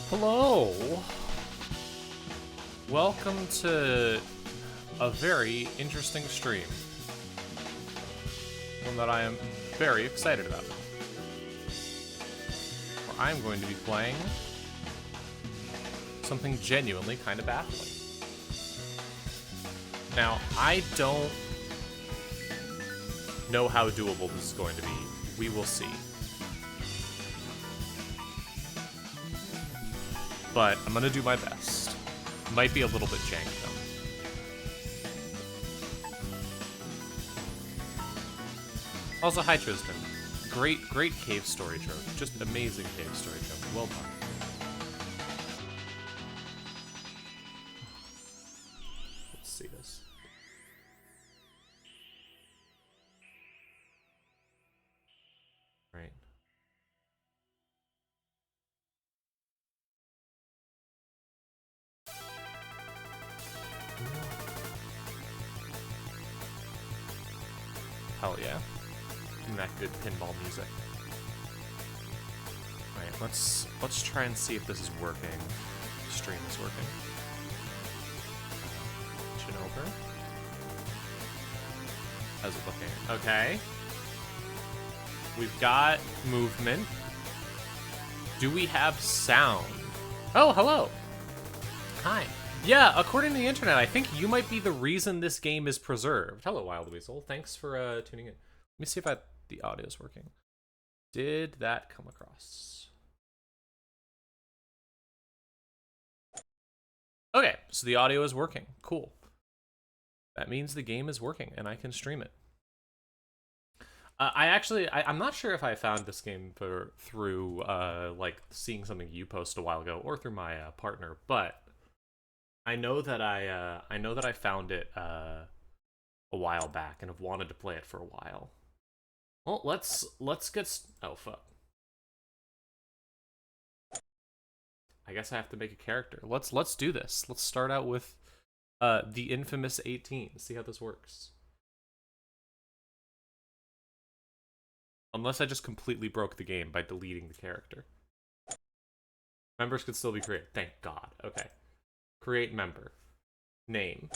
Hello! Welcome to a very interesting stream. One that I am very excited about. Where I'm going to be playing something genuinely kind of baffling. Now, I don't know how doable this is going to be. We will see. But I'm gonna do my best. Might be a little bit jank though. Also, hi Tristan. Great cave story trope. Just amazing cave story trope. Well done. Let's see this. Right. Hell yeah. Connected pinball music. Alright, let's try and see if this is working. The stream is working. Chin over. How's it looking? Okay. We've got movement. Do we have sound? Oh, hello! Hi. Yeah, according to the internet, I think you might be the reason this game is preserved. Hello, Wild Weasel. Thanks for tuning in. Let me see if the audio is working. Did that come across? Okay, so the audio is working. Cool. That means the game is working, and I can stream it. I'm not sure if I found this game through like seeing something you post a while ago or through my partner, but I know that I found it a while back and have wanted to play it for a while. Well, let's get oh fuck. I guess I have to make a character. Let's do this. Let's start out with the infamous 18. See how this works. Unless I just completely broke the game by deleting the character. Members could still be created. Thank God. Okay. Create member. Name.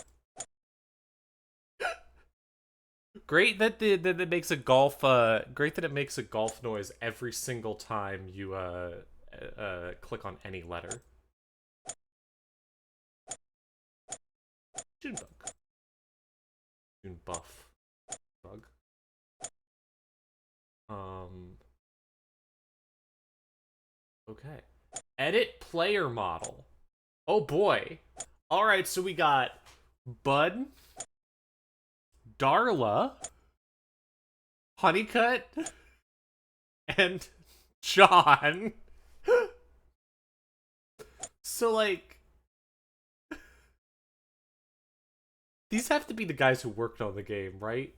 Great that it makes a golf. Great that it makes a golf noise every single time you click on any letter. Junebug. Junebuff. Bug. Okay. Edit player model. Oh boy. Alright, so we got Bud, Darla, Honeycut, and John. So, like, these have to be the guys who worked on the game, right?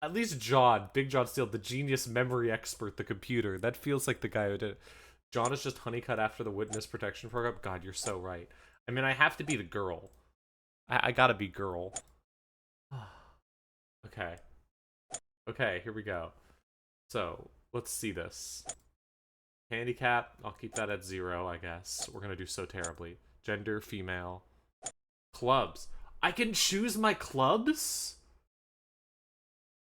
At least John, Big John Steele, the genius memory expert, the computer. That feels like the guy who did it. John is just Honeycut after the witness protection program. God, you're so right. I mean, I have to be the girl. I gotta be girl. Okay. Okay, here we go. So, let's see this. Handicap, I'll keep that at 0, I guess. We're gonna do so terribly. Gender, female. Clubs. I can choose my clubs?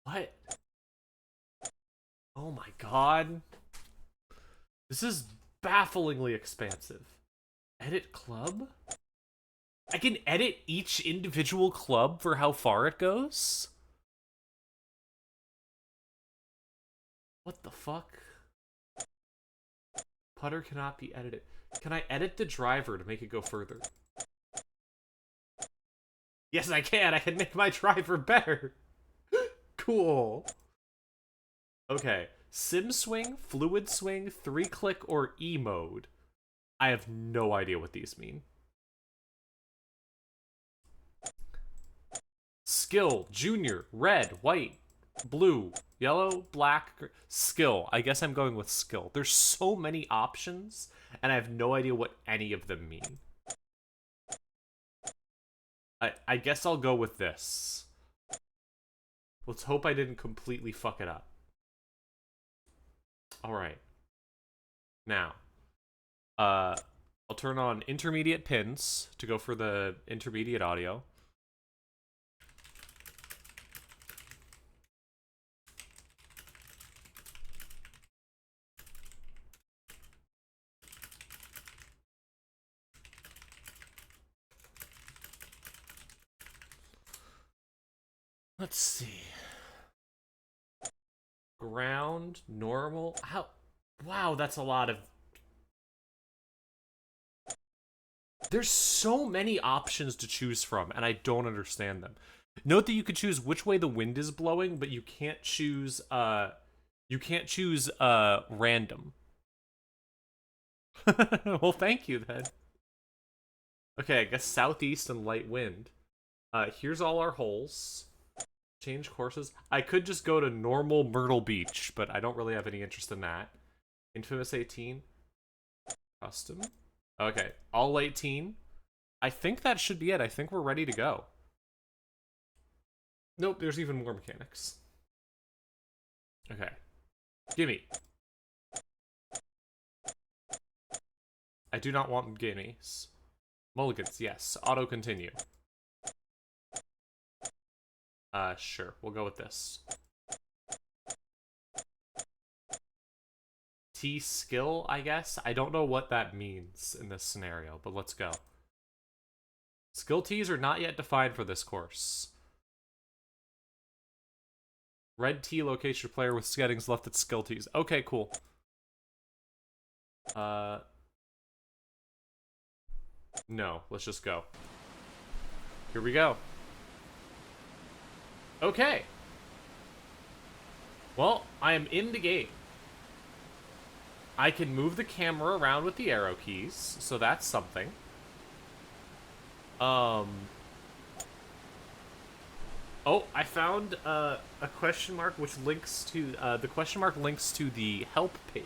What? Oh my god. This is bafflingly expansive. Edit club? I can edit each individual club for how far it goes? What the fuck? Putter cannot be edited. Can I edit the driver to make it go further? Yes, I can. I can make my driver better. Cool. Okay. Sim swing, fluid swing, 3-click, or E mode. I have no idea what these mean. Skill, junior, red, white, blue, yellow, black, skill. I guess I'm going with skill. There's so many options, and I have no idea what any of them mean. I guess I'll go with this. Let's hope I didn't completely fuck it up. Alright. Now, I'll turn on intermediate pins to go for the intermediate audio. Let's see. Ground, normal. How? Wow, that's a lot of... There's so many options to choose from, and I don't understand them. Note that you could choose which way the wind is blowing, but you can't choose, random. Well, thank you, then. Okay, I guess southeast and light wind. Here's all our holes. Change courses. I could just go to normal Myrtle Beach, but I don't really have any interest in that. Infamous 18. Custom. Okay, all 18. I think that should be it. I think we're ready to go. Nope, there's even more mechanics. Okay. Gimme. I do not want gimmies. Mulligans, yes. Auto continue. Sure. We'll go with this. T skill, I guess? I don't know what that means in this scenario, but let's go. Skill Ts are not yet defined for this course. Red T locates your player with settings left at skill Ts. Okay, cool. No, let's just go. Here we go. Okay. Well, I am in the game. I can move the camera around with the arrow keys, so that's something. Oh, I found a question mark which links to the question mark links to the help page.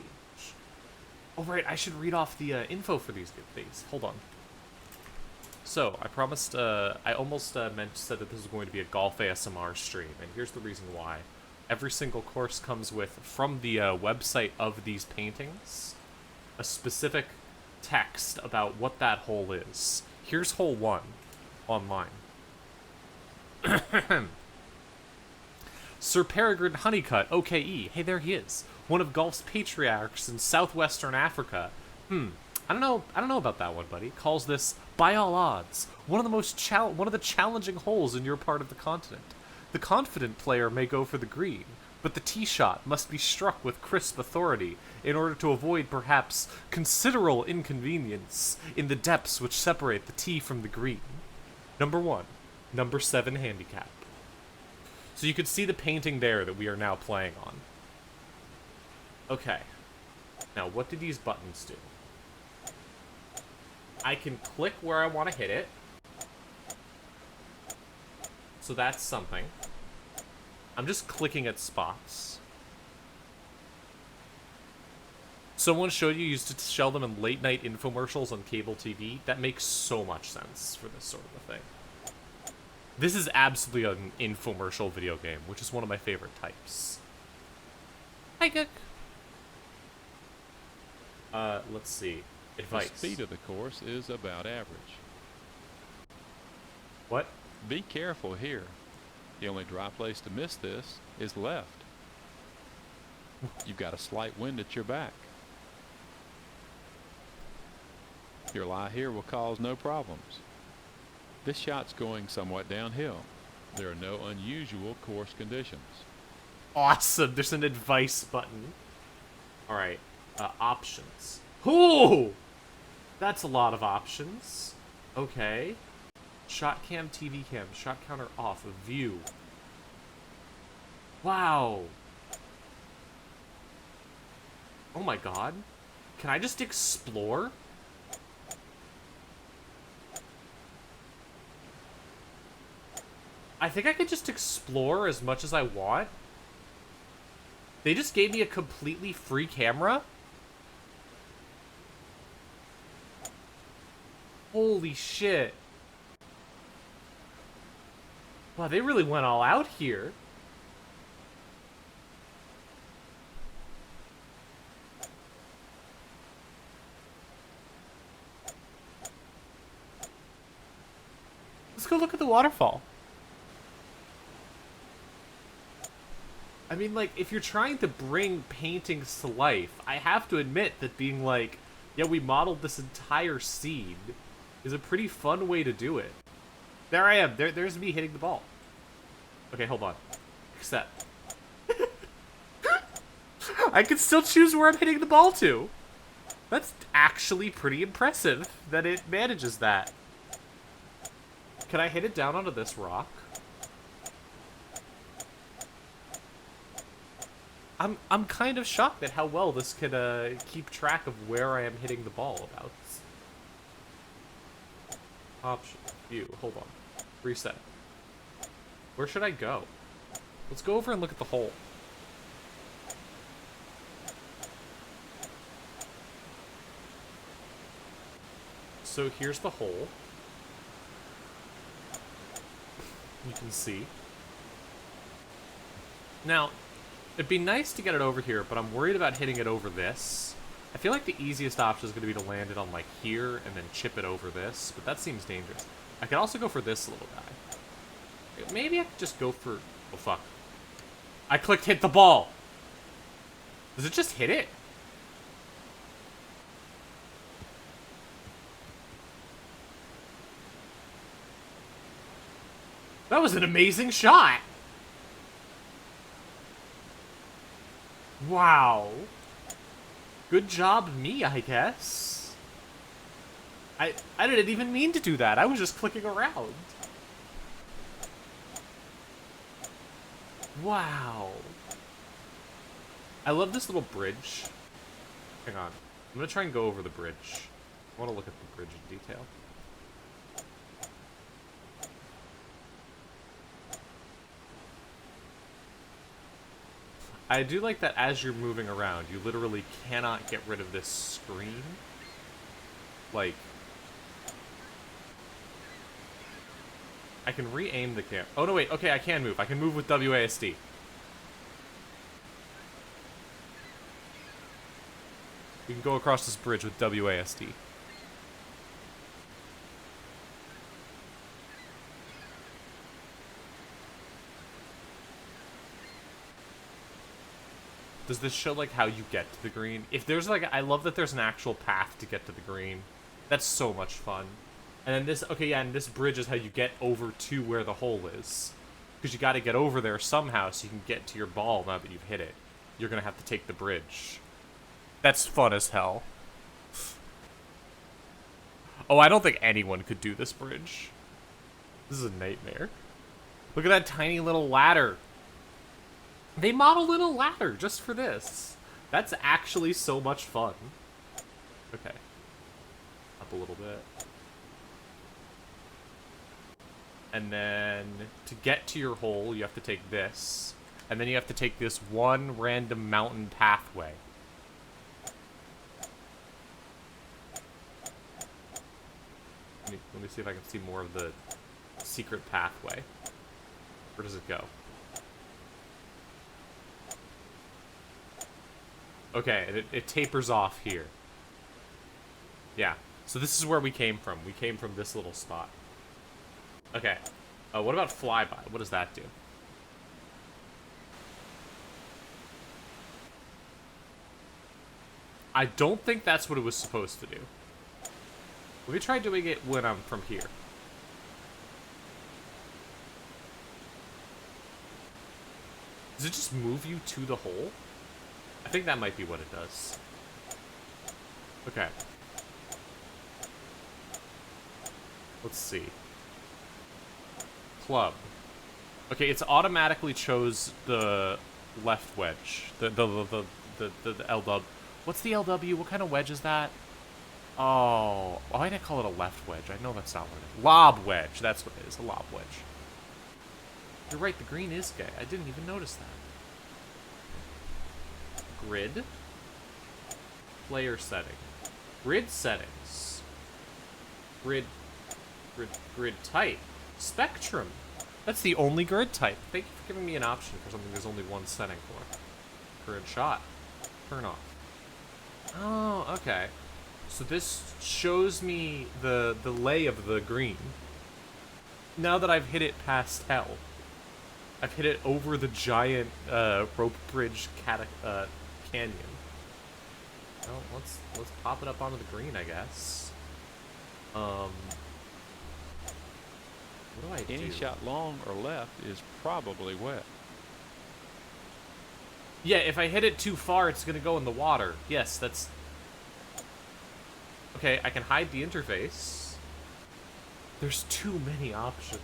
Oh right, I should read off the info for these things. Hold on. So I promised, I almost said that this was going to be a golf ASMR stream, and here's the reason why. Every single course comes with, from the website of these paintings, a specific text about what that hole is. Here's hole 1, online. Sir Peregrine Honeycutt, OKE. Hey, there he is. One of golf's patriarchs in southwestern Africa. I don't know about that one, buddy. Calls this, by all odds, one of the challenging holes in your part of the continent. The confident player may go for the green, but the tee shot must be struck with crisp authority in order to avoid perhaps considerable inconvenience in the depths which separate the tee from the green. Number 1, number 7 handicap. So you could see the painting there that we are now playing on. Okay. Now, what do these buttons do? I can click where I want to hit it. So that's something. I'm just clicking at spots. Someone showed you used to show them in late-night infomercials on cable TV. That makes so much sense for this sort of a thing. This is absolutely an infomercial video game, which is one of my favorite types. Hi, Cook. Let's see. Advice. The speed of the course is about average. What? Be careful here. The only dry place to miss this is left. You've got a slight wind at your back. Your lie here will cause no problems. This shot's going somewhat downhill. There are no unusual course conditions. Awesome. There's an advice button. All right. Options. Ooh! That's a lot of options. Okay. Shot cam, TV cam, shot counter off, view. Wow. Oh my god. Can I just explore? I think I could just explore as much as I want. They just gave me a completely free camera? Holy shit. Wow, they really went all out here. Let's go look at the waterfall. I mean, like, if you're trying to bring paintings to life, I have to admit that being like, yeah, we modeled this entire scene is a pretty fun way to do it. There I am. There's me hitting the ball. Okay, hold on. Accept. I can still choose where I'm hitting the ball to. That's actually pretty impressive that it manages that. Can I hit it down onto this rock? I'm kind of shocked at how well this can keep track of where I am hitting the ball about. Option. View. Hold on. Reset. Where should I go? Let's go over and look at the hole. So here's the hole. You can see. Now, it'd be nice to get it over here, but I'm worried about hitting it over this. I feel like the easiest option is going to be to land it on, like, here and then chip it over this, but that seems dangerous. I could also go for this little guy. Maybe I could just go for... Oh, fuck. I clicked hit the ball. Does it just hit it? That was an amazing shot. Wow. Good job me, I guess. I didn't even mean to do that. I was just clicking around. Wow. I love this little bridge. Hang on. I'm gonna try and go over the bridge. I want to look at the bridge in detail. I do like that as you're moving around, you literally cannot get rid of this screen. Like, I can re-aim the camera. Oh, no, wait. Okay, I can move. I can move with WASD. We can go across this bridge with WASD. Does this show, like, how you get to the green? If there's, like, I love that there's an actual path to get to the green. That's so much fun. And then this, okay, yeah, and this bridge is how you get over to where the hole is. Because you gotta get over there somehow so you can get to your ball now that you've hit it. You're gonna have to take the bridge. That's fun as hell. Oh, I don't think anyone could do this bridge. This is a nightmare. Look at that tiny little ladder. They modeled in a ladder just for this. That's actually so much fun. Okay. Up a little bit. And then to get to your hole, you have to take this. And then you have to take this one random mountain pathway. Let me see if I can see more of the secret pathway. Where does it go? Okay, it tapers off here. Yeah, so this is where we came from. We came from this little spot. Okay, what about flyby? What does that do? I don't think that's what it was supposed to do. Let me try doing it when I'm from here. Does it just move you to the hole? I think that might be what it does. Okay. Let's see. Club. Okay, it's automatically chose the left wedge. The LW. What's the LW? What kind of wedge is that? Oh, why did I call it a left wedge? I know that's not what it is. Lob wedge. That's what it is. A lob wedge. You're right, the green is gay. I didn't even notice that. Grid. Player setting. Grid settings. Grid type. Spectrum. That's the only grid type. Thank you for giving me an option for something there's only one setting for. Grid shot. Turn off. Oh, okay. So this shows me the lay of the green. Now that I've hit it past hell, I've hit it over the giant rope bridge canyon. Well, let's pop it up onto the green, I guess. What do I do? Any shot long or left is probably wet. Yeah, if I hit it too far, it's gonna go in the water. Yes, that's... Okay, I can hide the interface. There's too many options.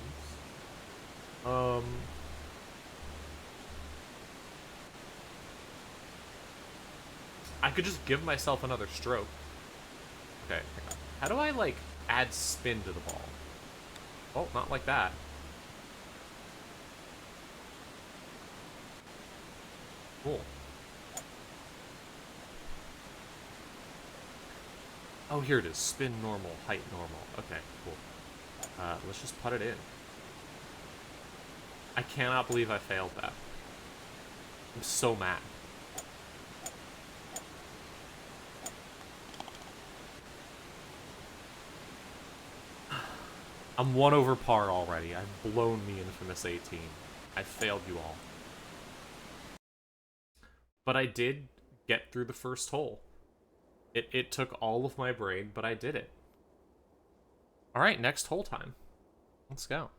I could just give myself another stroke. Okay, hang on. How do I, like, add spin to the ball? Oh, not like that. Cool. Oh, here it is. Spin normal, height normal. Okay, cool. Let's just put it in. I cannot believe I failed that. I'm so mad. I'm 1 over par already. I've blown the infamous 18. I failed you all. But I did get through the first hole. It took all of my brain, but I did it. Alright, next hole time. Let's go.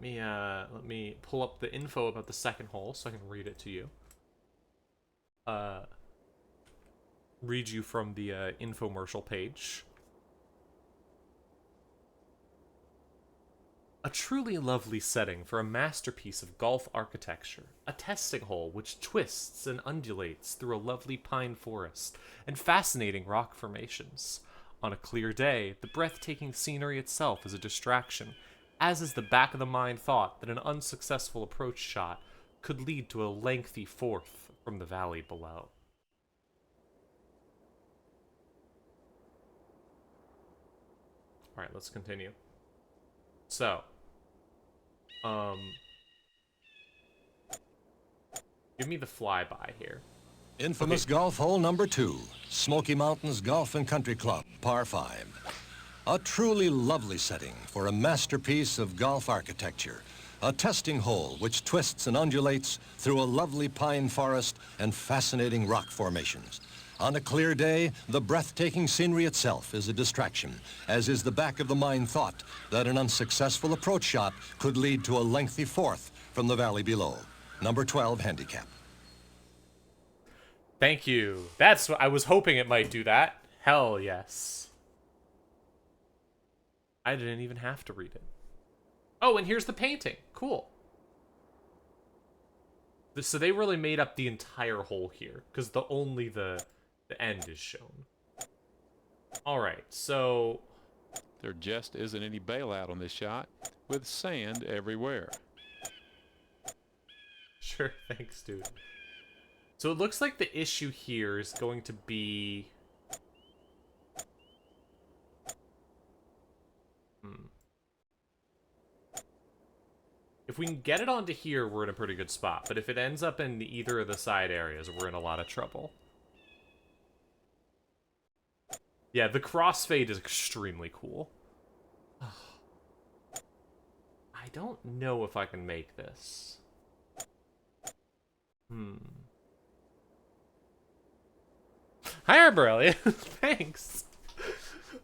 Let me pull up the info about the second hole so I can read it to you. Read you from the infomercial page. A truly lovely setting for a masterpiece of golf architecture. A testing hole which twists and undulates through a lovely pine forest and fascinating rock formations. On a clear day, the breathtaking scenery itself is a distraction, as is the back of the mind thought that an unsuccessful approach shot could lead to a lengthy fourth from the valley below. Alright, let's continue. So, give me the flyby here. Infamous golf hole number 2, Smoky Mountains Golf and Country Club, par 5. A truly lovely setting for a masterpiece of golf architecture. A testing hole which twists and undulates through a lovely pine forest and fascinating rock formations. On a clear day, the breathtaking scenery itself is a distraction, as is the back of the mind thought that an unsuccessful approach shot could lead to a lengthy fourth from the valley below. Number 12 handicap. Thank you. That's what I was hoping it might do that. Hell yes. I didn't even have to read it. Oh, and here's the painting. Cool. So they really made up the entire hole here, because only the end is shown. Alright, so... There just isn't any bailout on this shot, with sand everywhere. Sure, thanks, dude. So it looks like the issue here is going to be... If we can get it onto here, we're in a pretty good spot. But if it ends up in either of the side areas, we're in a lot of trouble. Yeah, the crossfade is extremely cool. I don't know if I can make this. Hi, Arborelli. Thanks.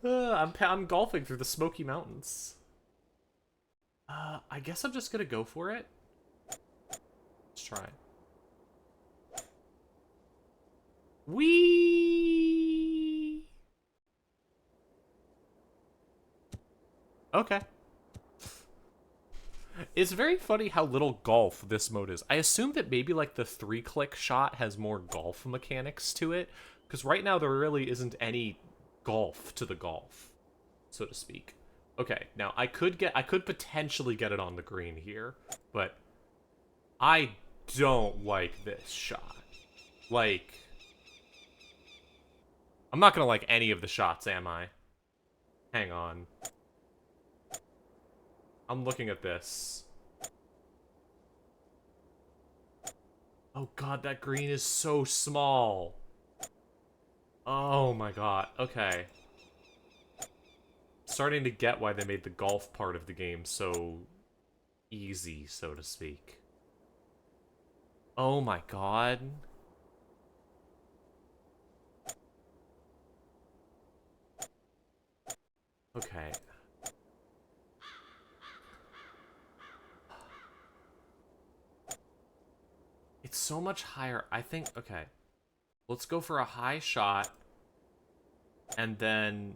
I'm golfing through the Smoky Mountains. I guess I'm just gonna go for it. Let's try. Whee! Okay. It's very funny how little golf this mode is. I assume that maybe like the 3-click shot has more golf mechanics to it, because right now there really isn't any golf to the golf, so to speak. Okay, now I could potentially get it on the green here, but I don't like this shot. Like, I'm not gonna like any of the shots, am I? Hang on. I'm looking at this. Oh god, that green is so small. Oh my god. Okay. Starting to get why they made the golf part of the game so easy, so to speak. Oh my god. Okay. It's so much higher. I think, okay. Let's go for a high shot. And then...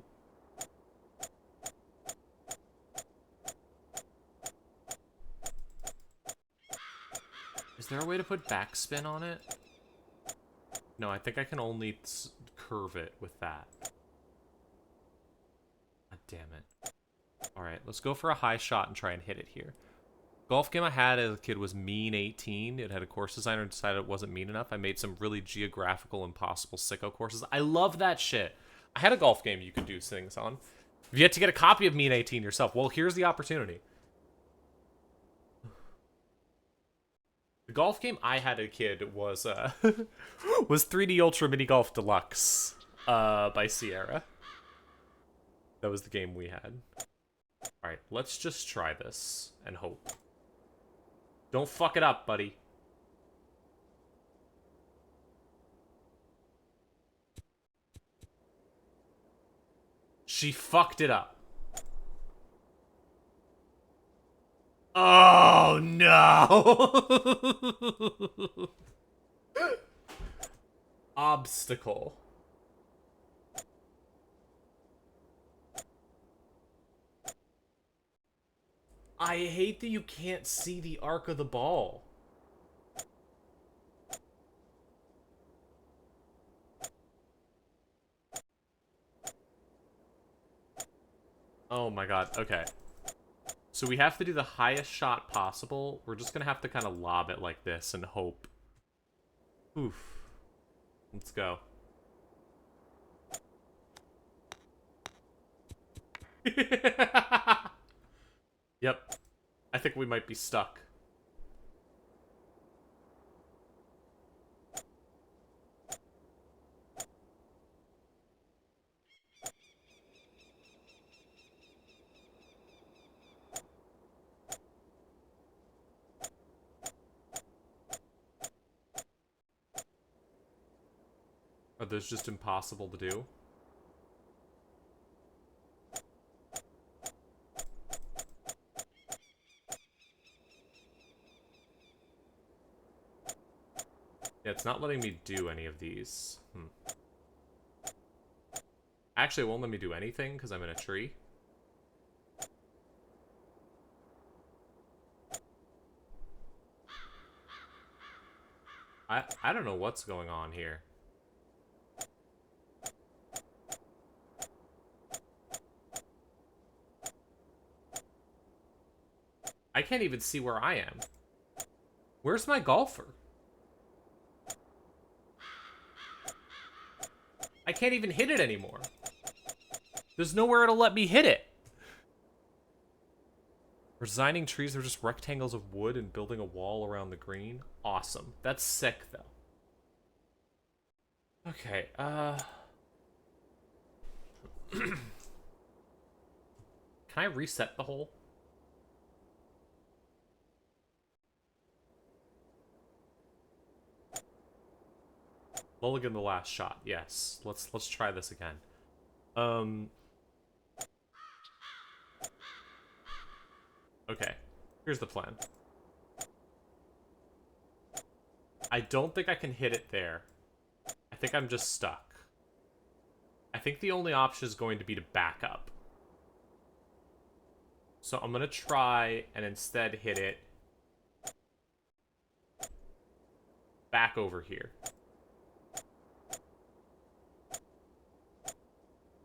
Is there a way to put backspin on it? No, I think I can only curve it with that. God damn it. Alright, let's go for a high shot and try and hit it here. Golf game I had as a kid was Mean 18. It had a course designer and decided it wasn't mean enough. I made some really geographical, impossible sicko courses. I love that shit. I had a golf game you could do things on. If you had to get a copy of Mean 18 yourself, well, here's the opportunity. The golf game I had as a kid was was 3D Ultra Mini Golf Deluxe by Sierra. That was the game we had. Alright, let's just try this and hope. Don't fuck it up, buddy. She fucked it up. Oh, no! Obstacle. I hate that you can't see the arc of the ball. Oh my god, okay. So we have to do the highest shot possible. We're just gonna have to kind of lob it like this and hope. Oof. Let's go. Yep. I think we might be stuck. Are those just impossible to do? Yeah, it's not letting me do any of these. Actually, it won't let me do anything because I'm in a tree. I don't know what's going on here. I can't even see where I am. Where's my golfer? I can't even hit it anymore. There's nowhere to let me hit it. Designing trees are just rectangles of wood and building a wall around the green. Awesome. That's sick, though. Okay, Can I reset the hole? Mulligan the last shot. Yes. Let's try this again. Okay. Here's the plan. I don't think I can hit it there. I think I'm just stuck. I think the only option is going to be to back up. So I'm gonna try and instead hit it back over here.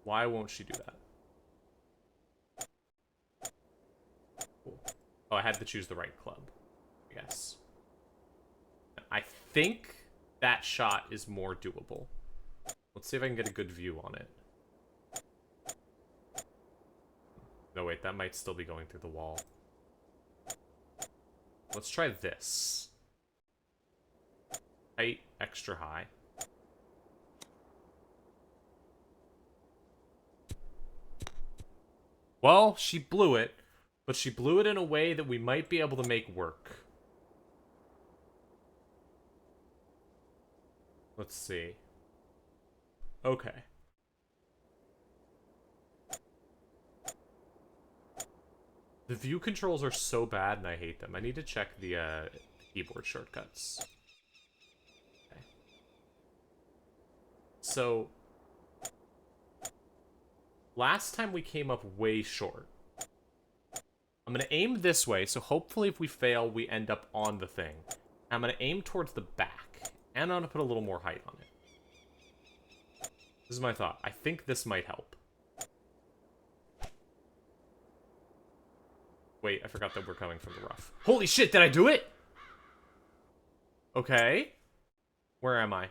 Why won't she do that? Cool. Oh, I had to choose the right club. Yes. I think that shot is more doable. Let's see if I can get a good view on it. No, wait, that might still be going through the wall. Let's try this. Height, extra high. Well, she blew it, but she blew it in a way that we might be able to make work. Let's see. Okay. The view controls are so bad and I hate them. I need to check the keyboard shortcuts. Okay. So, last time we came up way short. I'm going to aim this way, so hopefully if we fail, we end up on the thing. I'm going to aim towards the back, and I'm going to put a little more height on it. This is my thought. I think this might help. Wait, I forgot that we're coming from the rough. Holy shit, did I do it? Okay. Where am I?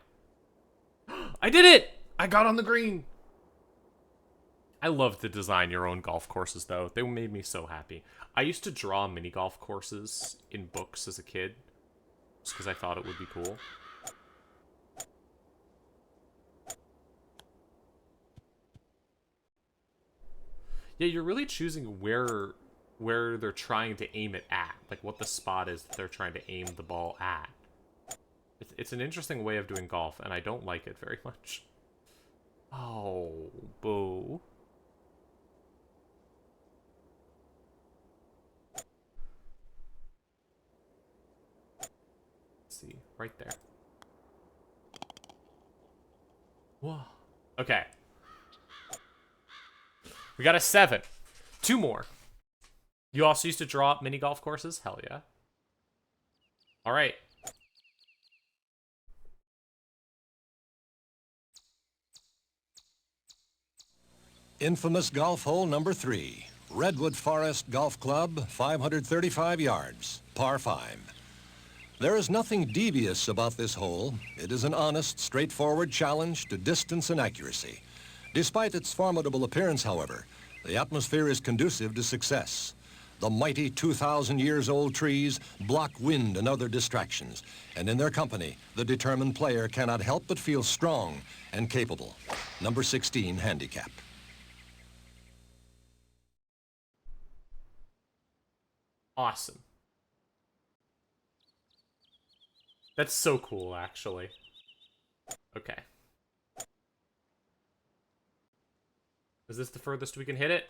I did it! I got on the green! I love to design your own golf courses, though. They made me so happy. I used to draw mini golf courses in books as a kid, just because I thought it would be cool. Yeah, you're really choosing where they're trying to aim it at, like what the spot is that they're trying to aim the ball at. It's an interesting way of doing golf, and I don't like it very much. Oh, boo. See, right there. Whoa. Okay. We got a 7. 2 more. You also used to draw up mini golf courses? Hell yeah. All right. Infamous golf hole number 3. Redwood Forest Golf Club, 535 yards, par 5. There is nothing devious about this hole. It is an honest, straightforward challenge to distance and accuracy. Despite its formidable appearance, however, the atmosphere is conducive to success. The mighty 2,000 years old trees block wind and other distractions, and in their company, the determined player cannot help but feel strong and capable. Number 16 handicap. Awesome. That's so cool, actually. Okay. Is this the furthest we can hit it?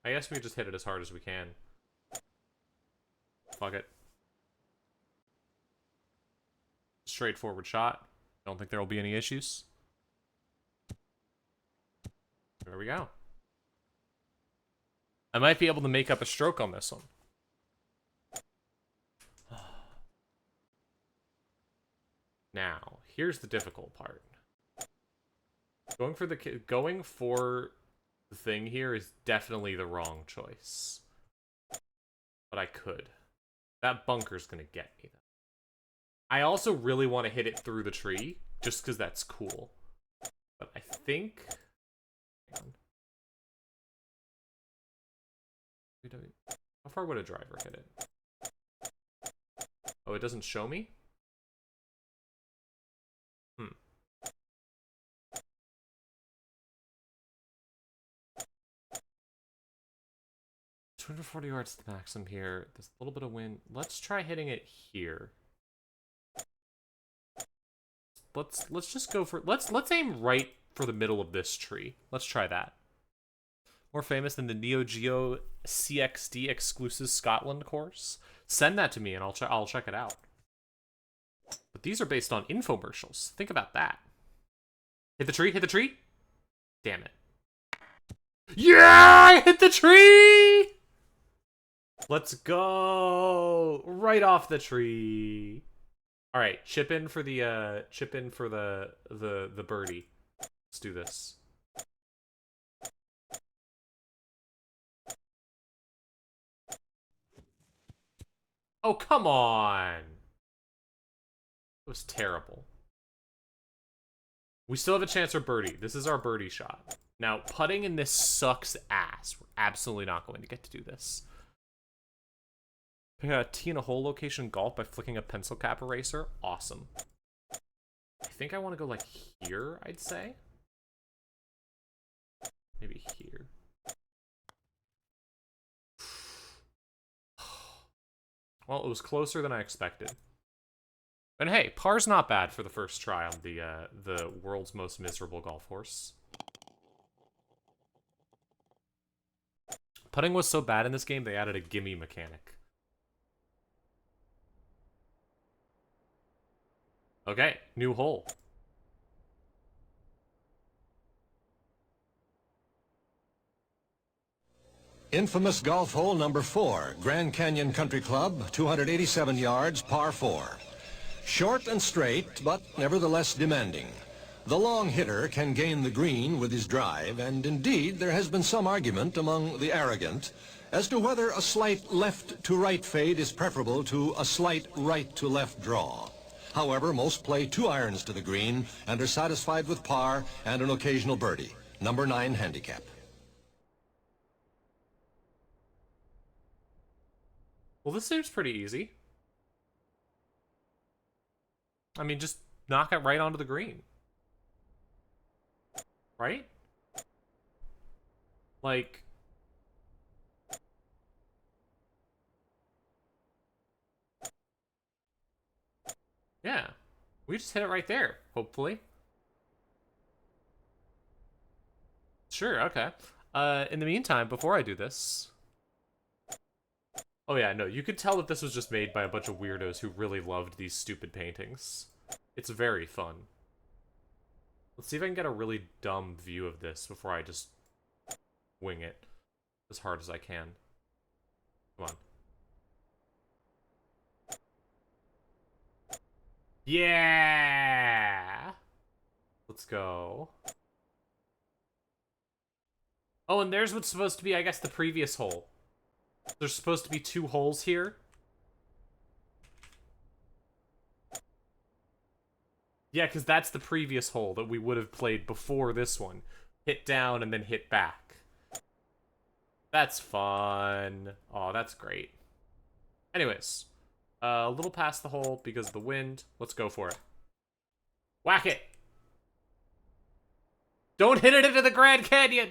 I guess we can just hit it as hard as we can. Fuck it. Straightforward shot. Don't think there will be any issues. There we go. I might be able to make up a stroke on this one. Now, here's the difficult part. Going for the thing here is definitely the wrong choice. But I could. That bunker's gonna get me, though. I also really want to hit it through the tree, just because that's cool. But I think... Hang on. How far would a driver hit it? Oh, it doesn't show me? 240 yards to the maximum here. There's a little bit of wind. Let's try hitting it here. Let's just go for let's aim right for the middle of this tree. Let's try that. More famous than the Neo Geo CXD exclusive Scotland course. Send that to me and I'll check it out. But these are based on infomercials. Think about that. Hit the tree, hit the tree. Damn it. Yeah, I hit the tree! Let's go! Right off the tree. All right, chip in for the birdie. Let's do this. Oh, come on. It was terrible. We still have a chance for birdie. This is our birdie shot. Now, putting in this sucks ass. We're absolutely not going to get to do this. Pick a tee in a hole location golf by flicking a pencil cap eraser. Awesome. I think I want to go like here, I'd say. Maybe here. Well, it was closer than I expected. And hey, par's not bad for the first try on the world's most miserable golf course. Putting was so bad in this game, they added a gimme mechanic. Okay, new hole. Infamous golf hole number 4, Grand Canyon Country Club, 287 yards, par 4. Short and straight, but nevertheless demanding. The long hitter can gain the green with his drive, and indeed there has been some argument among the arrogant as to whether a slight left-to-right fade is preferable to a slight right-to-left draw. However, most play 2 irons to the green and are satisfied with par and an occasional birdie. Number 9 handicap. Well, this seems pretty easy. I mean, just knock it right onto the green. Right? Like... yeah. We just hit it right there, hopefully. Sure, okay. In the meantime, before I do this... oh yeah, no, you could tell that this was just made by a bunch of weirdos who really loved these stupid paintings. It's very fun. Let's see if I can get a really dumb view of this before I just wing it as hard as I can. Come on. Yeah! Let's go. Oh, and there's what's supposed to be, I guess, the previous hole. There's supposed to be 2 holes here. Yeah, because that's the previous hole that we would have played before this one. Hit down and then hit back. That's fun. Oh, that's great. Anyways, a little past the hole because of the wind. Let's go for it. Whack it! Don't hit it into the Grand Canyon!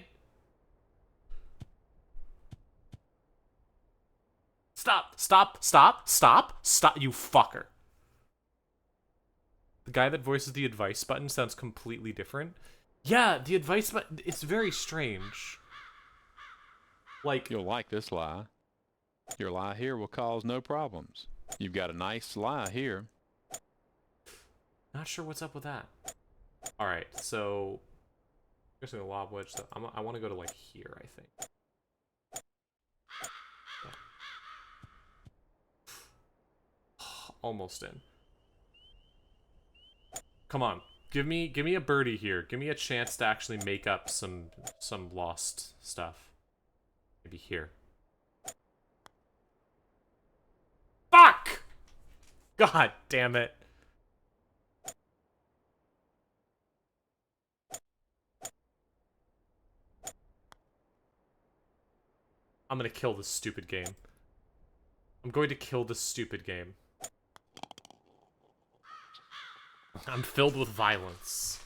Stop, stop, stop, stop, stop, you fucker. The guy that voices the advice button sounds completely different. Yeah, the advice button, it's very strange. Like... You'll like this lie. Your lie here will cause no problems. You've got a nice lie here. Not sure what's up with that. Alright, so... I'm just gonna lob wedge stuff. I want to go to, like, here, I think. Almost in. Come on. Give me a birdie here. Give me a chance to actually make up some lost stuff. Maybe here. Fuck! God damn it. I'm gonna kill this stupid game. I'm going to kill this stupid game. I'm filled with violence.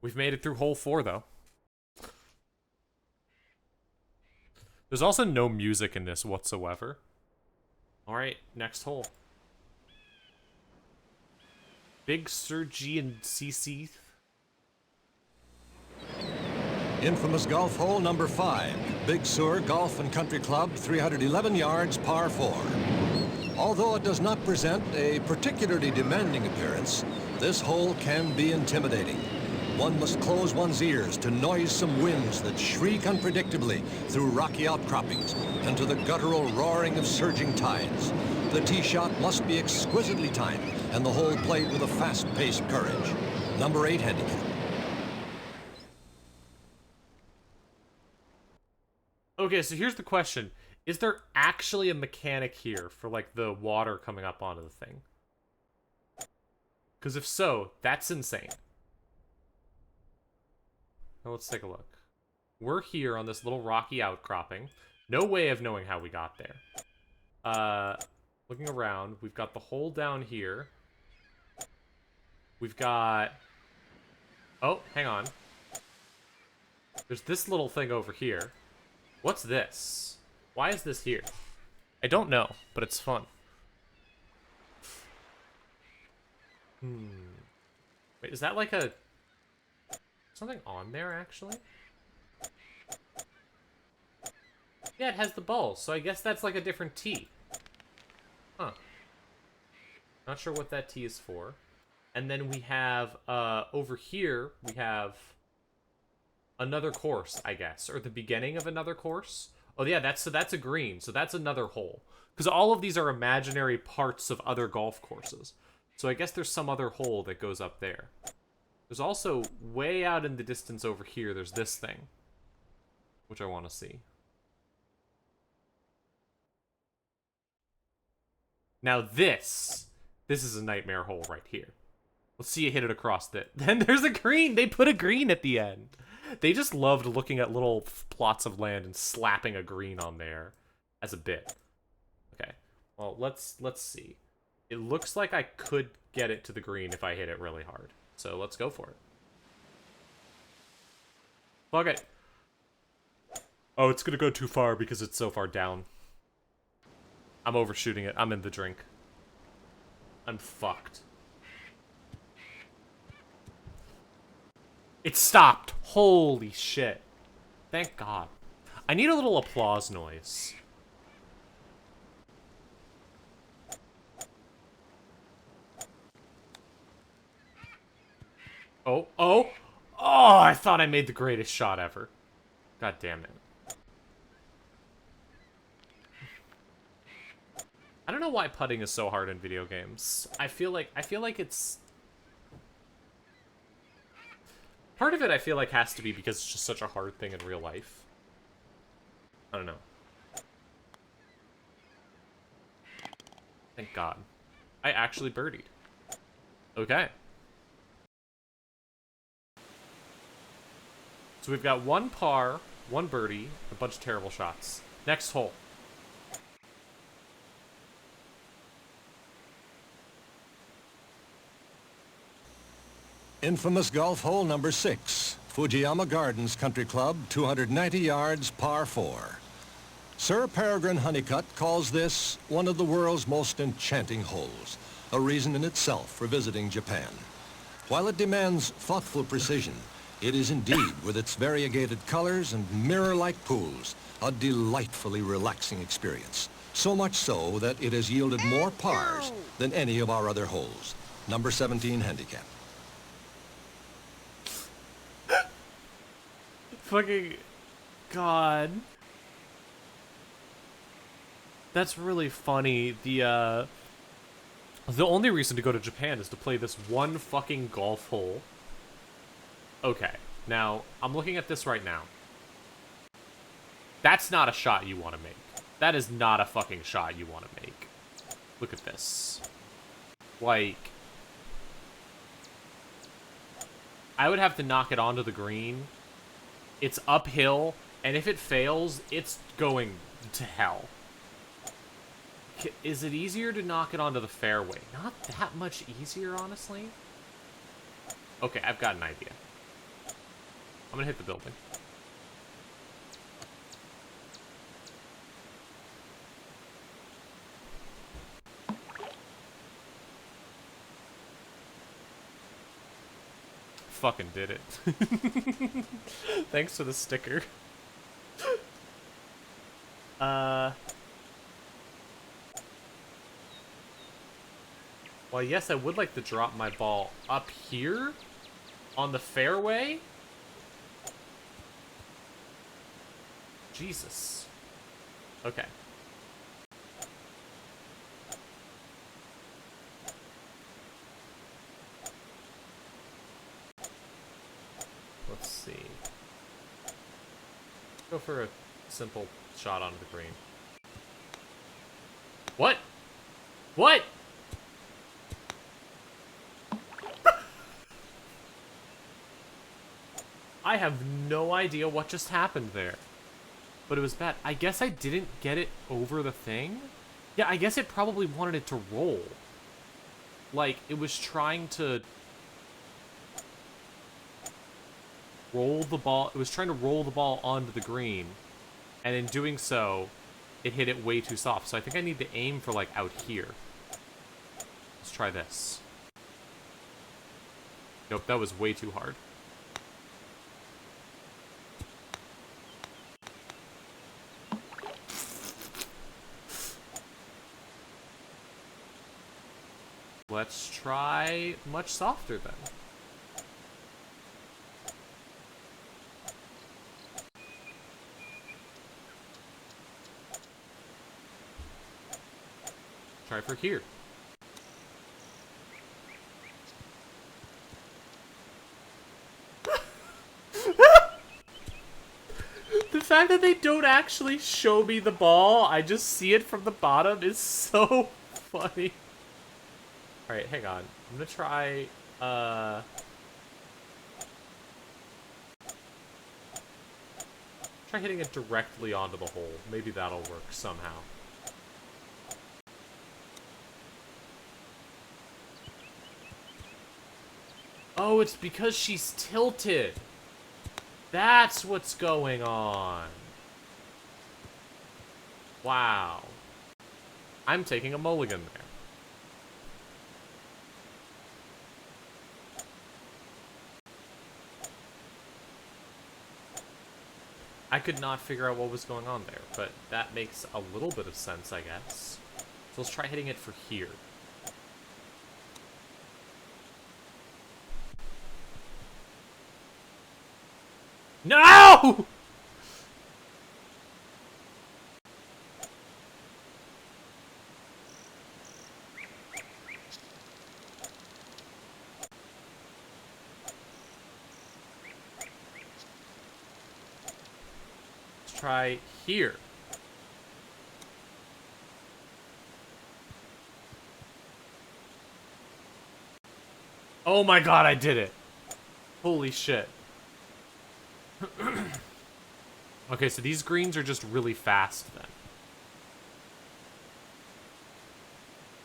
We've made it through hole 4, though. There's also no music in this whatsoever. Alright, next hole. Big Sir G and CC. Infamous golf hole number 5, Big Sur Golf and Country Club, 311 yards, par 4. Although it does not present a particularly demanding appearance, this hole can be intimidating. One must close one's ears to noisome winds that shriek unpredictably through rocky outcroppings and to the guttural roaring of surging tides. The tee shot must be exquisitely timed and the hole played with a fast-paced courage. Number 8 handicap. Okay, so here's the question. Is there actually a mechanic here for, like, the water coming up onto the thing? Because if so, that's insane. Now let's take a look. We're here on this little rocky outcropping. No way of knowing how we got there. Looking around, we've got the hole down here. We've got... oh, hang on. There's this little thing over here. What's this? Why is this here? I don't know, but it's fun. Wait, is that like a... something on there, actually? Yeah, it has the balls, so I guess that's like a different T. Huh. Not sure what that T is for. And then we have, over here, we have another course, I guess. Or the beginning of another course. Oh, yeah, so that's a green. So that's another hole. Because all of these are imaginary parts of other golf courses. So I guess there's some other hole that goes up there. There's also, way out in the distance over here, there's this thing. Which I want to see. Now this is a nightmare hole right here. Let's see you hit it across it. Then there's a green. They put a green at the end. They just loved looking at little plots of land and slapping a green on there as a bit. Okay. Well, let's see. It looks like I could get it to the green if I hit it really hard. So let's go for it. Fuck it. Oh, it's gonna go too far because it's so far down. I'm overshooting it. I'm in the drink. I'm fucked. It stopped. Holy shit. Thank God. I need a little applause noise. Oh, oh. Oh, I thought I made the greatest shot ever. God damn it. I don't know why putting is so hard in video games. I feel like it's... part of it I feel like has to be because it's just such a hard thing in real life. I don't know. Thank God. I actually birdied. Okay. So we've got one par, one birdie, a bunch of terrible shots. Next hole. Infamous golf hole number 6, Fujiyama Gardens Country Club, 290 yards, par 4. Sir Peregrine Honeycutt calls this one of the world's most enchanting holes, a reason in itself for visiting Japan. While it demands thoughtful precision, it is indeed, with its variegated colors and mirror-like pools, a delightfully relaxing experience. So much so that it has yielded more pars than any of our other holes. Number 17 handicap. Fucking God. That's really funny. The only reason to go to Japan is to play this one fucking golf hole. Okay, now, I'm looking at this right now. That's not a shot you want to make. That is not a fucking shot you want to make. Look at this. Like... I would have to knock it onto the green. It's uphill, and if it fails, it's going to hell. Is it easier to knock it onto the fairway? Not that much easier, honestly. Okay, I've got an idea. I'm gonna hit the building. Fucking did it. Thanks for the sticker. Well, yes, I would like to drop my ball up here on the fairway. Jesus. Okay. Let's see. Go for a simple shot onto the green. What? What? I have no idea what just happened there. But it was bad. I guess I didn't get it over the thing? Yeah, I guess it probably wanted it to roll. Like, it was trying to... roll the ball. It was trying to roll the ball onto the green, and in doing so, it hit it way too soft. So I think I need to aim for like out here. Let's try this. Nope, that was way too hard. Let's try much softer then. Try for here. The fact that they don't actually show me the ball, I just see it from the bottom, is so funny. Alright, hang on. I'm gonna try, try hitting it directly onto the hole. Maybe that'll work somehow. Oh, it's because she's tilted. That's what's going on. Wow. I'm taking a mulligan there. I could not figure out what was going on there, but that makes a little bit of sense, I guess. So let's try hitting it for here. No! Let's try here. Oh my god, I did it. Holy shit. Okay, so these greens are just really fast then.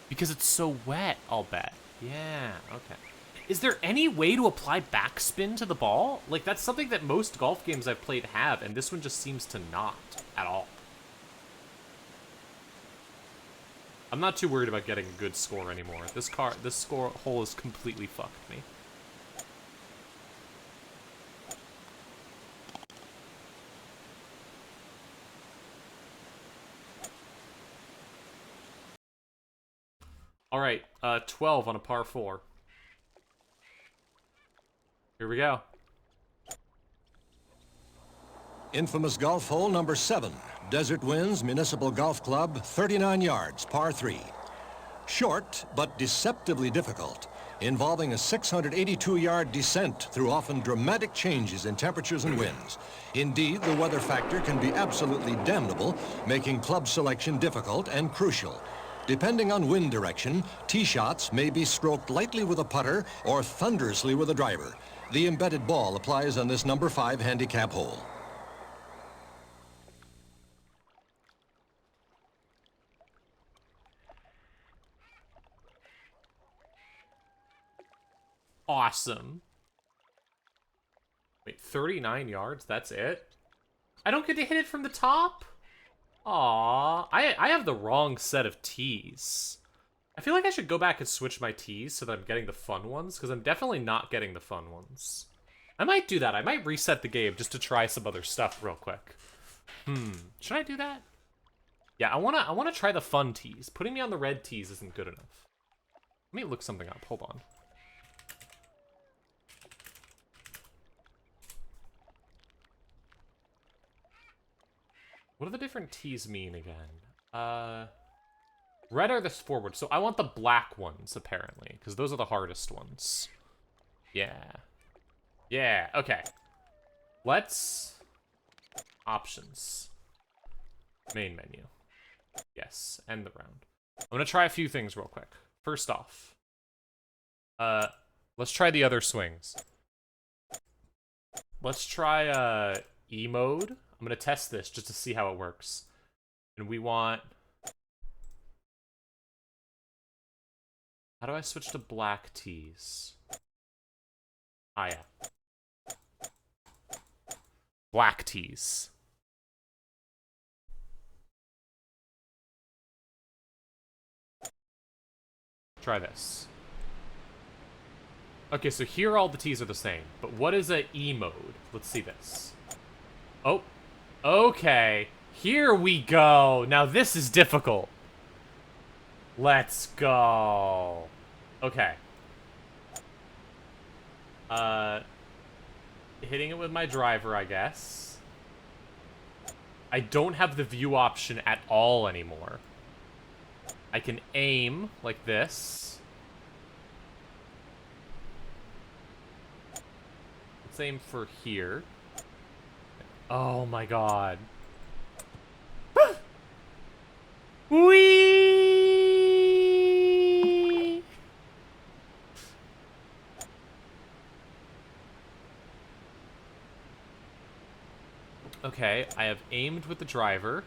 Because it's so wet, I'll bet. Yeah, okay. Is there any way to apply backspin to the ball? Like, that's something that most golf games I've played have, and this one just seems to not at all. I'm not too worried about getting a good score anymore. This hole has completely fucked me. All right, 12 on a par 4. Here we go. Infamous golf hole number 7. Desert Winds Municipal Golf Club, 39 yards, par 3. Short, but deceptively difficult, involving a 682-yard descent through often dramatic changes in temperatures and winds. Indeed, the weather factor can be absolutely damnable, making club selection difficult and crucial. Depending on wind direction, tee shots may be stroked lightly with a putter or thunderously with a driver. The embedded ball applies on this number 5 handicap hole. Awesome. Wait, 39 yards? That's it? I don't get to hit it from the top? Aww. I have the wrong set of tees. I feel like I should go back and switch my tees so that I'm getting the fun ones, because I'm definitely not getting the fun ones. I might do that. I might reset the game just to try some other stuff real quick. Should I do that? Yeah, I wanna try the fun tees. Putting me on the red tees isn't good enough. Let me look something up. Hold on. What do the different tees mean again? Red are the forward, so I want the black ones, apparently, because those are the hardest ones. Yeah. Yeah, okay. Let's... Options. Main menu. Yes, end the round. I'm gonna try a few things real quick. First off, let's try the other swings. Let's try, E mode. I'm gonna test this just to see how it works. And we want... How do I switch to black tees? Ah, yeah. Black tees. Try this. Okay, so here all the tees are the same, but what is a E mode? Let's see this. Oh, okay. Here we go. Now this is difficult. Let's go. Okay. Hitting it with my driver, I guess. I don't have the view option at all anymore. I can aim like this. Let's aim for here. Oh my god. Whee! Okay, I have aimed with the driver.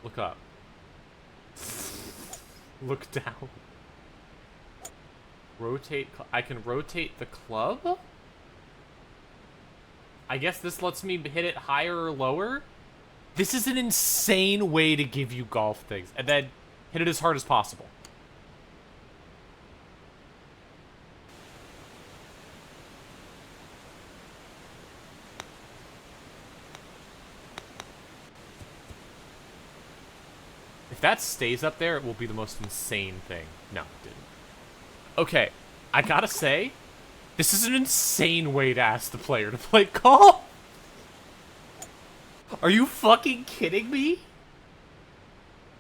Look up. Look down. Rotate. I can rotate the club? I guess this lets me hit it higher or lower? This is an insane way to give you golf things. And then hit it as hard as possible. If that stays up there, it will be the most insane thing. No, it didn't. Okay, I gotta say, this is an insane way to ask the player to play golf. Are you fucking kidding me?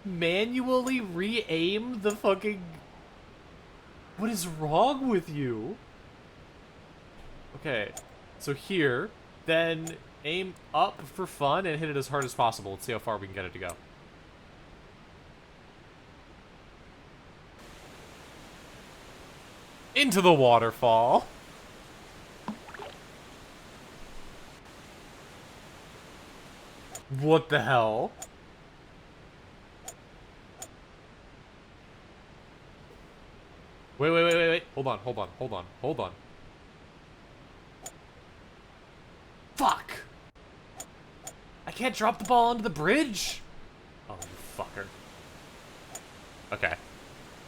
Manually re-aim the fucking... What is wrong with you? Okay, so here, then aim up for fun and hit it as hard as possible. Let's see how far we can get it to go. Into the waterfall. What the hell? Wait. Hold on. Fuck! I can't drop the ball onto the bridge? Oh, you fucker. Okay.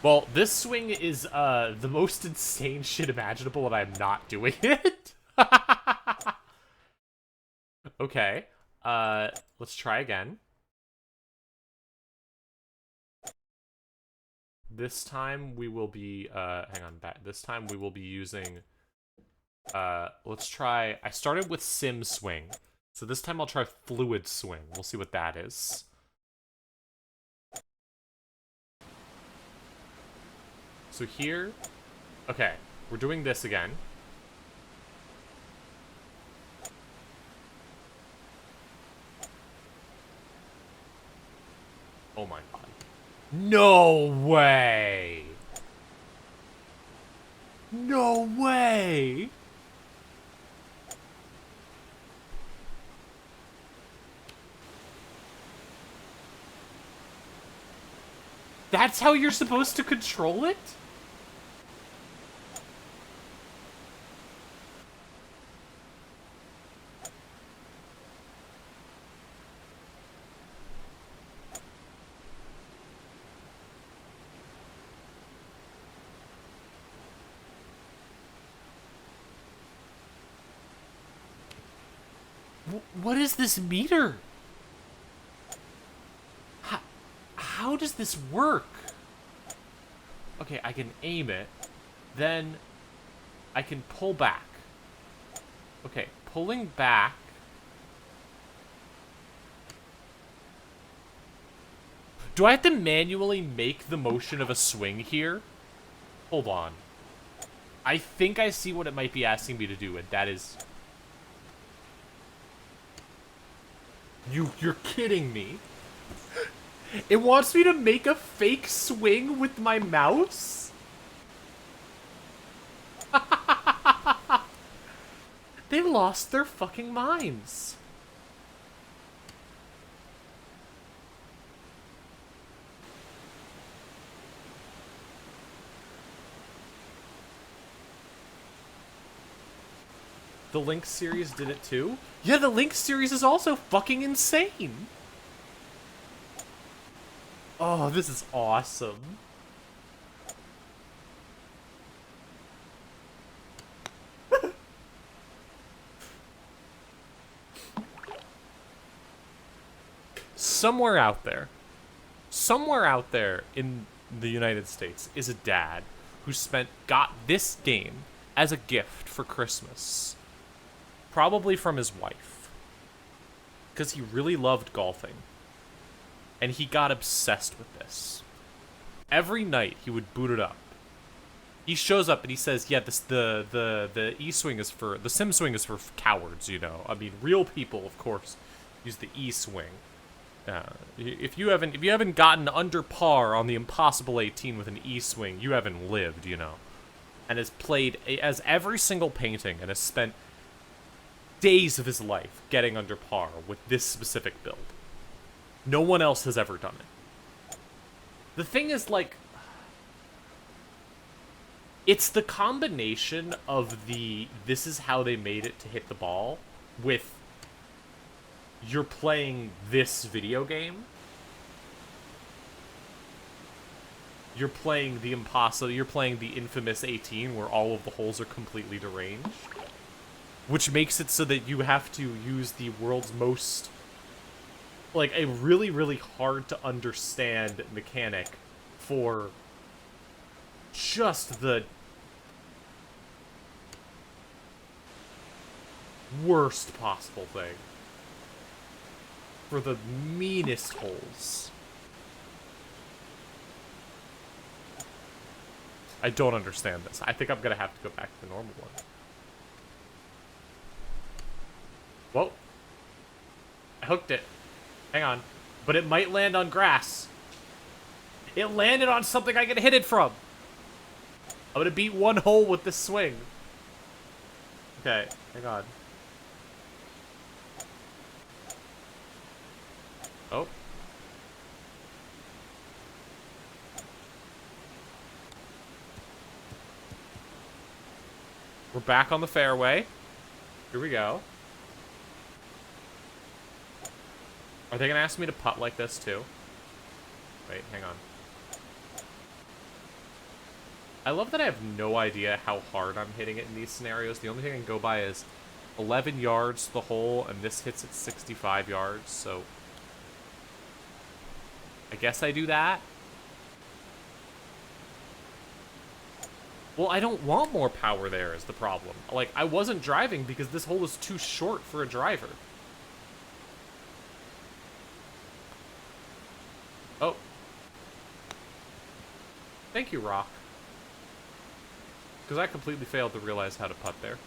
Well, this swing is the most insane shit imaginable, and I'm not doing it. Okay. Let's try again. This time we will be hang on, back. This time we will be using let's try. I started with sim swing. So this time I'll try fluid swing. We'll see what that is. So here, okay, we're doing this again. Oh my god. No way! No way! That's how you're supposed to control it? What is this meter? How does this work? Okay, I can aim it. Then I can pull back. Okay, pulling back. Do I have to manually make the motion of a swing here? Hold on. I think I see what it might be asking me to do, and that is... You're kidding me. It wants me to make a fake swing with my mouse? They lost their fucking minds. The Link series did it too? Yeah, the Link series is also fucking insane! Oh, this is awesome. Somewhere out there in the United States is a dad who got this game as a gift for Christmas. Probably from his wife. Because he really loved golfing. And he got obsessed with this. Every night he would boot it up. He shows up and he says, yeah, the E-swing is for, the sim swing is for cowards, you know. I mean, real people, of course, use the E-swing. If you haven't gotten under par on the Impossible 18 with an E-swing, you haven't lived, you know. And has played as every single painting and has spent days of his life getting under par with this specific build. No one else has ever done it. The thing is, like, it's the combination of this is how they made it to hit the ball with you're playing this video game. You're playing the infamous 18 where all of the holes are completely deranged. Which makes it so that you have to use the world's most, like, a really, really hard to understand mechanic for just the worst possible thing. For the meanest holes. I don't understand this. I think I'm gonna have to go back to the normal one. Whoa. I hooked it. Hang on. But it might land on grass. It landed on something I can hit it from. I'm gonna beat one hole with this swing. Okay, hang on. Oh. We're back on the fairway. Here we go. Are they gonna ask me to putt like this too? Wait, hang on. I love that I have no idea how hard I'm hitting it in these scenarios. The only thing I can go by is 11 yards to the hole, and this hits at 65 yards, so I guess I do that. Well, I don't want more power there is the problem. Like, I wasn't driving because this hole is too short for a driver. Oh. Thank you, Rock. Because I completely failed to realize how to putt there.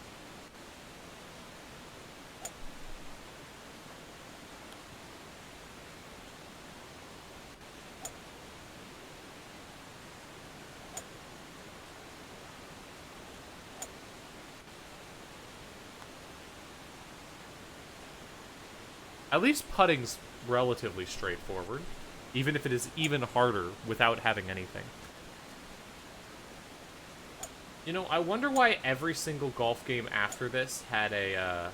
At least putting's relatively straightforward, even if it is even harder without having anything. You know, I wonder why every single golf game after this had a,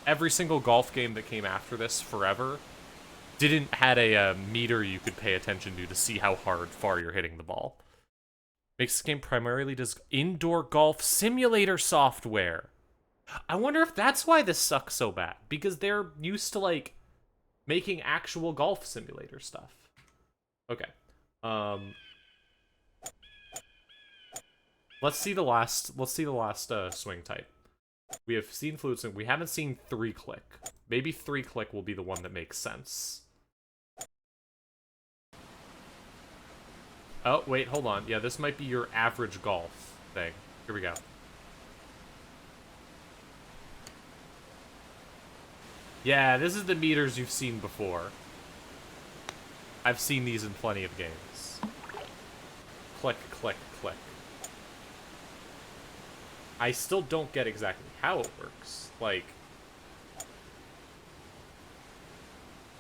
every single golf game that came after this forever didn't had a meter you could pay attention to see how far you're hitting the ball. Makes this game primarily does indoor golf simulator software. I wonder if that's why this sucks so bad. Because they're used to, like, making actual golf simulator stuff. Okay. Let's see the last swing type. We have seen fluid swing. We haven't seen 3-click. Maybe 3-click will be the one that makes sense. Oh, wait, hold on. Yeah, this might be your average golf thing. Here we go. Yeah, this is the meters you've seen before. I've seen these in plenty of games. Click, click, click. I still don't get exactly how it works. Like,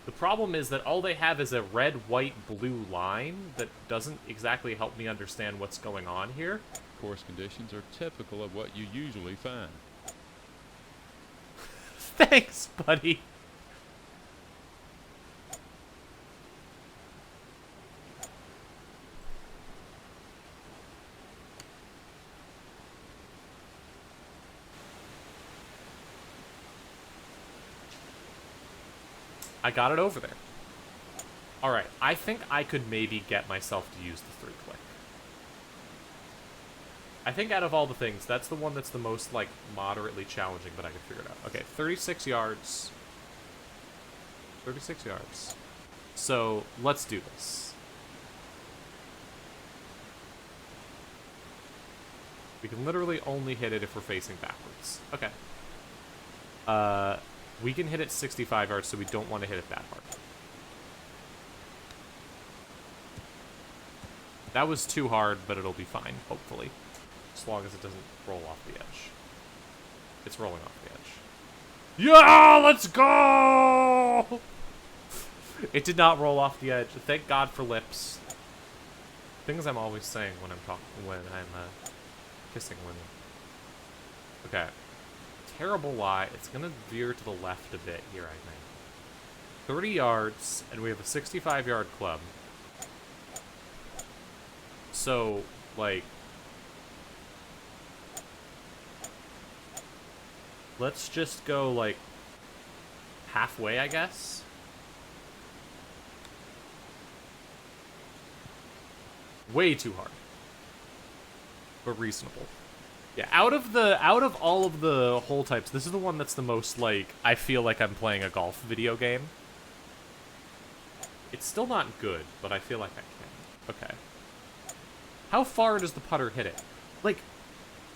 The problem is that all they have is a red, white, blue line that doesn't exactly help me understand what's going on here. Course conditions are typical of what you usually find. Thanks, buddy. I got it over there. Alright, I think I could maybe get myself to use the 3-click. I think out of all the things, that's the one that's the most, like, moderately challenging, but I can figure it out. Okay, 36 yards. 36 yards. So, let's do this. We can literally only hit it if we're facing backwards. Okay. We can hit it 65 yards, so we don't want to hit it that hard. That was too hard, but it'll be fine, hopefully. As long as it doesn't roll off the edge. It's rolling off the edge. Yeah, let's go! It did not roll off the edge. Thank God for lips. Things I'm always saying when I'm kissing women. Okay. Terrible lie. It's gonna veer to the left a bit here, I think. 30 yards, and we have a 65-yard club. So, like, let's just go, like, halfway, I guess. Way too hard. But reasonable. Yeah, out of all of the hole types, this is the one that's the most, like, I feel like I'm playing a golf video game. It's still not good, but I feel like I can. Okay. How far does the putter hit it? Like,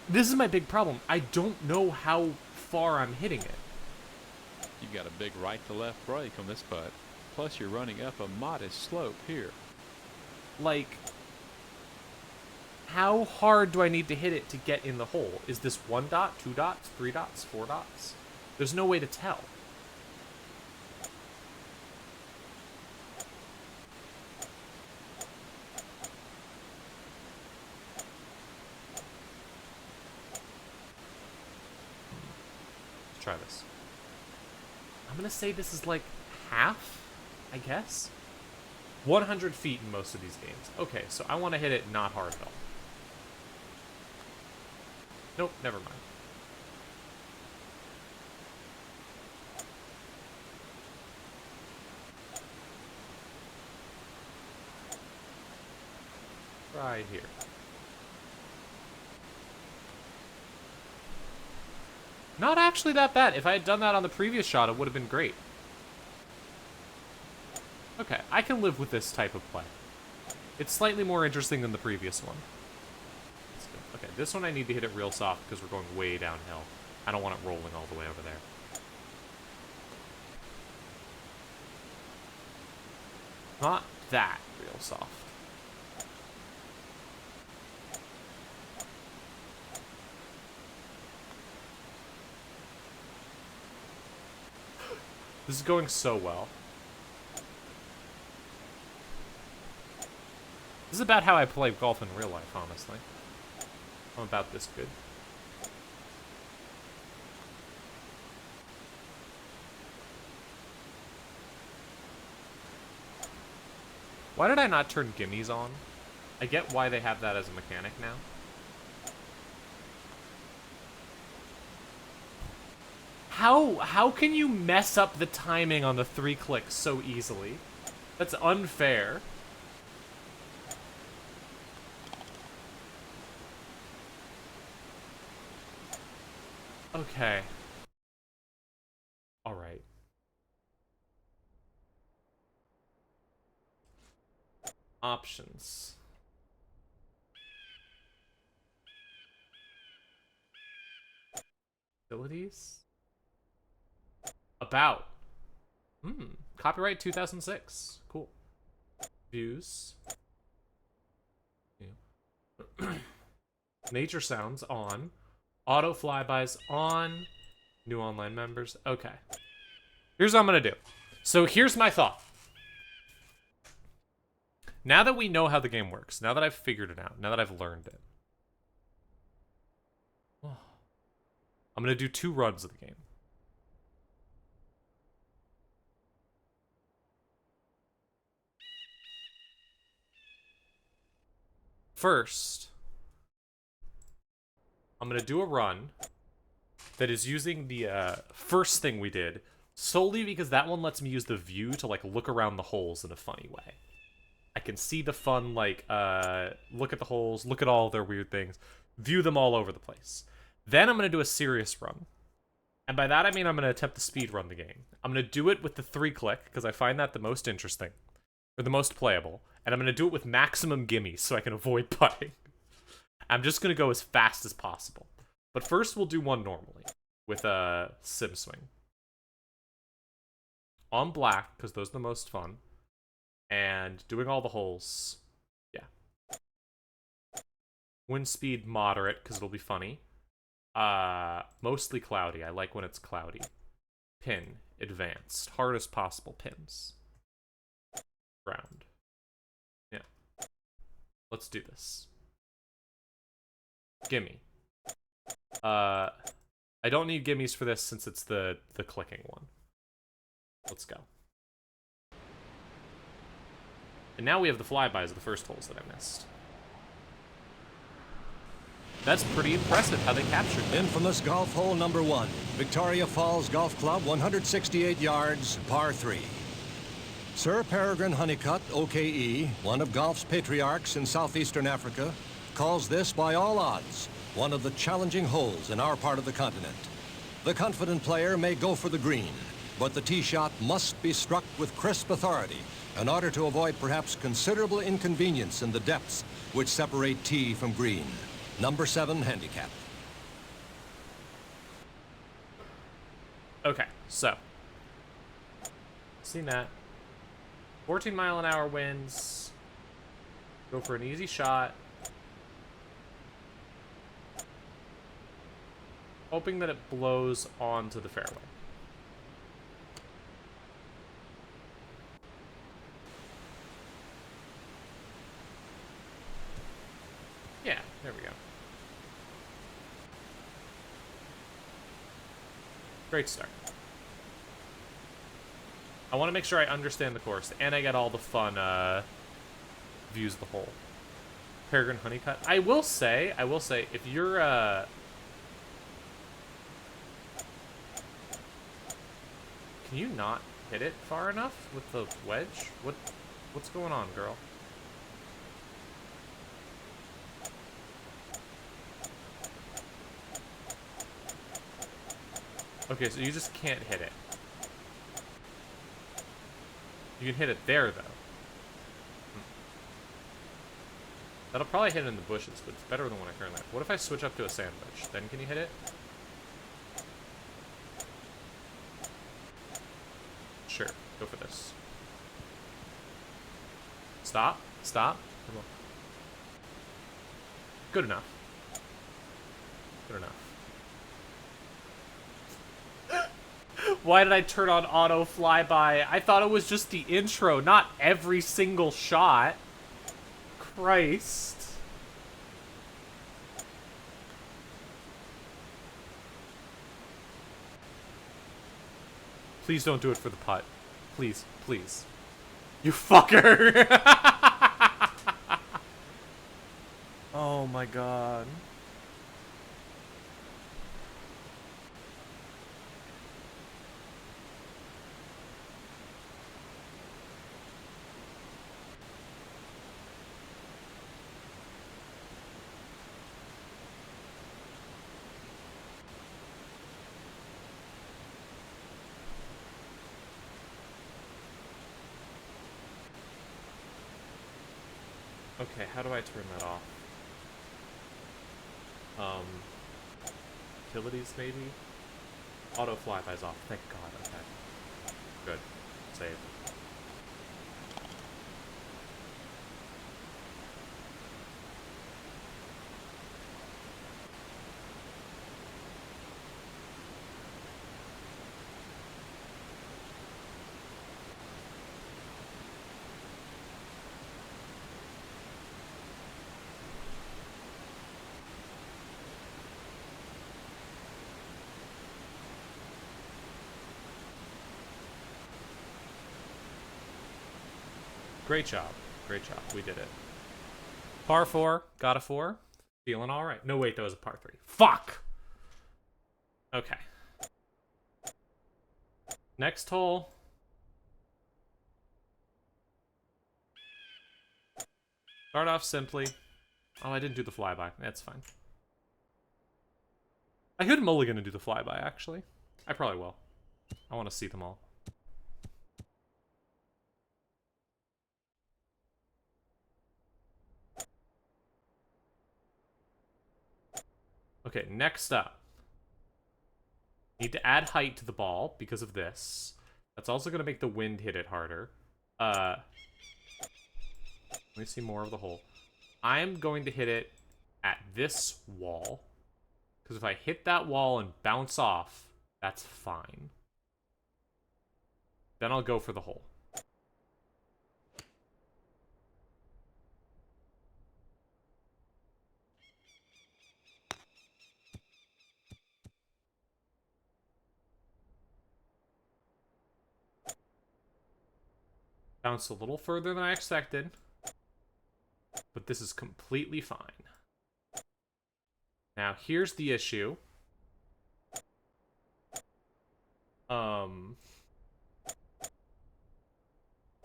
this is my big problem. I don't know how far I'm hitting it. You've got a big right to left break on this putt. Plus you're running up a modest slope here. Like, how hard do I need to hit it to get in the hole? Is this 1 dot, 2 dots, 3 dots, 4 dots? There's no way to tell. Let's try this. I'm gonna say this is like half, I guess. 100 feet in most of these games. Okay, so I want to hit it not hard at all. Nope, never mind. Right here. Not actually that bad. If I had done that on the previous shot, it would have been great. Okay, I can live with this type of play. It's slightly more interesting than the previous one. Okay, this one I need to hit it real soft because we're going way downhill. I don't want it rolling all the way over there. Not that real soft. This is going so well. This is about how I play golf in real life, honestly. I'm about this good. Why did I not turn gimmies on? I get why they have that as a mechanic now. How can you mess up the timing on the 3 clicks so easily? That's unfair. Okay. All right. Options. Abilities? About. Copyright 2006. Cool. Views. Yeah. Nature sounds on. Auto flybys on. New online members. Okay. Here's what I'm gonna do. So here's my thought. Now that we know how the game works, now that I've figured it out, now that I've learned it, I'm going to do 2 runs of the game. First, I'm going to do a run that is using the first thing we did, solely because that one lets me use the view to, like, look around the holes in a funny way. I can see the fun, like, look at the holes, look at all their weird things, view them all over the place. Then I'm going to do a serious run. And by that I mean I'm going to attempt to speed run the game. I'm going to do it with the 3-click, because I find that the most interesting, or the most playable. And I'm going to do it with maximum gimmies, so I can avoid putting. I'm just going to go as fast as possible. But first we'll do one normally, with a sim swing. On black, because those are the most fun. And doing all the holes, yeah. Wind speed moderate, because it'll be funny. Mostly cloudy. I like when it's cloudy. Pin, advanced. Hardest possible pins. Ground. Yeah. Let's do this. Gimme. I don't need gimmies for this since it's the clicking one. Let's go. And now we have the flybys of the first holes that I missed. That's pretty impressive how they captured it. Infamous golf hole number 1. Victoria Falls Golf Club, 168 yards, par 3. Sir Peregrine Honeycutt, OKE, one of golf's patriarchs in southeastern Africa, calls this by all odds one of the challenging holes in our part of the continent. The confident player may go for the green, but the tee shot must be struck with crisp authority in order to avoid perhaps considerable inconvenience in the depths which separate tee from green. Number 7 handicap. Okay, so. Seen that. 14-mile-an-hour winds. Go for an easy shot. Hoping that it blows onto the fairway. Yeah, there we go. Great start. I want to make sure I understand the course, and I get all the fun views of the hole. Peregrine Honeycutt. I will say, if you're can you not hit it far enough with the wedge? What's going on, girl? Okay, so you just can't hit it. You can hit it there, though. That'll probably hit it in the bushes, but it's better than when I turn that. What if I switch up to a sandwich? Then can you hit it? Sure, go for this. Stop, stop. Come on. Good enough. Good enough. Why did I turn on auto flyby? I thought it was just the intro, not every single shot. Christ. Please don't do it for the putt. Please, please. You fucker! Oh my god. Okay, how do I turn that off? Utilities, maybe? Auto flyby's off. Thank God. Okay. Good. Save. Great job. Great job. We did it. Par 4. Got a 4. Feeling all right. No, wait. That was a par 3. Fuck! Okay. Next hole. Start off simply. Oh, I didn't do the flyby. That's fine. I could mulligan and do the flyby, actually. I probably will. I want to see them all. Okay, next up. Need to add height to the ball because of this. That's also going to make the wind hit it harder. Let me see more of the hole. I'm going to hit it at this wall. Because if I hit that wall and bounce off, that's fine. Then I'll go for the hole. Bounced a little further than I expected. But this is completely fine. Now, here's the issue.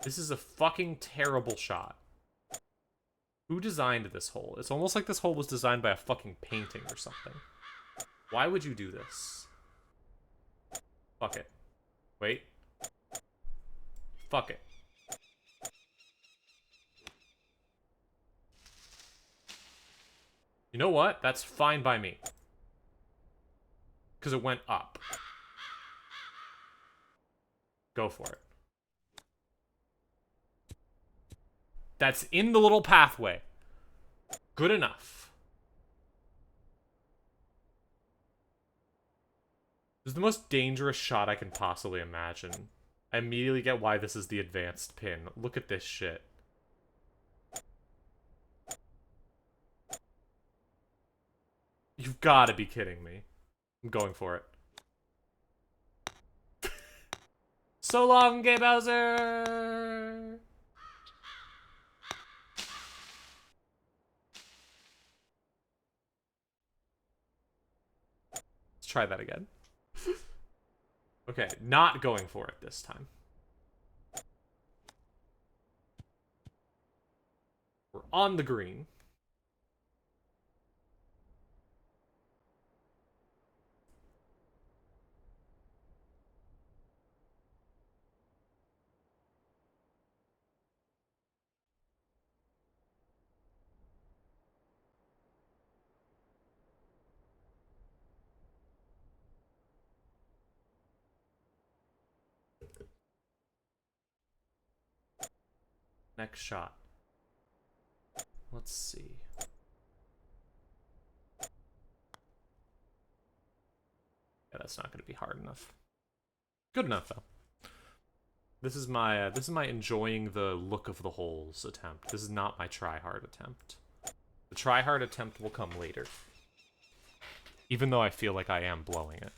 This is a fucking terrible shot. Who designed this hole? It's almost like this hole was designed by a fucking painting or something. Why would you do this? Fuck it. Wait. Fuck it. You know what? That's fine by me. Because it went up. Go for it. That's in the little pathway. Good enough. This is the most dangerous shot I can possibly imagine. I immediately get why this is the advanced pin. Look at this shit. You've got to be kidding me. I'm going for it. So long, Gay Bowser! Let's try that again. Okay, not going for it this time. We're on the green. Next shot. Let's see. Yeah, that's not going to be hard enough. Good enough though. This is my enjoying the look of the holes attempt. This is not my try hard attempt. The try hard attempt will come later. Even though I feel like I am blowing it.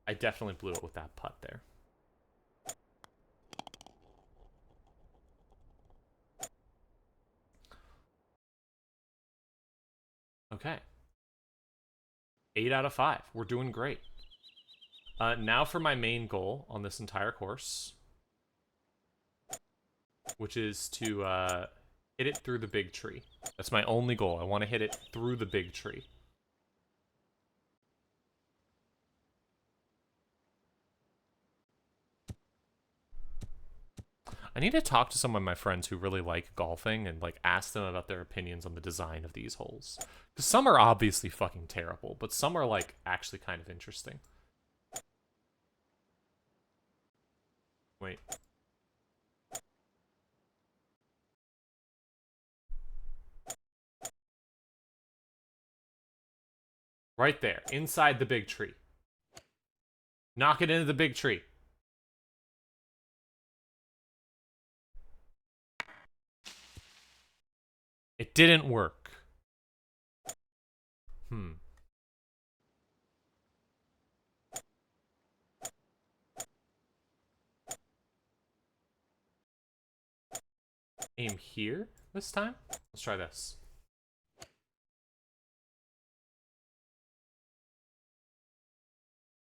I definitely blew it with that putt there. Okay. 8 out of 5. We're doing great. Now for my main goal on this entire course. Which is to hit it through the big tree. That's my only goal. I want to hit it through the big tree. I need to talk to some of my friends who really like golfing and like ask them about their opinions on the design of these holes. Because some are obviously fucking terrible, but some are like actually kind of interesting. Wait. Right there, inside the big tree. Knock it into the big tree. It didn't work. aim here this time. Let's try this.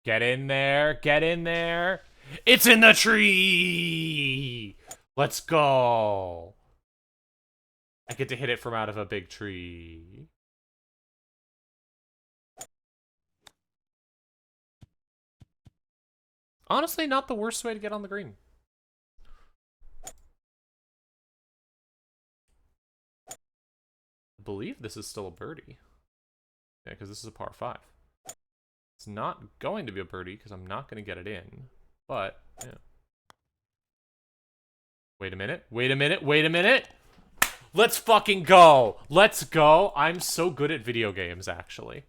Get in there. Get in there. It's in the tree. Let's go. I get to hit it from out of a big tree. Honestly, not the worst way to get on the green. I believe this is still a birdie. Yeah, because this is a par 5. It's not going to be a birdie because I'm not going to get it in. But, yeah. Wait a minute. Wait a minute. Wait a minute. Let's fucking go. Let's go. I'm so good at video games, actually.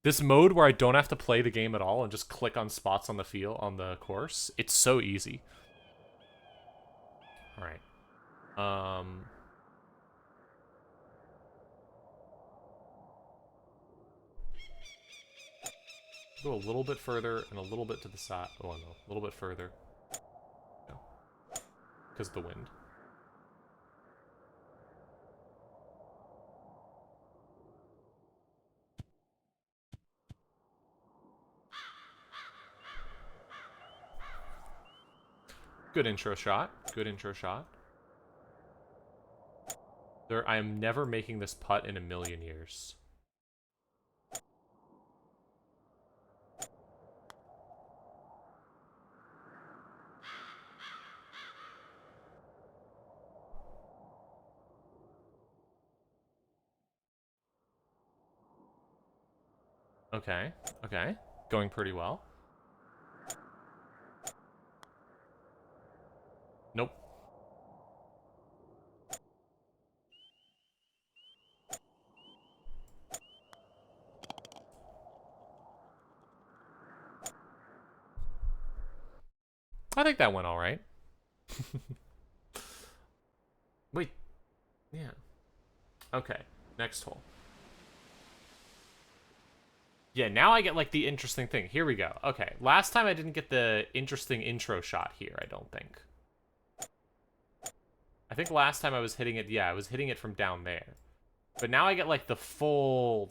This mode where I don't have to play the game at all and just click on spots on the field, on the course, it's so easy. All right. Go a little bit further and a little bit to the side. Oh, no. A little bit further. No. Because of the wind. Good intro shot. Good intro shot. I am never making this putt in a million years. Okay. Okay. Going pretty well. Nope. I think that went all right. Wait. Yeah. Okay. Next hole. Yeah, now I get, like, the interesting thing. Here we go. Okay. Last time I didn't get the interesting intro shot here, I don't think. I think last time I was hitting it, yeah, I was hitting it from down there. But now I get, like, the full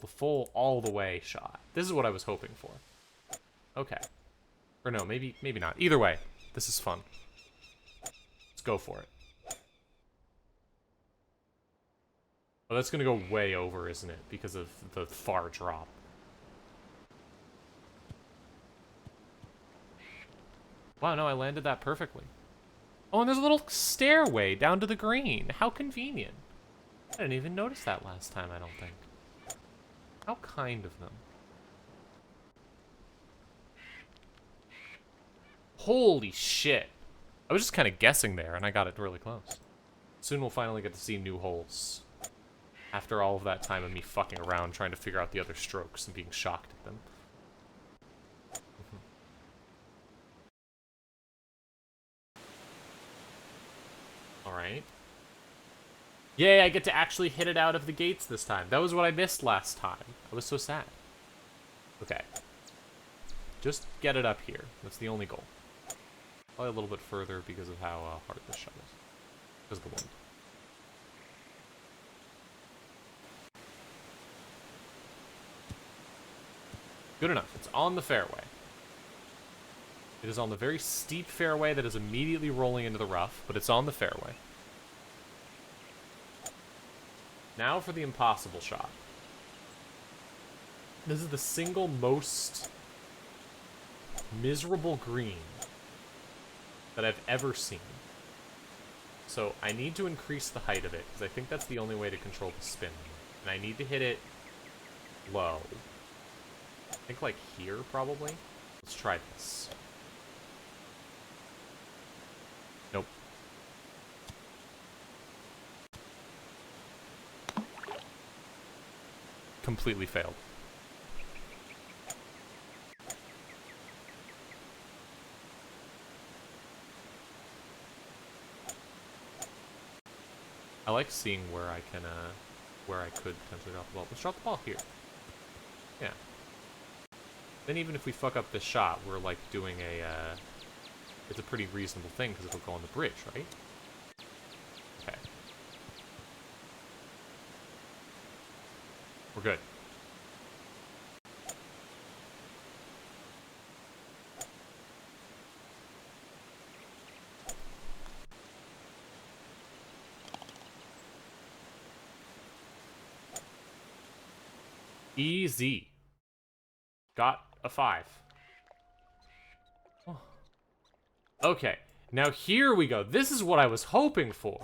all the way shot. This is what I was hoping for. Okay. Or no, maybe not. Either way, this is fun. Let's go for it. Oh, that's gonna go way over, isn't it? Because of the far drop. Wow, no, I landed that perfectly. Oh, and there's a little stairway down to the green. How convenient. I didn't even notice that last time, I don't think. How kind of them. Holy shit. I was just kind of guessing there, and I got it really close. Soon we'll finally get to see new holes. After all of that time of me fucking around trying to figure out the other strokes and being shocked at them. Alright. Yay, I get to actually hit it out of the gates this time. That was what I missed last time. I was so sad. Okay. Just get it up here. That's the only goal. Probably a little bit further because of how hard this shot is. Because of the wind. Good enough. It's on the fairway. It is on the very steep fairway that is immediately rolling into the rough, but it's on the fairway. Now for the impossible shot. This is the single most miserable green that I've ever seen. So I need to increase the height of it, because I think that's the only way to control the spin. And I need to hit it low. I think like here, probably. Let's try this. Nope. Completely failed. I like seeing where I can, where I could potentially drop the ball. Let's drop the ball here. Yeah. Then even if we fuck up this shot, we're like doing a, it's a pretty reasonable thing because it'll go on the bridge, right? Okay. We're good. Easy. Got a 5. Oh. Okay, now here we go. This is what I was hoping for.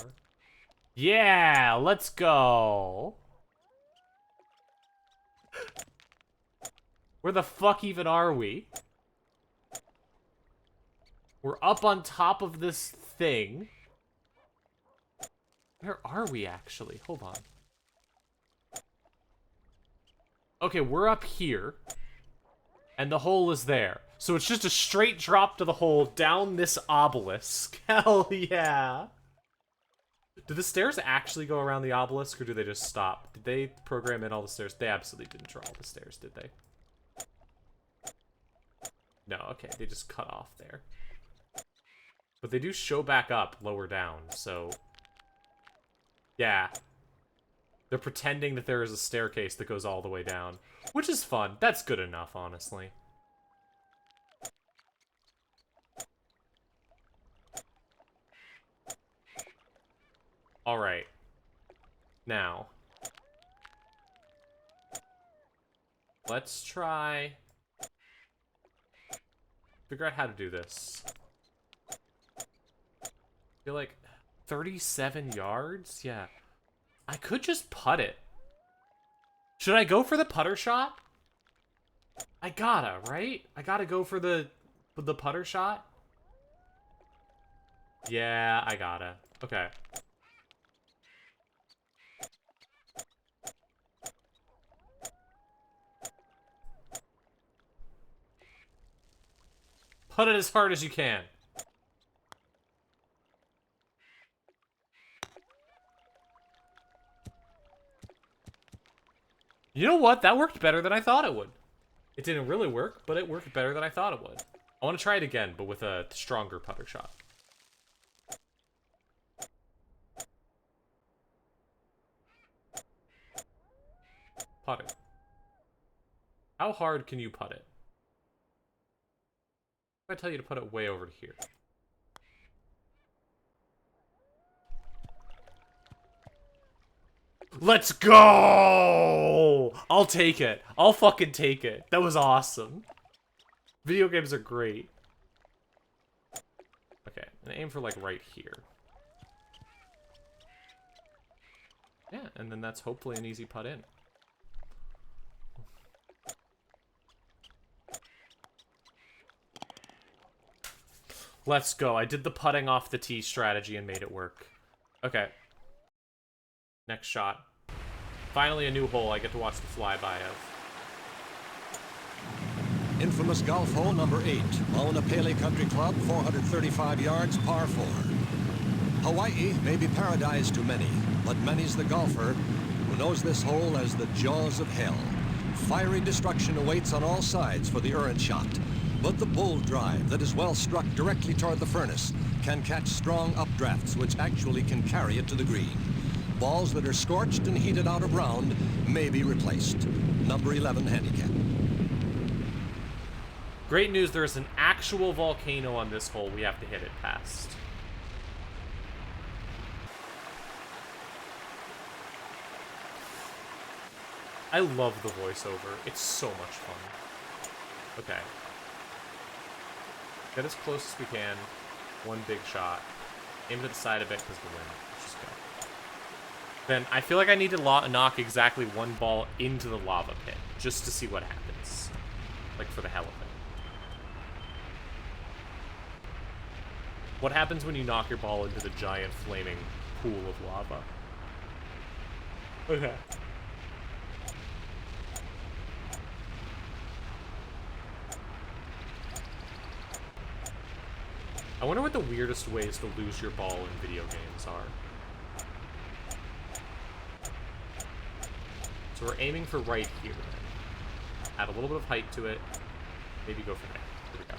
Yeah, let's go. Where the fuck even are we? We're up on top of this thing. Where are we actually? Hold on. Okay, we're up here. And the hole is there. So it's just a straight drop to the hole down this obelisk. Hell yeah. Do the stairs actually go around the obelisk, or do they just stop? Did they program in all the stairs? They absolutely didn't draw all the stairs, did they? No, okay, they just cut off there. But they do show back up lower down, so... yeah. They're pretending that there is a staircase that goes all the way down. Which is fun. That's good enough, honestly. Alright. Now. Let's try... figure out how to do this. I feel like 37 yards? Yeah. I could just putt it. Should I go for the putter shot? I gotta, right? I gotta go for the putter shot? Yeah, I gotta. Okay. Put it as hard as you can. You know what? That worked better than I thought it would. It didn't really work, but it worked better than I thought it would. I want to try it again, but with a stronger putter shot. Putt it. How hard can you putt it? If I tell you to put it way over to here. Let's go! I'll take it. I'll fucking take it. That was awesome. Video games are great. Okay, and aim for like right here. Yeah, and then that's hopefully an easy putt in. Let's go. I did the putting off the tee strategy and made it work. Okay. Next shot. Finally a new hole I get to watch the flyby of. Infamous golf hole number 8, Mauna Pele Country Club, 435 yards, par 4. Hawaii may be paradise to many, but many's the golfer who knows this hole as the jaws of hell. Fiery destruction awaits on all sides for the errant shot, but the bull drive that is well struck directly toward the furnace can catch strong updrafts which actually can carry it to the green. Balls that are scorched and heated out of round may be replaced. Number 11 handicap. Great news, there is an actual volcano on this hole we have to hit it past. I love the voiceover. It's so much fun. Okay. Get as close as we can. One big shot. Aim to the side a bit because the wind. Let's just go. Then I feel like I need to knock exactly one ball into the lava pit just to see what happens. Like for the hell of it. What happens when you knock your ball into the giant flaming pool of lava? Okay. I wonder what the weirdest ways to lose your ball in video games are. So we're aiming for right here then. Add a little bit of height to it. Maybe go for there. Here we go.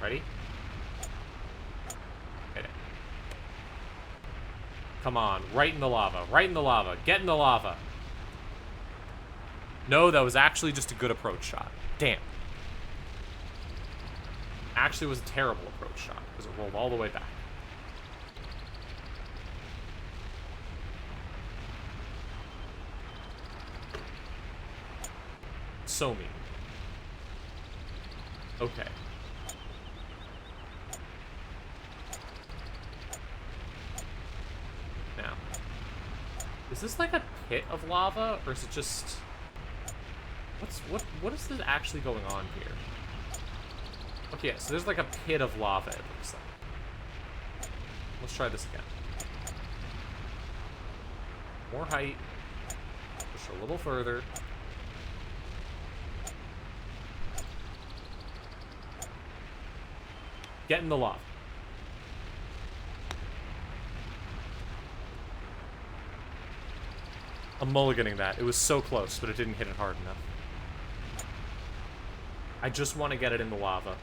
Ready? Hit it. Come on. Right in the lava. Right in the lava. Get in the lava. No, that was actually just a good approach shot. Damn. Actually was a terrible approach shot because it rolled all the way back. So mean. Okay. Now. Is this like a pit of lava, or is it just... What is this actually going on here? Okay, yeah, so there's like a pit of lava, it looks like. Let's try this again. More height. Push a little further. Get in the lava. I'm mulliganing that. It was so close, but it didn't hit it hard enough. I just want to get it in the lava.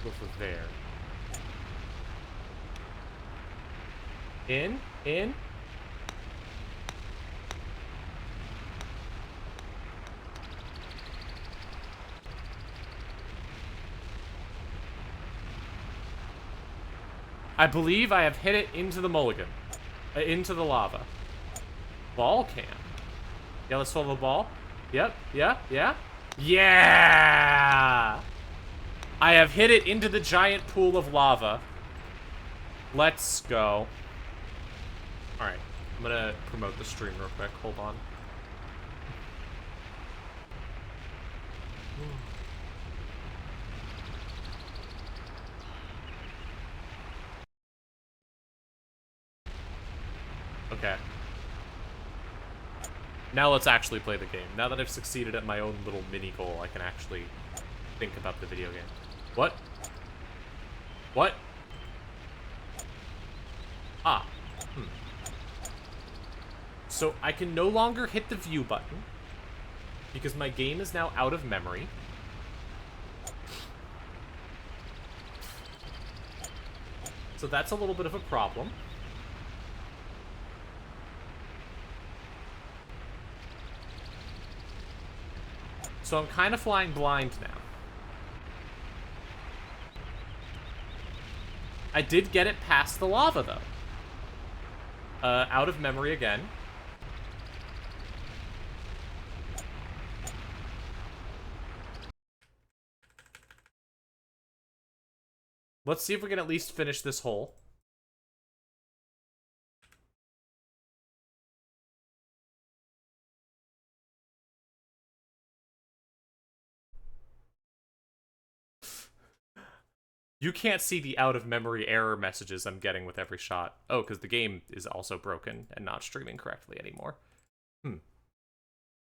Go for there. In. I believe I have hit it into the mulligan. Into the lava. Ball can. Yeah, let's follow the ball. Yep, yeah. Yeah! I have hit it into the giant pool of lava. Let's go. Alright, I'm gonna promote the stream real quick. Hold on. Okay. Now let's actually play the game. Now that I've succeeded at my own little mini goal, I can actually think about the video game. What? What? Ah. So I can no longer hit the view button because my game is now out of memory. So that's a little bit of a problem. So I'm kind of flying blind now. I did get it past the lava, though. Out of memory again. Let's see if we can at least finish this hole. You can't see the out-of-memory error messages I'm getting with every shot. Oh, because the game is also broken and not streaming correctly anymore.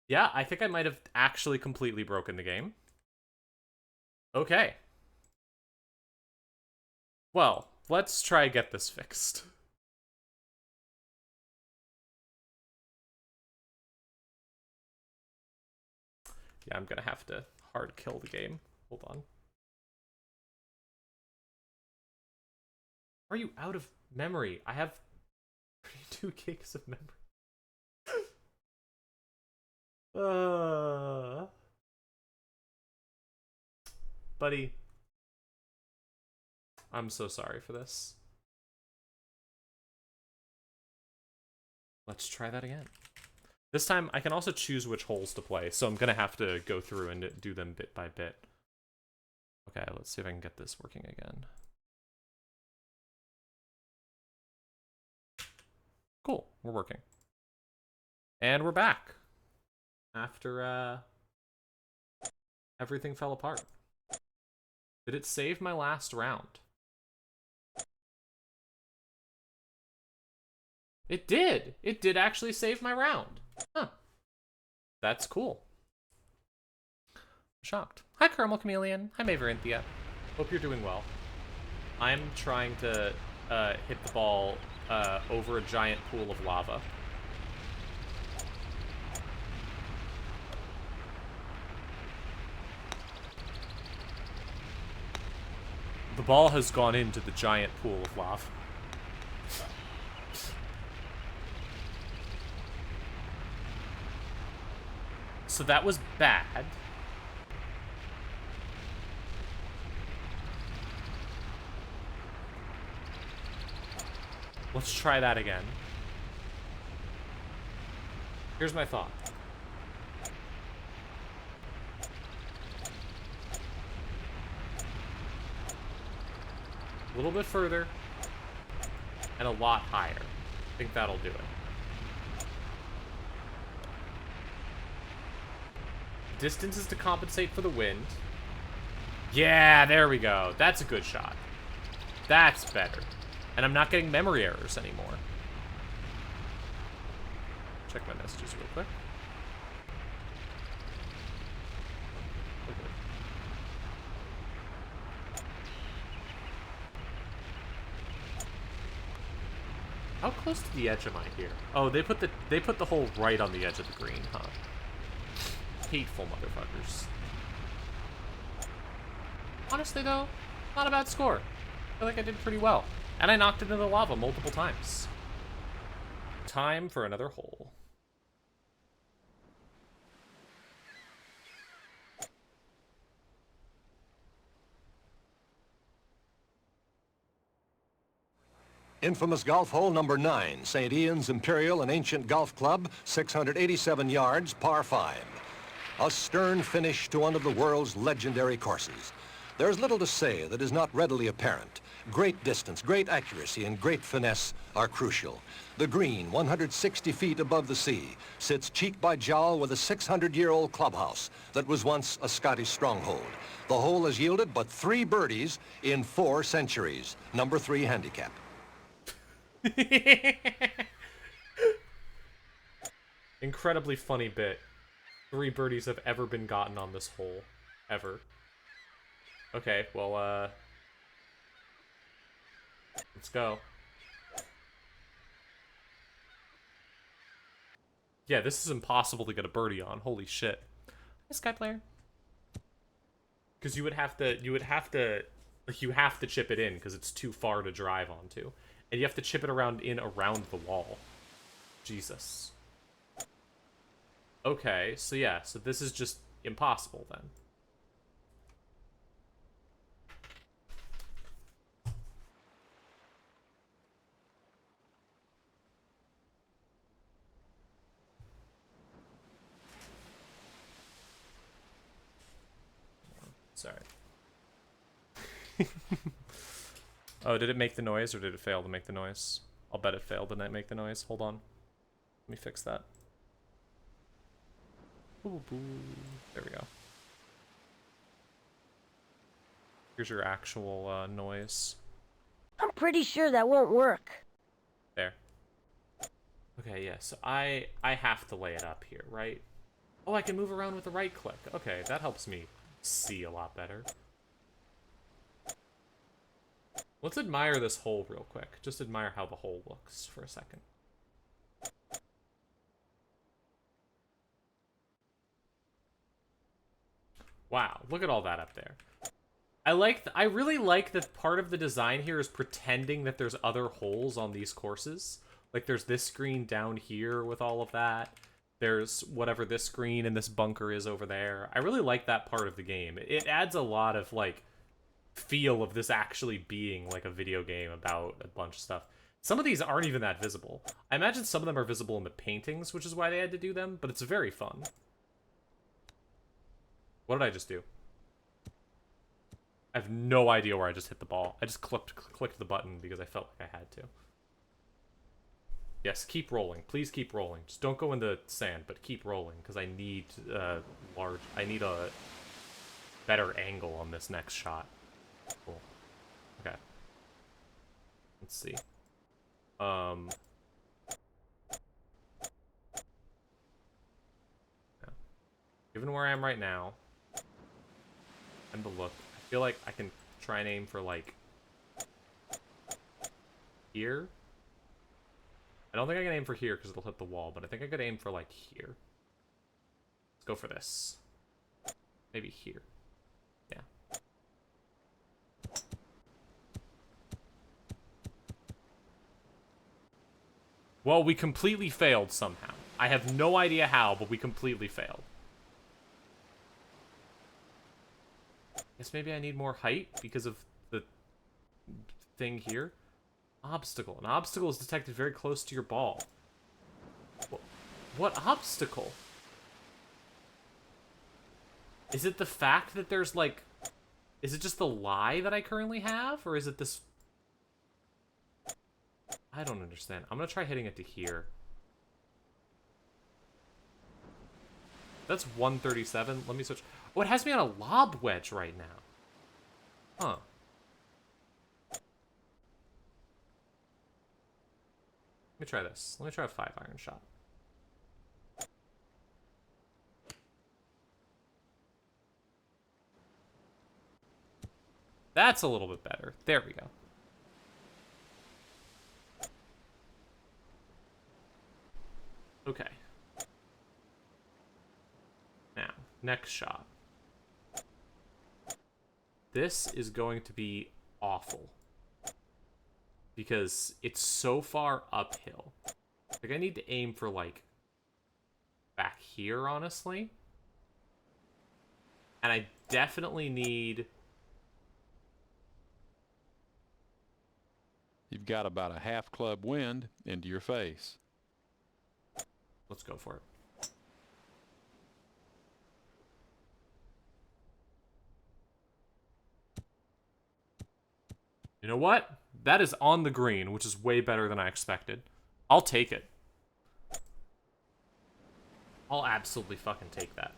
Yeah, I think I might have actually completely broken the game. Okay. Well, let's try get this fixed. Yeah, I'm gonna have to hard kill the game. Hold on. Are you out of memory? I have 32 gigs of memory. Buddy. I'm so sorry for this. Let's try that again. This time, I can also choose which holes to play, so I'm gonna have to go through and do them bit by bit. Okay, let's see if I can get this working again. Cool, we're working. And we're back. After, everything fell apart. Did it save my last round? It did! It did actually save my round. Huh. That's cool. I'm shocked. Hi, Caramel Chameleon. Hi, Maverinthia. Hope you're doing well. I'm trying to hit the ball over a giant pool of lava. The ball has gone into the giant pool of lava. So that was bad. Let's try that again. Here's my thought. A little bit further. And a lot higher. I think that'll do it. Distance is to compensate for the wind. Yeah, there we go. That's a good shot. That's better. And I'm not getting memory errors anymore. Check my messages real quick. Okay. How close to the edge am I here? Oh, they put the hole right on the edge of the green, huh? Hateful motherfuckers. Honestly, though, not a bad score. I feel like I did pretty well. And I knocked it into the lava multiple times. Time for another hole. Infamous golf hole number 9, St. Ian's Imperial and Ancient Golf Club, 687 yards, par 5. A stern finish to one of the world's legendary courses. There's little to say that is not readily apparent. Great distance, great accuracy, and great finesse are crucial. The green, 160 feet above the sea, sits cheek by jowl with a 600-year-old clubhouse that was once a Scottish stronghold. The hole has yielded but 3 birdies in 4 centuries. Number 3 handicap. Incredibly funny bit. 3 birdies have ever been gotten on this hole. Ever. Okay, well, let's go. Yeah, this is impossible to get a birdie on. Holy shit. Hi, Sky Player. Because you have to chip it in because it's too far to drive onto. And you have to chip it around the wall. Jesus. Okay, so yeah, so this is just impossible then. Sorry. Oh, did it make the noise or did it fail to make the noise? I'll bet it failed to not make the noise. Hold on. Let me fix that. Ooh, boo. There we go. Here's your actual noise. I'm pretty sure that won't work. There. Okay, yeah, so I have to lay it up here, right? Oh, I can move around with the right click. Okay, that helps me see a lot better. Let's admire this hole real quick. Just admire how the hole looks for a second. Wow, look at all that up there. I really like that part of the design here is pretending that there's other holes on these courses. Like there's this screen down here with all of that. There's whatever this screen and this bunker is over there. I really like that part of the game. It adds a lot of like feel of this actually being like a video game about a bunch of stuff. Some of these aren't even that visible. I imagine some of them are visible in the paintings, which is why they had to do them, but it's very fun. What did I just do? I have no idea where I just hit the ball. I just clicked the button because I felt like I had to. Yes, keep rolling. Please keep rolling. Just don't go in the sand, but keep rolling because I need I need a better angle on this next shot. Cool. Okay. Let's see. Yeah. Given where I am right now, and the look, I feel like I can try and aim for like here. I don't think I can aim for here because it'll hit the wall, but I think I could aim for like here. Let's go for this. Maybe here. Yeah. Well, we completely failed somehow. I have no idea how, but we completely failed. Guess maybe I need more height because of the thing here. Obstacle. An obstacle is detected very close to your ball. What obstacle? Is it the fact that there's, like... Is it just the lie that I currently have? Or is it this... I don't understand. I'm gonna try hitting it to here. That's 137. Let me switch. Oh, it has me on a lob wedge right now. Huh. Let me try this. Let me try a 5-iron shot. That's a little bit better. There we go. Okay. Now, next shot. This is going to be awful. Because it's so far uphill. Like, I need to aim for, like, back here, honestly. And I definitely need... You've got about a half club wind into your face. Let's go for it. You know what? That is on the green, which is way better than I expected. I'll take it. I'll absolutely fucking take that.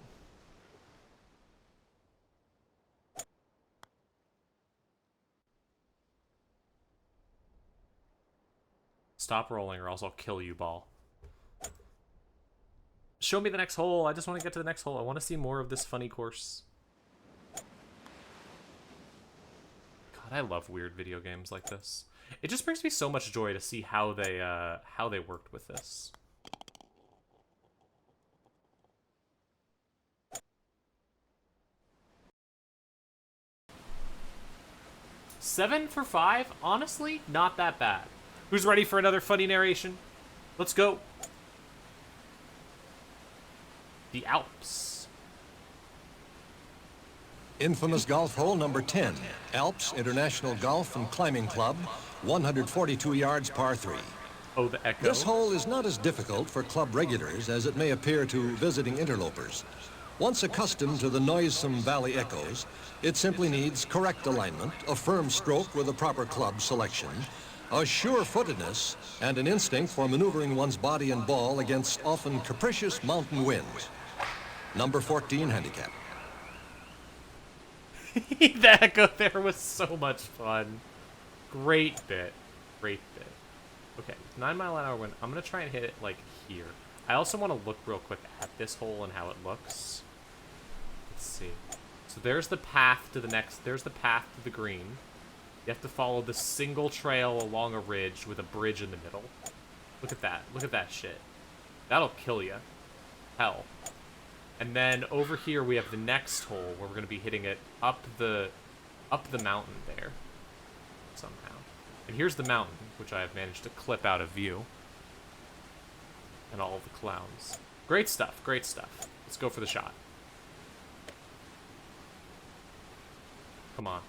Stop rolling or else I'll kill you, ball. Show me the next hole. I just want to get to the next hole. I want to see more of this funny course. God, I love weird video games like this. It just brings me so much joy to see how they worked with this. Seven for 5? Honestly, not that bad. Who's ready for another funny narration? Let's go. The Alps. Infamous golf hole number 10, Alps International Golf and Climbing Club, 142 yards par 3. Oh, the echo. This hole is not as difficult for club regulars as it may appear to visiting interlopers. Once accustomed to the noisome valley echoes, it simply needs correct alignment, a firm stroke with a proper club selection, a sure-footedness, and an instinct for maneuvering one's body and ball against often capricious mountain winds. Number 14 handicap. The echo there was so much fun. Great bit. Great bit. Okay, 9-mile-an-hour wind. I'm going to try and hit it, like, here. I also want to look real quick at this hole and how it looks. Let's see. So there's the path to the next... There's the path to the green. You have to follow the single trail along a ridge with a bridge in the middle. Look at that. Look at that shit. That'll kill you. Hell. And then over here we have the next hole where we're going to be hitting it up the mountain there. Somehow. And here's the mountain, which I have managed to clip out of view. And all of the clowns. Great stuff. Great stuff. Let's go for the shot. Come on.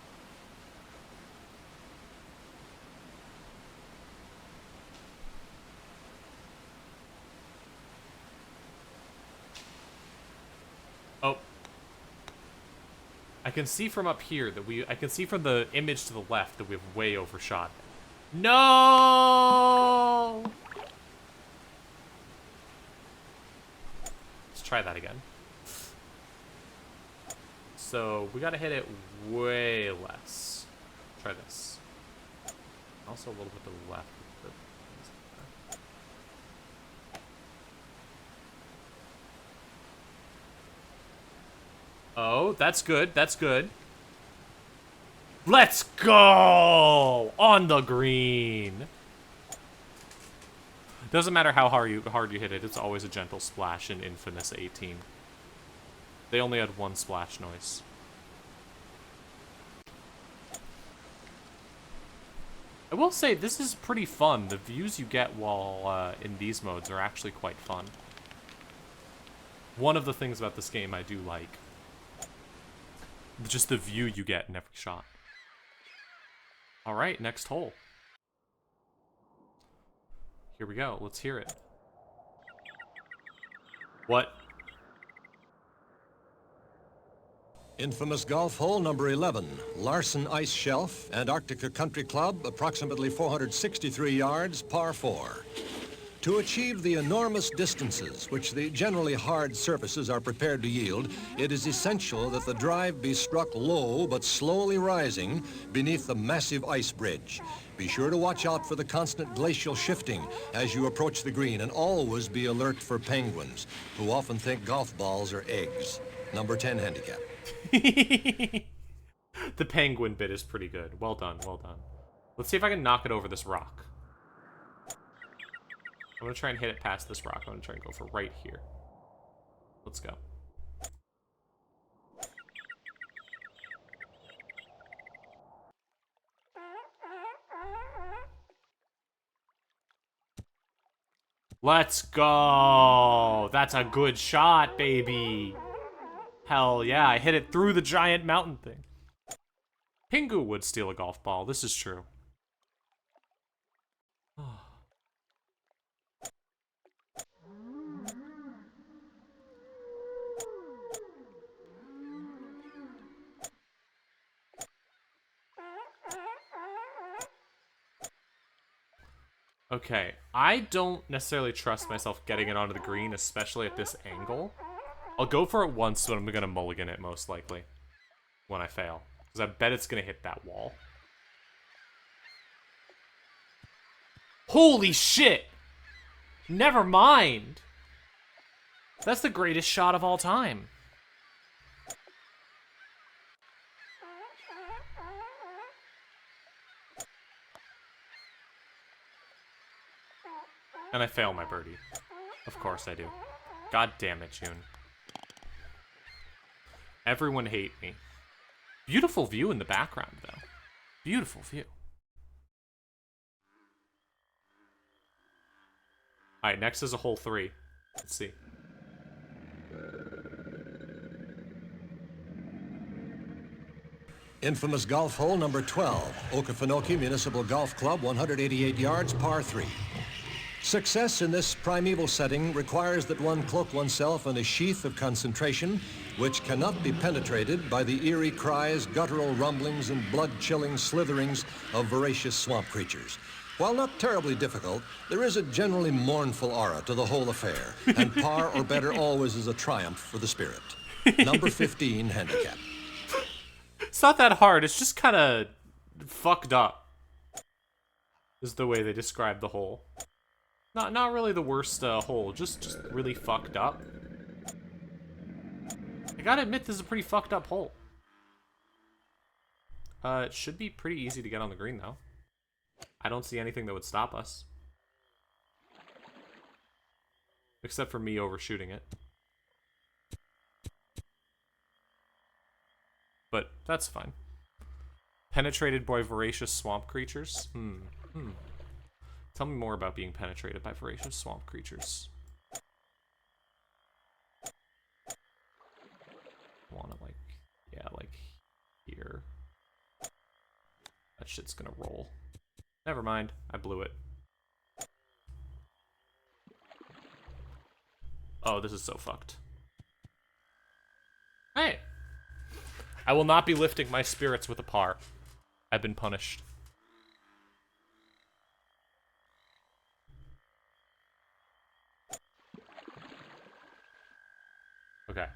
Oh. I can see from up here that I can see from the image to the left that we've way overshot. No! Let's try that again. So, we gotta hit it way less. Try this. Also a little bit to the left. Oh, that's good. That's good. Let's go! On the green. Doesn't matter how hard you hit it. It's always a gentle splash in Infamous 18. They only had one splash noise. I will say, this is pretty fun. The views you get while in these modes are actually quite fun. One of the things about this game I do like. Just the view you get in every shot. Alright, next hole. Here we go, let's hear it. What? Infamous golf hole number 11, Larson Ice Shelf, Antarctica Country Club, approximately 463 yards, par 4. To achieve the enormous distances which the generally hard surfaces are prepared to yield, it is essential that the drive be struck low but slowly rising beneath the massive ice bridge. Be sure to watch out for the constant glacial shifting as you approach the green, and always be alert for penguins, who often think golf balls are eggs. Number 10 handicap. The penguin bit is pretty good. Well done, well done. Let's see if I can knock it over this rock. I'm gonna try and hit it past this rock. I'm gonna try and go for right here. Let's go. Let's go! That's a good shot, baby! Hell yeah, I hit it through the giant mountain thing. Pingu would steal a golf ball, this is true. Okay, I don't necessarily trust myself getting it onto the green, especially at this angle. I'll go for it once, but I'm gonna mulligan it most likely when I fail, because I bet it's gonna hit that wall. Holy shit! Never mind! That's the greatest shot of all time. And I fail my birdie. Of course I do. God damn it, June. Everyone hate me. Beautiful view in the background, though. Beautiful view. Alright, next is a hole 3. Let's see. Infamous golf hole number 12, Okefenokee Municipal Golf Club, 188 yards, par 3. Success in this primeval setting requires that one cloak oneself in a sheath of concentration which cannot be penetrated by the eerie cries, guttural rumblings, and blood-chilling slitherings of voracious swamp creatures. While not terribly difficult, there is a generally mournful aura to the whole affair, and par or better always is a triumph for the spirit. Number 15 handicap. It's not that hard, it's just kind of fucked up, is the way they describe the hole. Not really the worst hole, just really fucked up. I gotta admit, this is a pretty fucked up hole. It should be pretty easy to get on the green, though. I don't see anything that would stop us. Except for me overshooting it. But that's fine. Penetrated by voracious swamp creatures? Tell me more about being penetrated by voracious swamp creatures. I wanna, like, yeah, like, here. That shit's gonna roll. Never mind, I blew it. Oh, this is so fucked. Hey! I will not be lifting my spirits with a par. I've been punished. Okay.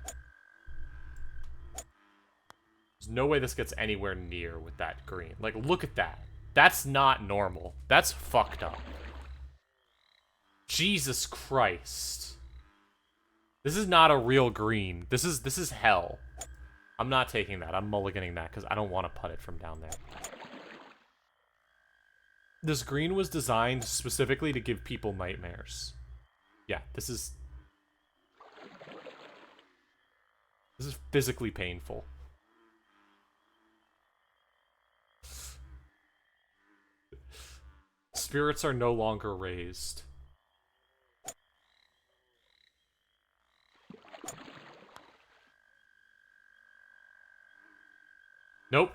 There's no way this gets anywhere near with that green. Like, look at that. That's not normal. That's fucked up. Jesus Christ. This is not a real green. This is hell. I'm not taking that. I'm mulliganing that because I don't want to putt it from down there. This green was designed specifically to give people nightmares. Yeah, this is physically painful. spirits are no longer raised. Nope.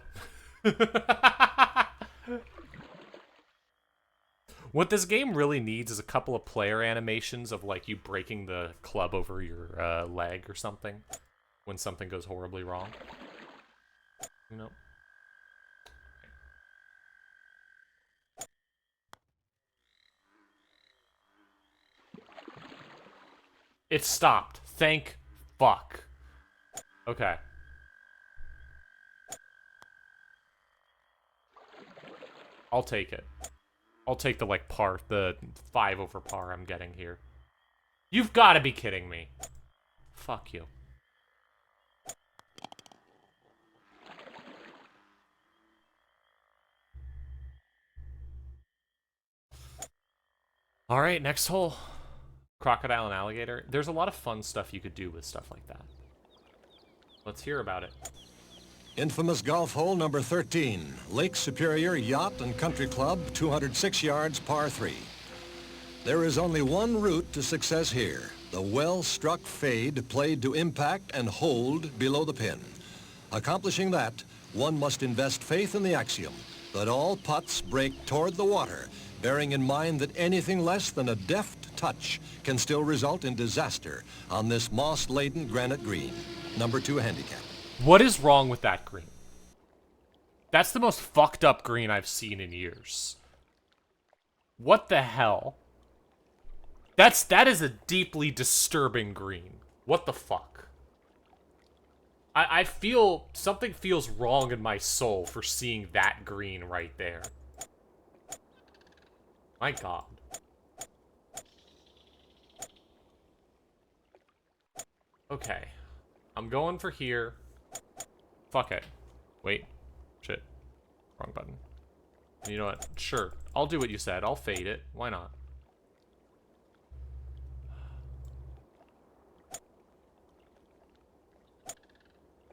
What this game really needs is a couple of player animations of, like, you breaking the club over your leg or something when something goes horribly wrong. You know? It stopped. Thank fuck. Okay. I'll take it. I'll take the, like, the 5 over par I'm getting here. You've got to be kidding me. Fuck you. Alright, next hole. Crocodile and alligator. There's a lot of fun stuff you could do with stuff like that. Let's hear about it. Infamous golf hole number 13, Lake Superior Yacht and Country Club, 206 yards, par 3. There is only one route to success here, the well-struck fade played to impact and hold below the pin. Accomplishing that, one must invest faith in the axiom that all putts break toward the water, bearing in mind that anything less than a deft touch can still result in disaster on this moss-laden granite green. Number 2 handicap. What is wrong with that green? That's the most fucked up green I've seen in years. What the hell? That is a deeply disturbing green. What the fuck? I feel something feels wrong in my soul for seeing that green right there. My God. Okay. I'm going for here. Fuck it. Wait. Shit. Wrong button. You know what? Sure. I'll do what you said. I'll fade it. Why not?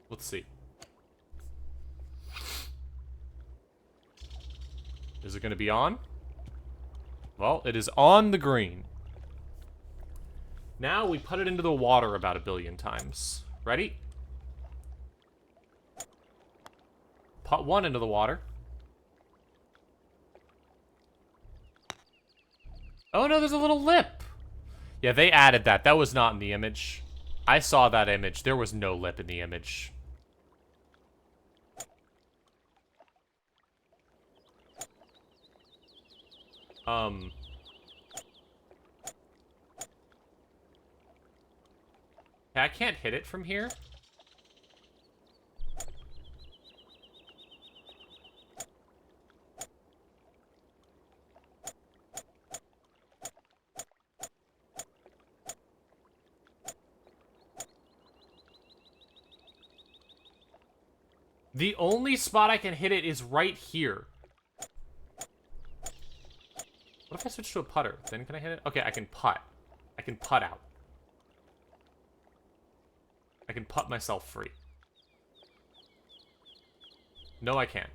Let's see. Is it going to be on? Well, it is on the green. Now we put it into the water about 1 billion times. Ready? Put 1 into the water. Oh no, there's a little lip. Yeah, they added that. That was not in the image. I saw that image. There was no lip in the image. I can't hit it from here. The only spot I can hit it is right here. What if I switch to a putter? Then can I hit it? Okay, I can putt. I can putt out. I can putt myself free. No, I can't.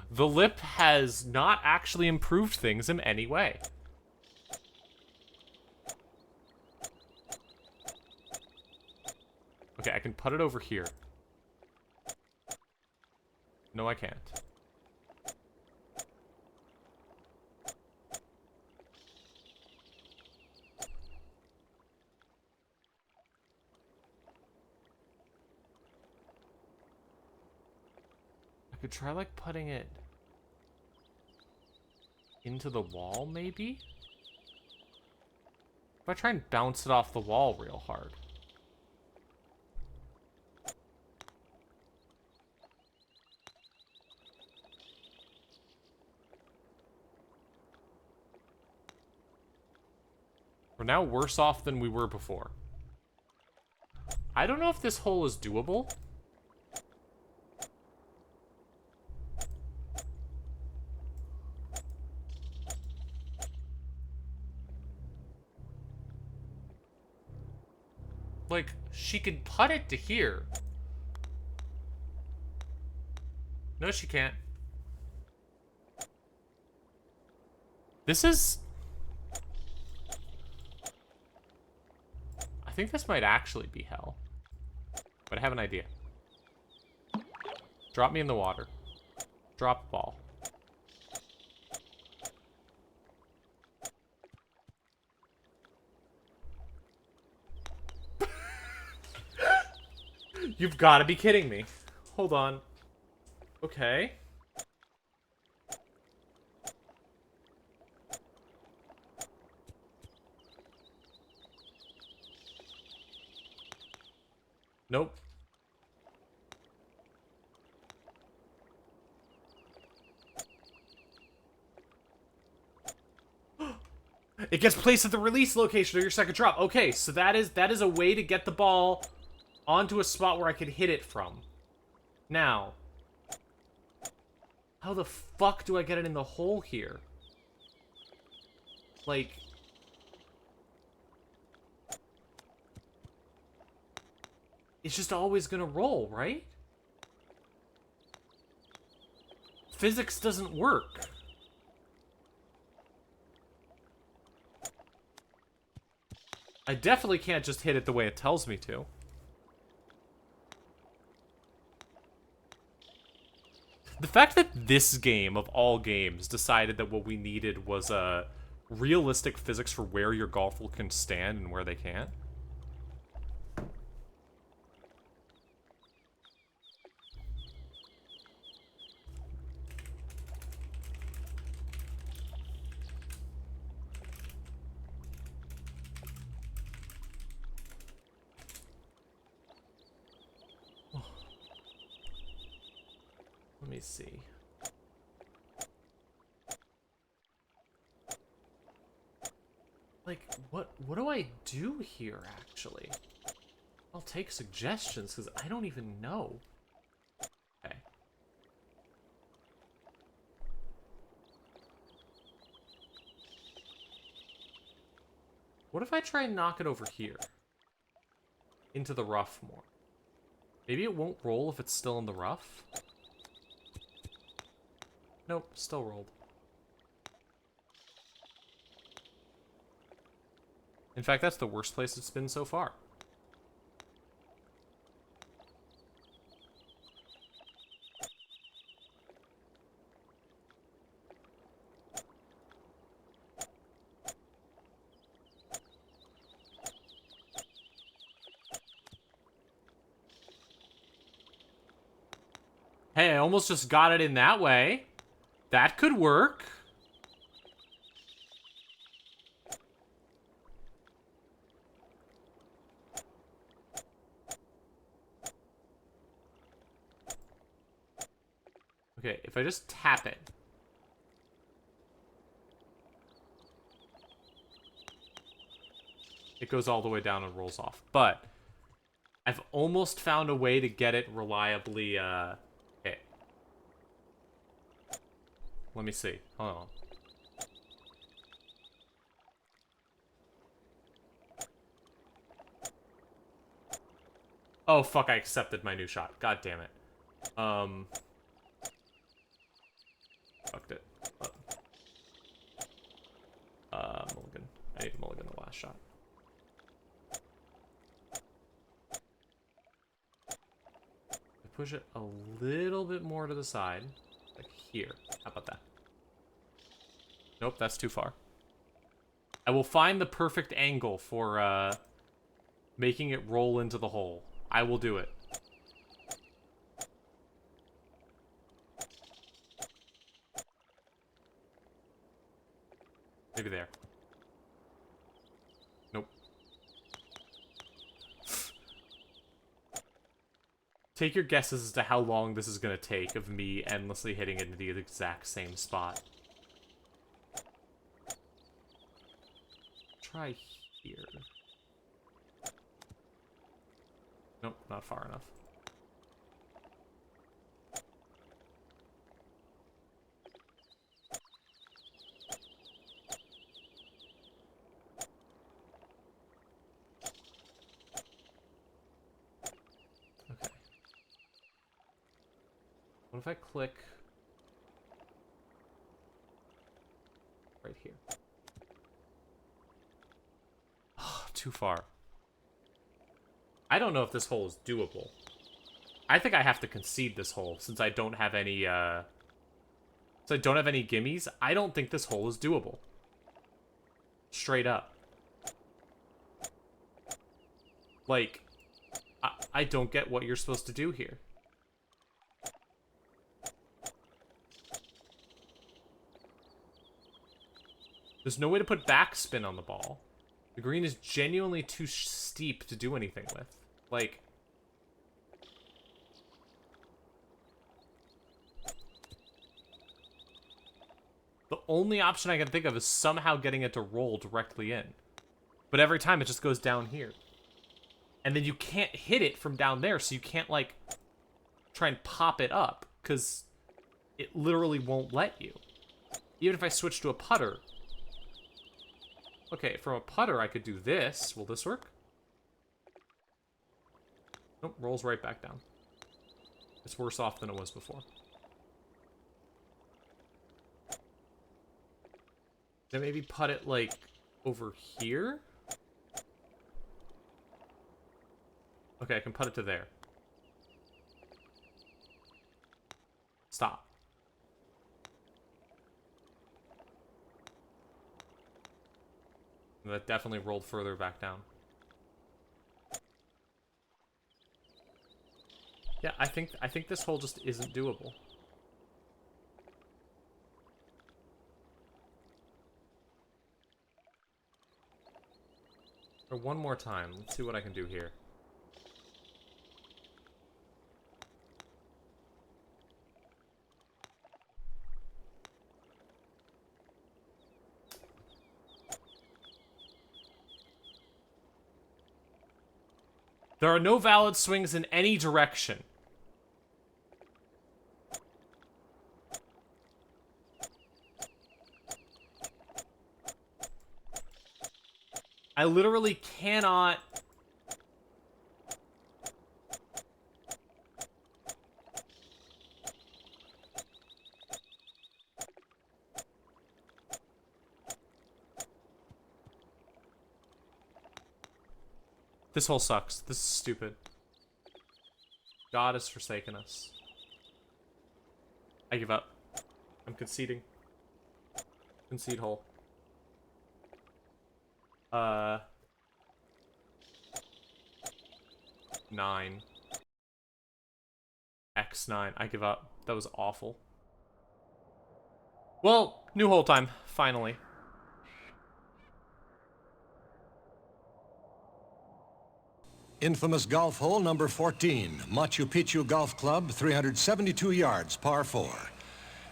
The lip has not actually improved things in any way. Okay, I can put it over here. No, I can't. I could try, like, putting it into the wall, maybe? If I try and bounce it off the wall real hard. We're now worse off than we were before. I don't know if this hole is doable. Like, she could putt it to here. No, she can't. This is... I think this might actually be hell. But I have an idea. Drop me in the water. Drop ball. You've got to be kidding me. Hold on. Okay. Nope. It gets placed at the release location of your second drop. Okay, so that is a way to get the ball onto a spot where I could hit it from. Now, how the fuck do I get it in the hole here? Like... It's just always gonna roll, right? Physics doesn't work. I definitely can't just hit it the way it tells me to. The fact that this game, of all games, decided that what we needed was realistic physics for where your golf ball can stand and where they can't. Let me see. Like, what do I do here, actually? I'll take suggestions, because I don't even know. Okay. What if I try and knock it over here? Into the rough more. Maybe it won't roll if it's still in the rough? Nope, still rolled. In fact, that's the worst place it's been so far. Hey, I almost just got it in that way. That could work. Okay, if I just tap it. It goes all the way down and rolls off. But I've almost found a way to get it reliably hit. Let me see. Hold on. Oh, fuck, I accepted my new shot. God damn it. Fucked it. Mulligan. I need to mulligan the last shot. I push it a little bit more to the side. Like here. How about that? Nope, that's too far. I will find the perfect angle for, making it roll into the hole. I will do it. Maybe there. Nope. Take your guesses as to how long this is gonna take of me endlessly hitting it into the exact same spot. Try here. Nope, not far enough. Okay. What if I click right here? too far. I don't know if this hole is doable. I think I have to concede this hole since I don't have any, gimmies. I don't think this hole is doable. Straight up. Like, I don't get what you're supposed to do here. There's no way to put backspin on the ball. The green is genuinely too steep to do anything with. Like... The only option I can think of is somehow getting it to roll directly in. But every time it just goes down here. And then you can't hit it from down there, so you can't, like, try and pop it up. Because it literally won't let you. Even if I switch to a putter. Okay, from a putter I could do this. Will this work? Nope, rolls right back down. It's worse off than it was before. Then maybe put it, like, over here? Okay, I can put it to there. Stop. That definitely rolled further back down. Yeah, I think this hole just isn't doable. Or one more time. Let's see what I can do here. There are no valid swings in any direction. I literally cannot... This hole sucks. This is stupid. God has forsaken us. I give up. I'm conceding. Concede hole. 9. X9. I give up. That was awful. Well, new hole time. Finally. Infamous golf hole number 14, Machu Picchu Golf Club, 372 yards, par 4.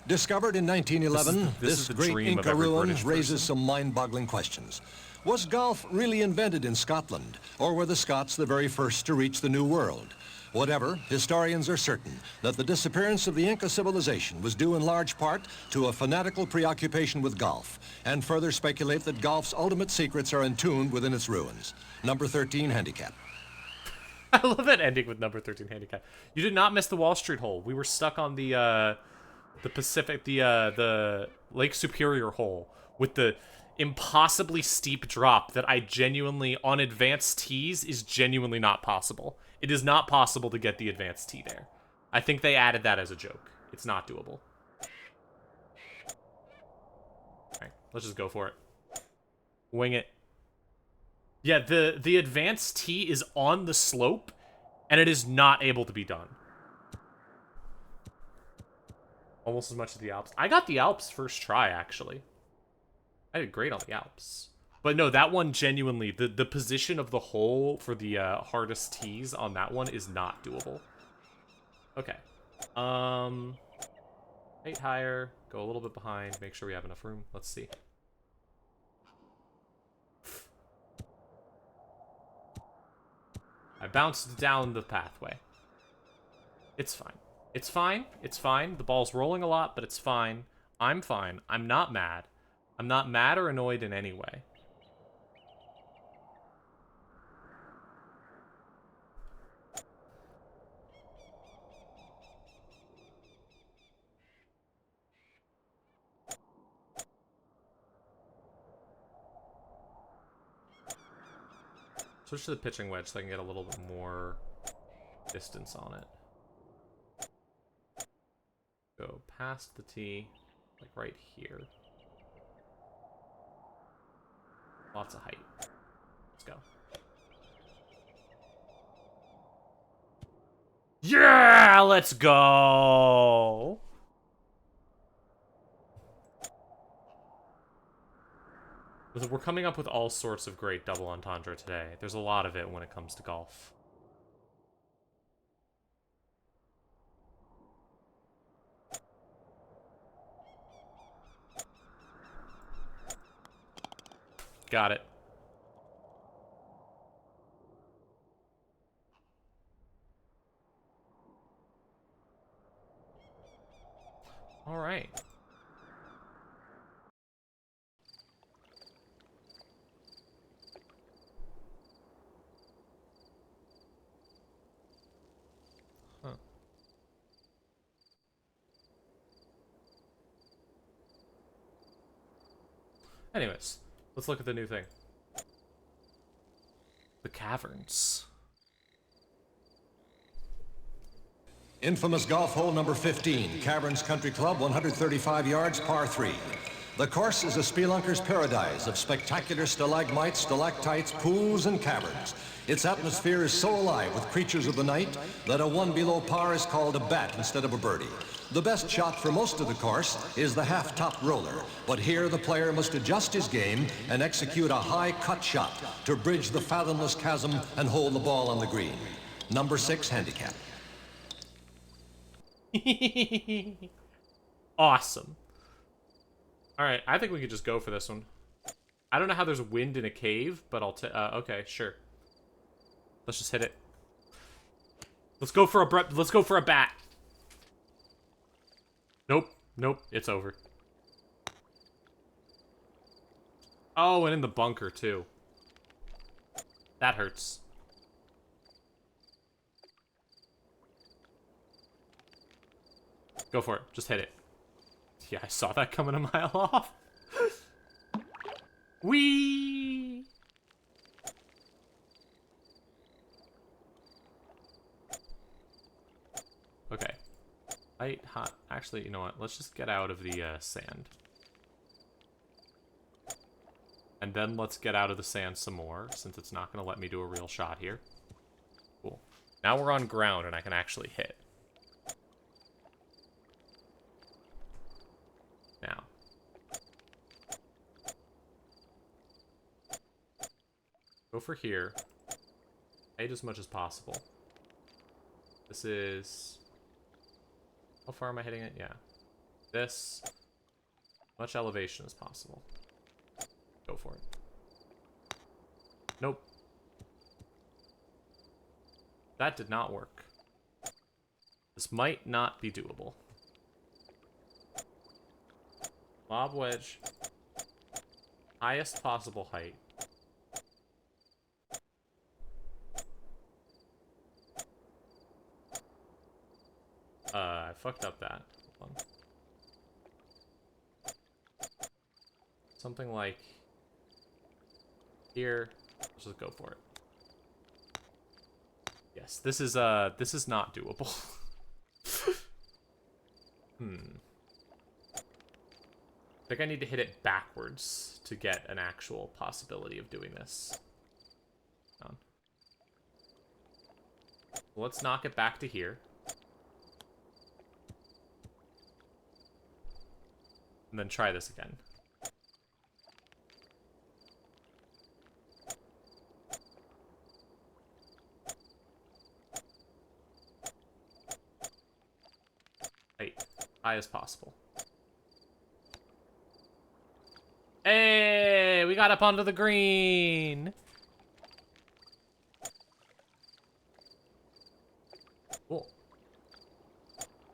Discovered in 1911, This is this the great dream of Inca every ruin British raises person. some mind-boggling questions. Was golf really invented in Scotland, or were the Scots the very first to reach the New World? Whatever, historians are certain that the disappearance of the Inca civilization was due in large part to a fanatical preoccupation with golf, and further speculate that golf's ultimate secrets are entombed within its ruins. Number 13 handicap. I love that ending with number 13 handicap. You did not miss the Wall Street hole. We were stuck on the Pacific, the Lake Superior hole with the impossibly steep drop that I genuinely, on advanced tees, is genuinely not possible. It is not possible to get the advanced tee there. I think they added that as a joke. It's not doable. Alright, let's just go for it. Wing it. Yeah, the advanced tee is on the slope, and it is not able to be done. Almost as much as the Alps. I got the Alps first try, actually. I did great on the Alps. But no, that one genuinely, the position of the hole for the hardest tees on that one is not doable. Okay. 8 higher, go a little bit behind, make sure we have enough room. Let's see. I bounced down the pathway. It's fine. It's fine. It's fine. The ball's rolling a lot, but it's fine. I'm fine. I'm not mad. I'm not mad or annoyed in any way. Switch to the pitching wedge so I can get a little bit more distance on it. Go past the tee, like right here. Lots of height. Let's go. Yeah, let's go. We're coming up with all sorts of great double entendre today. There's a lot of it when it comes to golf. Got it. All right. Huh. Anyways, let's look at the new thing. The caverns. Infamous golf hole number 15, Caverns Country Club, 135 yards, par 3. The course is a spelunker's paradise of spectacular stalagmites, stalactites, pools, and caverns. Its atmosphere is so alive with creatures of the night that a one below par is called a bat instead of a birdie. The best shot for most of the course is the half-top roller, but here the player must adjust his game and execute a high cut shot to bridge the fathomless chasm and hold the ball on the green. Number 6 handicap. Awesome. Alright, I think we could just go for this one. I don't know how there's wind in a cave, but I'll okay, sure. Let's just hit it. Let's go for a bat. Nope, nope, it's over. Oh, and in the bunker too. That hurts. Go for it. Just hit it. Yeah, I saw that coming a mile off. Whee! Okay. Light, hot. Actually, you know what? Let's just get out of the sand. And then let's get out of the sand some more, since it's not going to let me do a real shot here. Cool. Now we're on ground and I can actually hit. Now. Go for here. Height as much as possible. This is... How far am I hitting it? Yeah. This. Much elevation as possible. Go for it. Nope. That did not work. This might not be doable. Lob wedge. Highest possible height. I fucked up that. Hold on. Something like here. Let's just go for it. Yes, this is not doable. I think I need to hit it backwards to get an actual possibility of doing this. Hold on. Let's knock it back to here. And then try this again. Height. High as possible. Hey, we got up onto the green. Cool.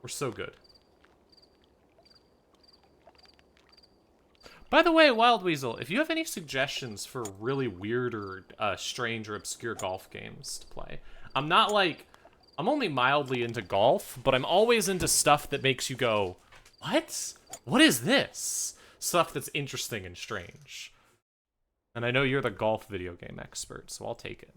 We're so good. By the way, Wild Weasel, if you have any suggestions for really weird or strange or obscure golf games to play, I'm only mildly into golf, but I'm always into stuff that makes you go, what? What is this? Stuff that's interesting and strange. And I know you're the golf video game expert, so I'll take it.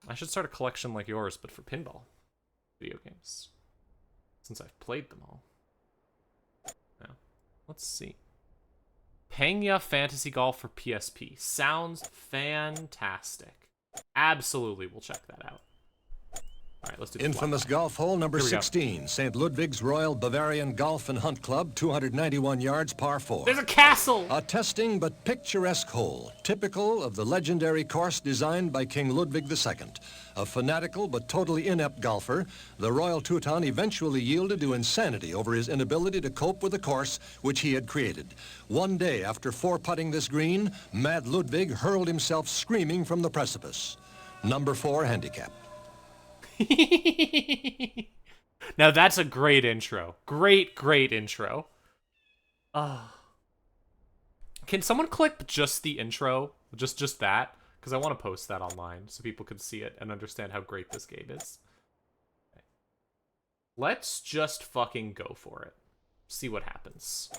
I should start a collection like yours, but for pinball video games. Since I've played them all. Now, let's see. Pangea Fantasy Golf for PSP. Sounds fantastic. Absolutely, we'll check that out. All right, let's do the Infamous flyby. golf hole number Here we go. 16, St. Ludwig's Royal Bavarian Golf and Hunt Club, 291 yards, par 4. There's a castle! A testing but picturesque hole, typical of the legendary course designed by King Ludwig II. A fanatical but totally inept golfer, the Royal Teuton eventually yielded to insanity over his inability to cope with the course which he had created. One day after four-putting this green, Mad Ludwig hurled himself screaming from the precipice. Number 4 handicap. Now that's a great intro. Great intro. Can someone clip just the intro? Just that? Because I want to post that online so people can see it and understand how great this game is. Okay. Let's just fucking go for it. See what happens.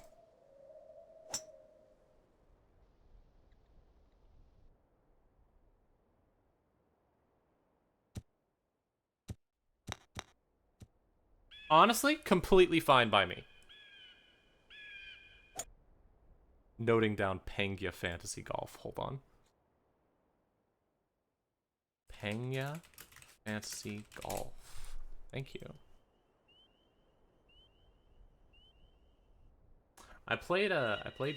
Honestly, completely fine by me. Noting down Pangea Fantasy Golf. Hold on. Pangea Fantasy Golf. Thank you. I played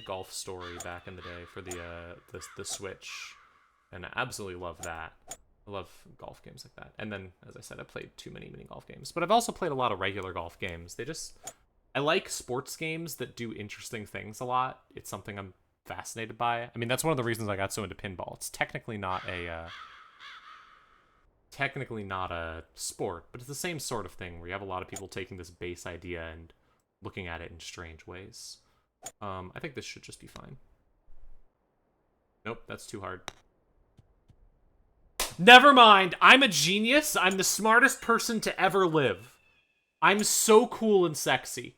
Golf Story back in the day for the Switch, and I absolutely love that. I love golf games like that. And then, as I said, I played too many mini golf games. But I've also played a lot of regular golf games. I like sports games that do interesting things a lot. It's something I'm fascinated by. I mean, that's one of the reasons I got so into pinball. It's technically not a sport, but it's the same sort of thing where you have a lot of people taking this base idea and looking at it in strange ways. I think this should just be fine. Nope, that's too hard. Never mind. I'm a genius. I'm the smartest person to ever live. I'm so cool and sexy.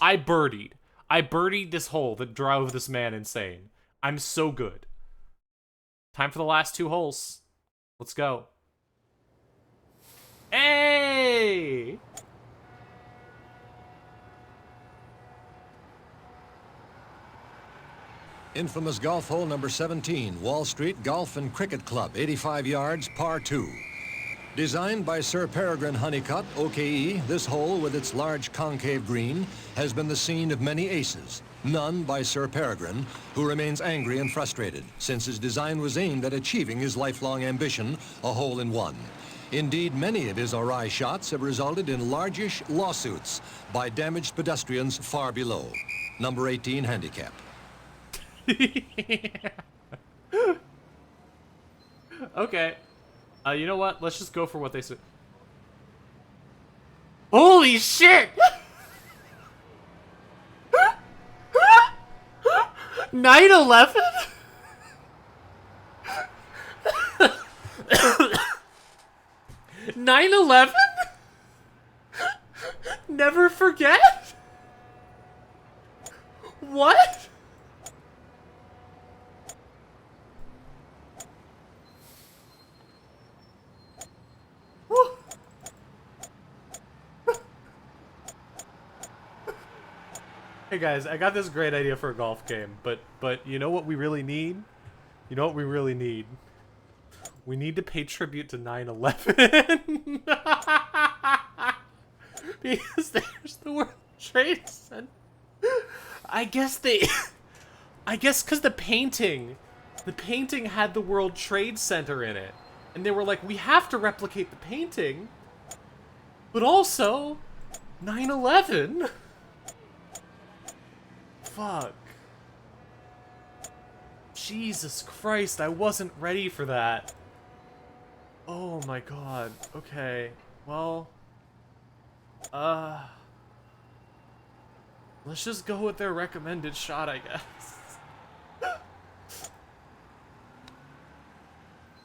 I birdied. I birdied this hole that drove this man insane. I'm so good. Time for the last 2 holes. Let's go. Hey! Infamous golf hole number 17, Wall Street Golf and Cricket Club, 85 yards, par 2. Designed by Sir Peregrine Honeycutt, OKE, this hole with its large concave green has been the scene of many aces. None by Sir Peregrine, who remains angry and frustrated, since his design was aimed at achieving his lifelong ambition, a hole-in-one. Indeed, many of his awry shots have resulted in largish lawsuits by damaged pedestrians far below. Number 18 handicap. Okay. You know what? Let's just go for what they said. Holy shit! 9/11? Never forget? What? Hey guys, I got this great idea for a golf game, but you know what we really need? You know what we really need? We need to pay tribute to 9/11. Because there's the World Trade Center. I guess because the painting had the World Trade Center in it. And they were like, we have to replicate the painting, but also 9/11. Fuck. Jesus Christ, I wasn't ready for that. Oh my god. Okay. Well, let's just go with their recommended shot, I guess.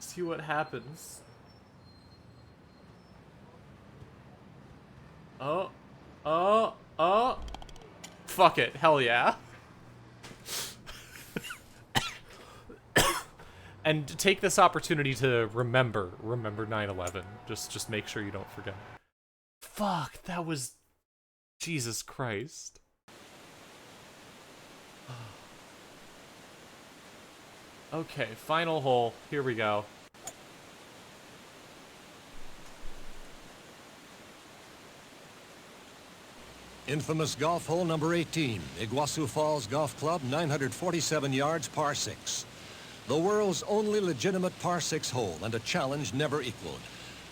See what happens. Oh. Oh. Oh. Fuck it. Hell yeah. And take this opportunity to remember 9/11. Just make sure you don't forget. Fuck, that was... Jesus Christ. Okay, final hole. Here we go. Infamous golf hole number 18, Iguazu Falls Golf Club, 947 yards, par 6. The world's only legitimate par 6 hole and a challenge never equaled.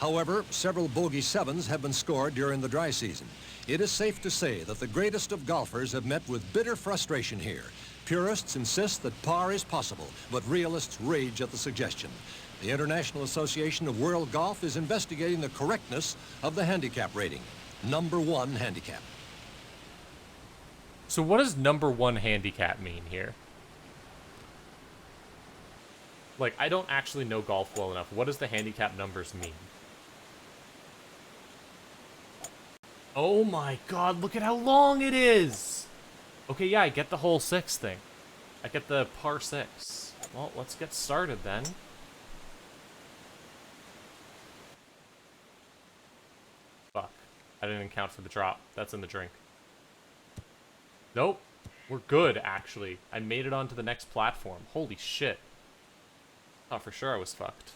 However, several bogey 7s have been scored during the dry season. It is safe to say that the greatest of golfers have met with bitter frustration here. Purists insist that par is possible, but realists rage at the suggestion. The International Association of World Golf is investigating the correctness of the handicap rating. Number 1 handicap. So what does number 1 handicap mean here? Like, I don't actually know golf well enough. What does the handicap numbers mean? Oh my god, look at how long it is! Okay, yeah, I get the whole 6 thing. I get the par 6. Well, let's get started then. Fuck. I didn't account for the drop. That's in the drink. Nope. We're good, actually. I made it onto the next platform. Holy shit. Thought for sure I was fucked.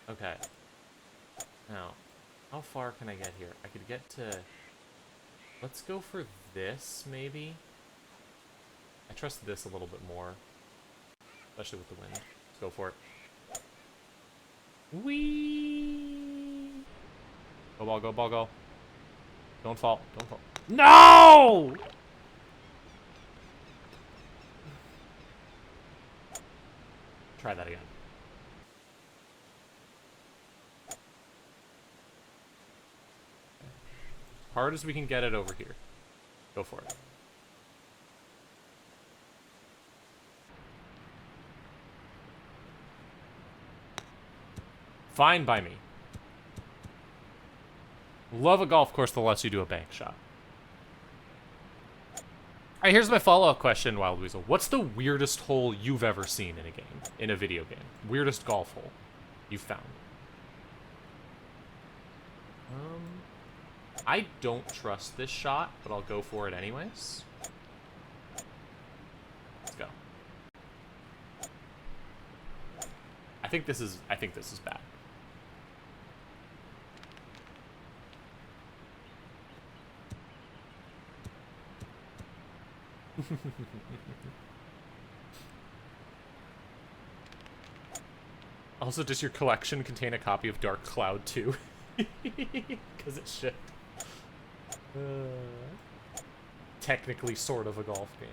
Okay. Now, how far can I get here? I could get to... Let's go for this, maybe? I trust this a little bit more. Especially with the wind. Let's go for it. Whee! Go ball, go ball, go. Don't fall, don't fall. No! Try that again. Hard as we can get it over here. Go for it. Fine by me. Love a golf course that lets you do a bank shot. Alright, here's my follow-up question, Wild Weasel. What's the weirdest hole you've ever seen in a game? In a video game? Weirdest golf hole you've found? I don't trust this shot, but I'll go for it anyways. Let's go. I think this is bad. Also, does your collection contain a copy of Dark Cloud 2? Because it should. Technically sort of a golf game.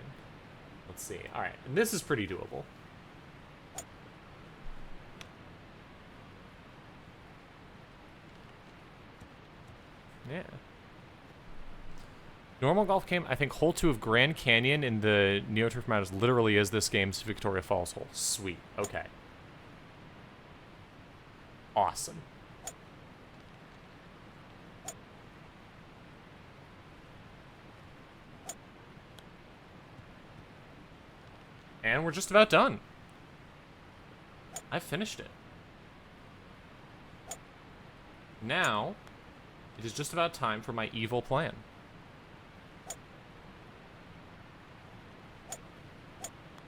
Let's see. Alright, and this is pretty doable. Yeah. Normal golf game, I think hole 2 of Grand Canyon in the Neoturf Mountains literally is this game's Victoria Falls hole. Sweet. Okay. Awesome. And we're just about done. I've finished it. Now, it is just about time for my evil plan.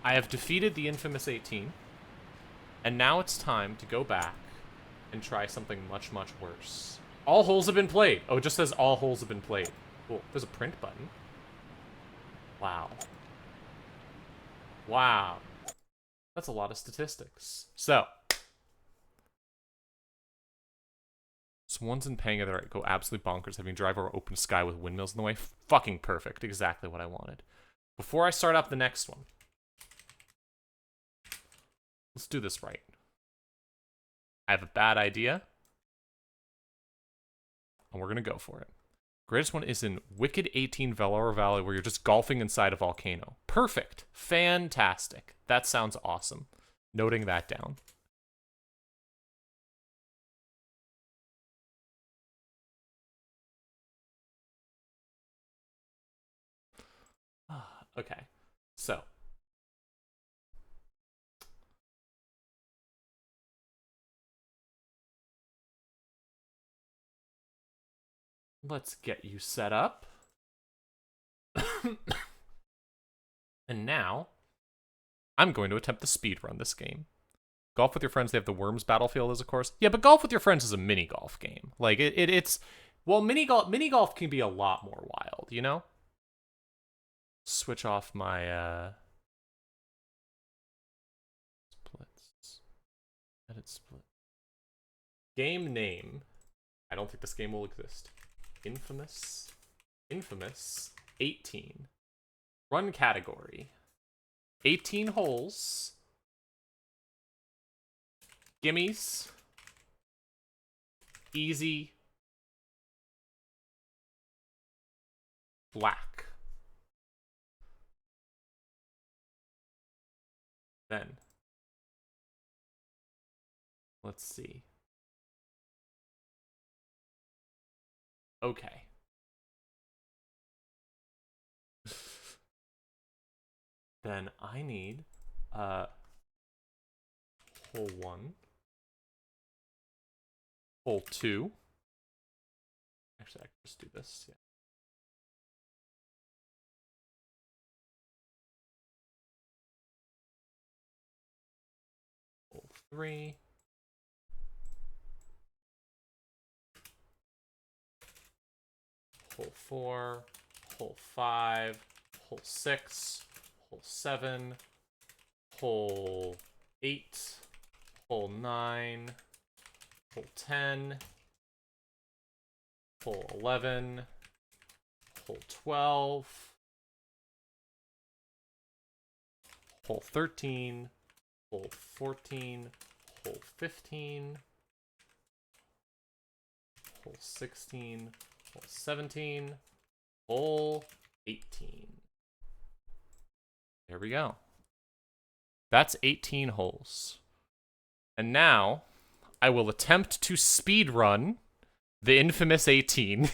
I have defeated the infamous 18, and now it's time to go back and try something much, much worse. All holes have been played. Oh, it just says all holes have been played. Cool. There's a print button. Wow. Wow. That's a lot of statistics. So, swans and panga that go absolutely bonkers, having drive over open sky with windmills in the way. Fucking perfect. Exactly what I wanted. Before I start up the next one, let's do this right. I have a bad idea, and we're going to go for it. Greatest one is in Wicked 18 Valora Valley, where you're just golfing inside a volcano. Perfect. Fantastic. That sounds awesome. Noting that down. Okay. So. Let's get you set up. And now, I'm going to attempt to speedrun this game. Golf with your friends, they have the Worms Battlefield as a course. Yeah, but golf with your friends is a mini golf game. Like, it's... Well, mini golf can be a lot more wild, you know? Switch off my, splits. Edit split. Game name. I don't think this game will exist. Infamous 18. Run category. 18 holes. Gimmies. Easy. Black. Then. Let's see. Okay. Then I need hole 1. Hole 2. Actually, I can just do this, yeah. Hole 3. Hole 4. Hole 5. Hole 6. Hole 7. Hole 8. Hole 9. Hole 10. Hole 11. Hole 12. Hole 13. Hole 14. Hole 15. Hole 16. Hole 17. Hole 18. There we go. That's 18 holes. And now, I will attempt to speedrun the infamous 18.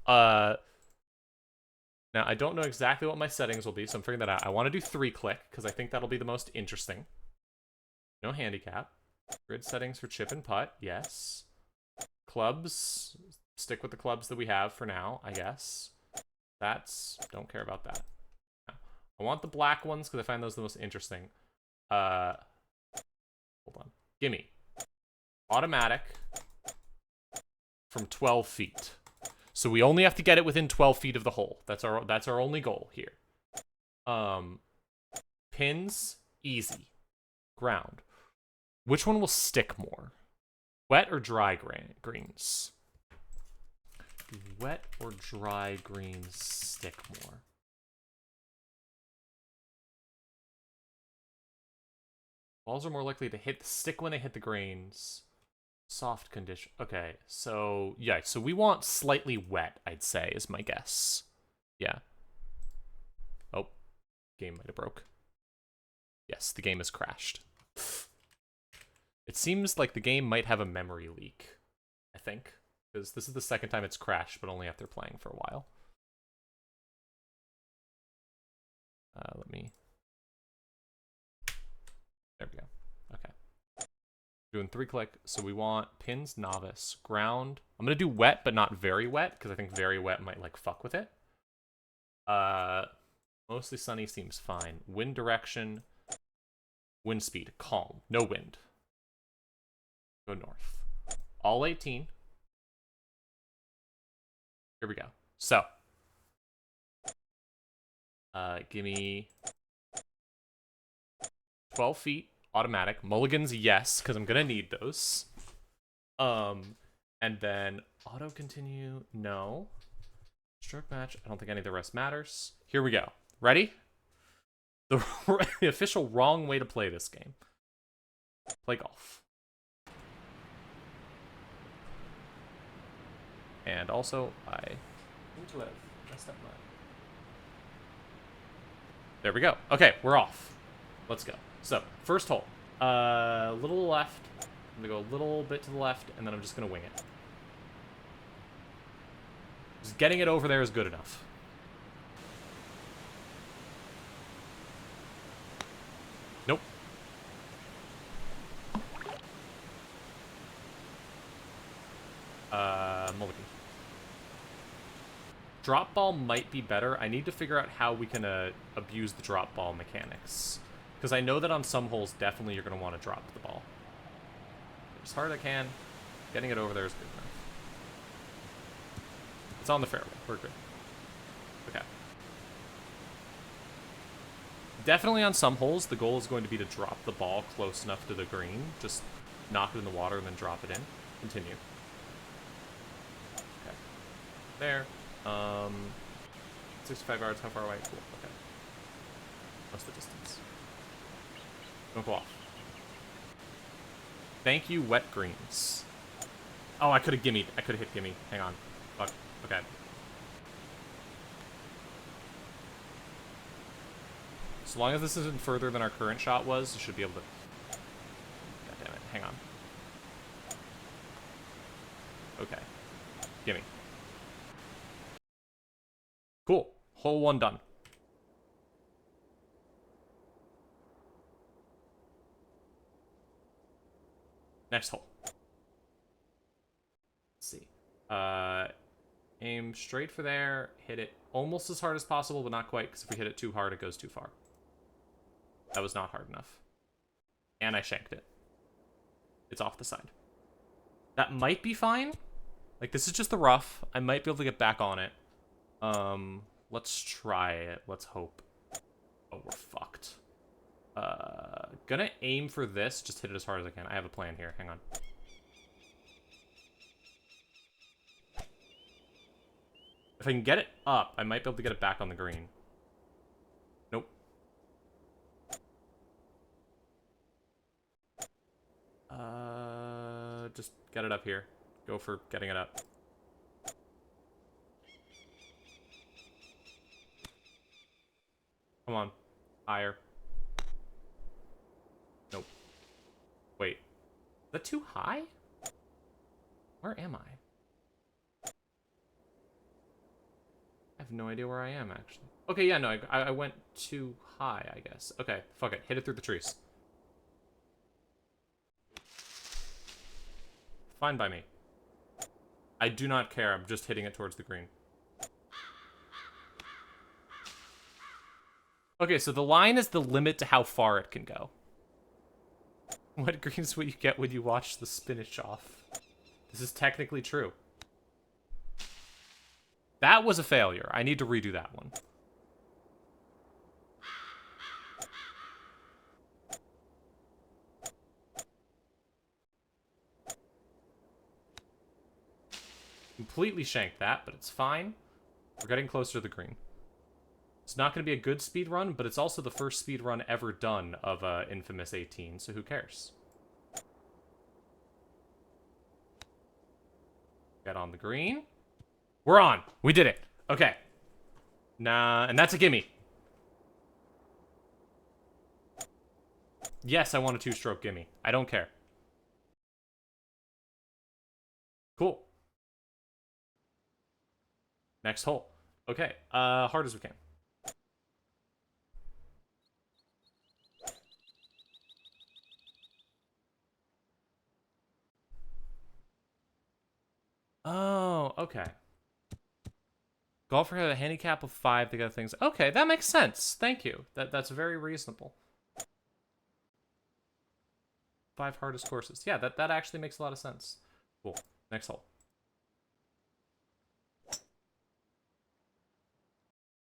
Now, I don't know exactly what my settings will be, so I'm figuring that out. I want to do 3-click, because I think that'll be the most interesting. No handicap. Grid settings for chip and putt, yes. Clubs, stick with the clubs that we have for now, I guess. Don't care about that. I want the black ones, because I find those the most interesting. Hold on. Gimme. Automatic from 12 feet. So we only have to get it within 12 feet of the hole. That's our only goal here. Pins, easy. Ground. Which one will stick more? Wet or dry greens? Do wet or dry greens stick more? Balls are more likely to stick when they hit the grains. Soft condition. Okay, so yeah, so we want slightly wet, I'd say, is my guess. Yeah. Oh, game might have broke. Yes, the game has crashed. It seems like the game might have a memory leak, I think, because this is the second time it's crashed, but only after playing for a while. Let me... There we go. Okay. Doing 3-click, so we want pins, novice, ground. I'm gonna do wet, but not very wet, because I think very wet might, like, fuck with it. Mostly sunny seems fine. Wind direction, wind speed, calm, no wind. Go north. All 18. Here we go. So. Give me 12 feet, automatic. Mulligans, yes, because I'm gonna need those. And then auto continue, no. Stroke match, I don't think any of the rest matters. Here we go. Ready? The official wrong way to play this game. Play golf. And also, I need to have messed up my... There we go. Okay, we're off. Let's go. So, first hole. Little left. I'm gonna go a little bit to the left, and then I'm just gonna wing it. Just getting it over there is good enough. Drop ball might be better. I need to figure out how we can abuse the drop ball mechanics. Because I know that on some holes, definitely you're going to want to drop the ball. As hard as I can. Getting it over there is good enough. It's on the fairway. We're good. Okay. Definitely on some holes, the goal is going to be to drop the ball close enough to the green. Just knock it in the water and then drop it in. Continue. Okay. There. 65 yards, how far away? Cool, okay. What's the distance? Don't go off. Thank you, wet greens. Oh, I could have gimmied. I could have hit gimme. Hang on. Fuck. Okay. So long as this isn't further than our current shot was, you should be able to... God damn it. Hang on. Okay. Gimme. Cool. Hole 1 done. Next hole. Let's see. Aim straight for there. Hit it almost as hard as possible, but not quite, because if we hit it too hard, it goes too far. That was not hard enough. And I shanked it. It's off the side. That might be fine. Like, this is just the rough. I might be able to get back on it. Let's try it. Let's hope. Oh, we're fucked. Gonna aim for this. Just hit it as hard as I can. I have a plan here. Hang on. If I can get it up, I might be able to get it back on the green. Nope. Just get it up here. Go for getting it up. Come on. Higher. Nope. Wait. Is that too high? Where am I? I have no idea where I am, actually. Okay, yeah, no, I went too high, I guess. Okay, fuck it. Hit it through the trees. Fine by me. I do not care. I'm just hitting it towards the green. Okay, so the line is the limit to how far it can go. What green's what you get when you watch the spinach off? This is technically true. That was a failure. I need to redo that one. Completely shanked that, but it's fine. We're getting closer to the green. It's not going to be a good speed run, but it's also the first speed run ever done of Infamous 18, so who cares? Get on the green. We're on. We did it. Okay. Nah, and that's a gimme. Yes, I want a two-stroke gimme. I don't care. Cool. Next hole. Okay, hard as we can. Oh, okay. Golfer had a handicap of 5 to get things. Okay, that makes sense. Thank you. That's very reasonable. 5 hardest courses. Yeah, that actually makes a lot of sense. Cool. Next hole.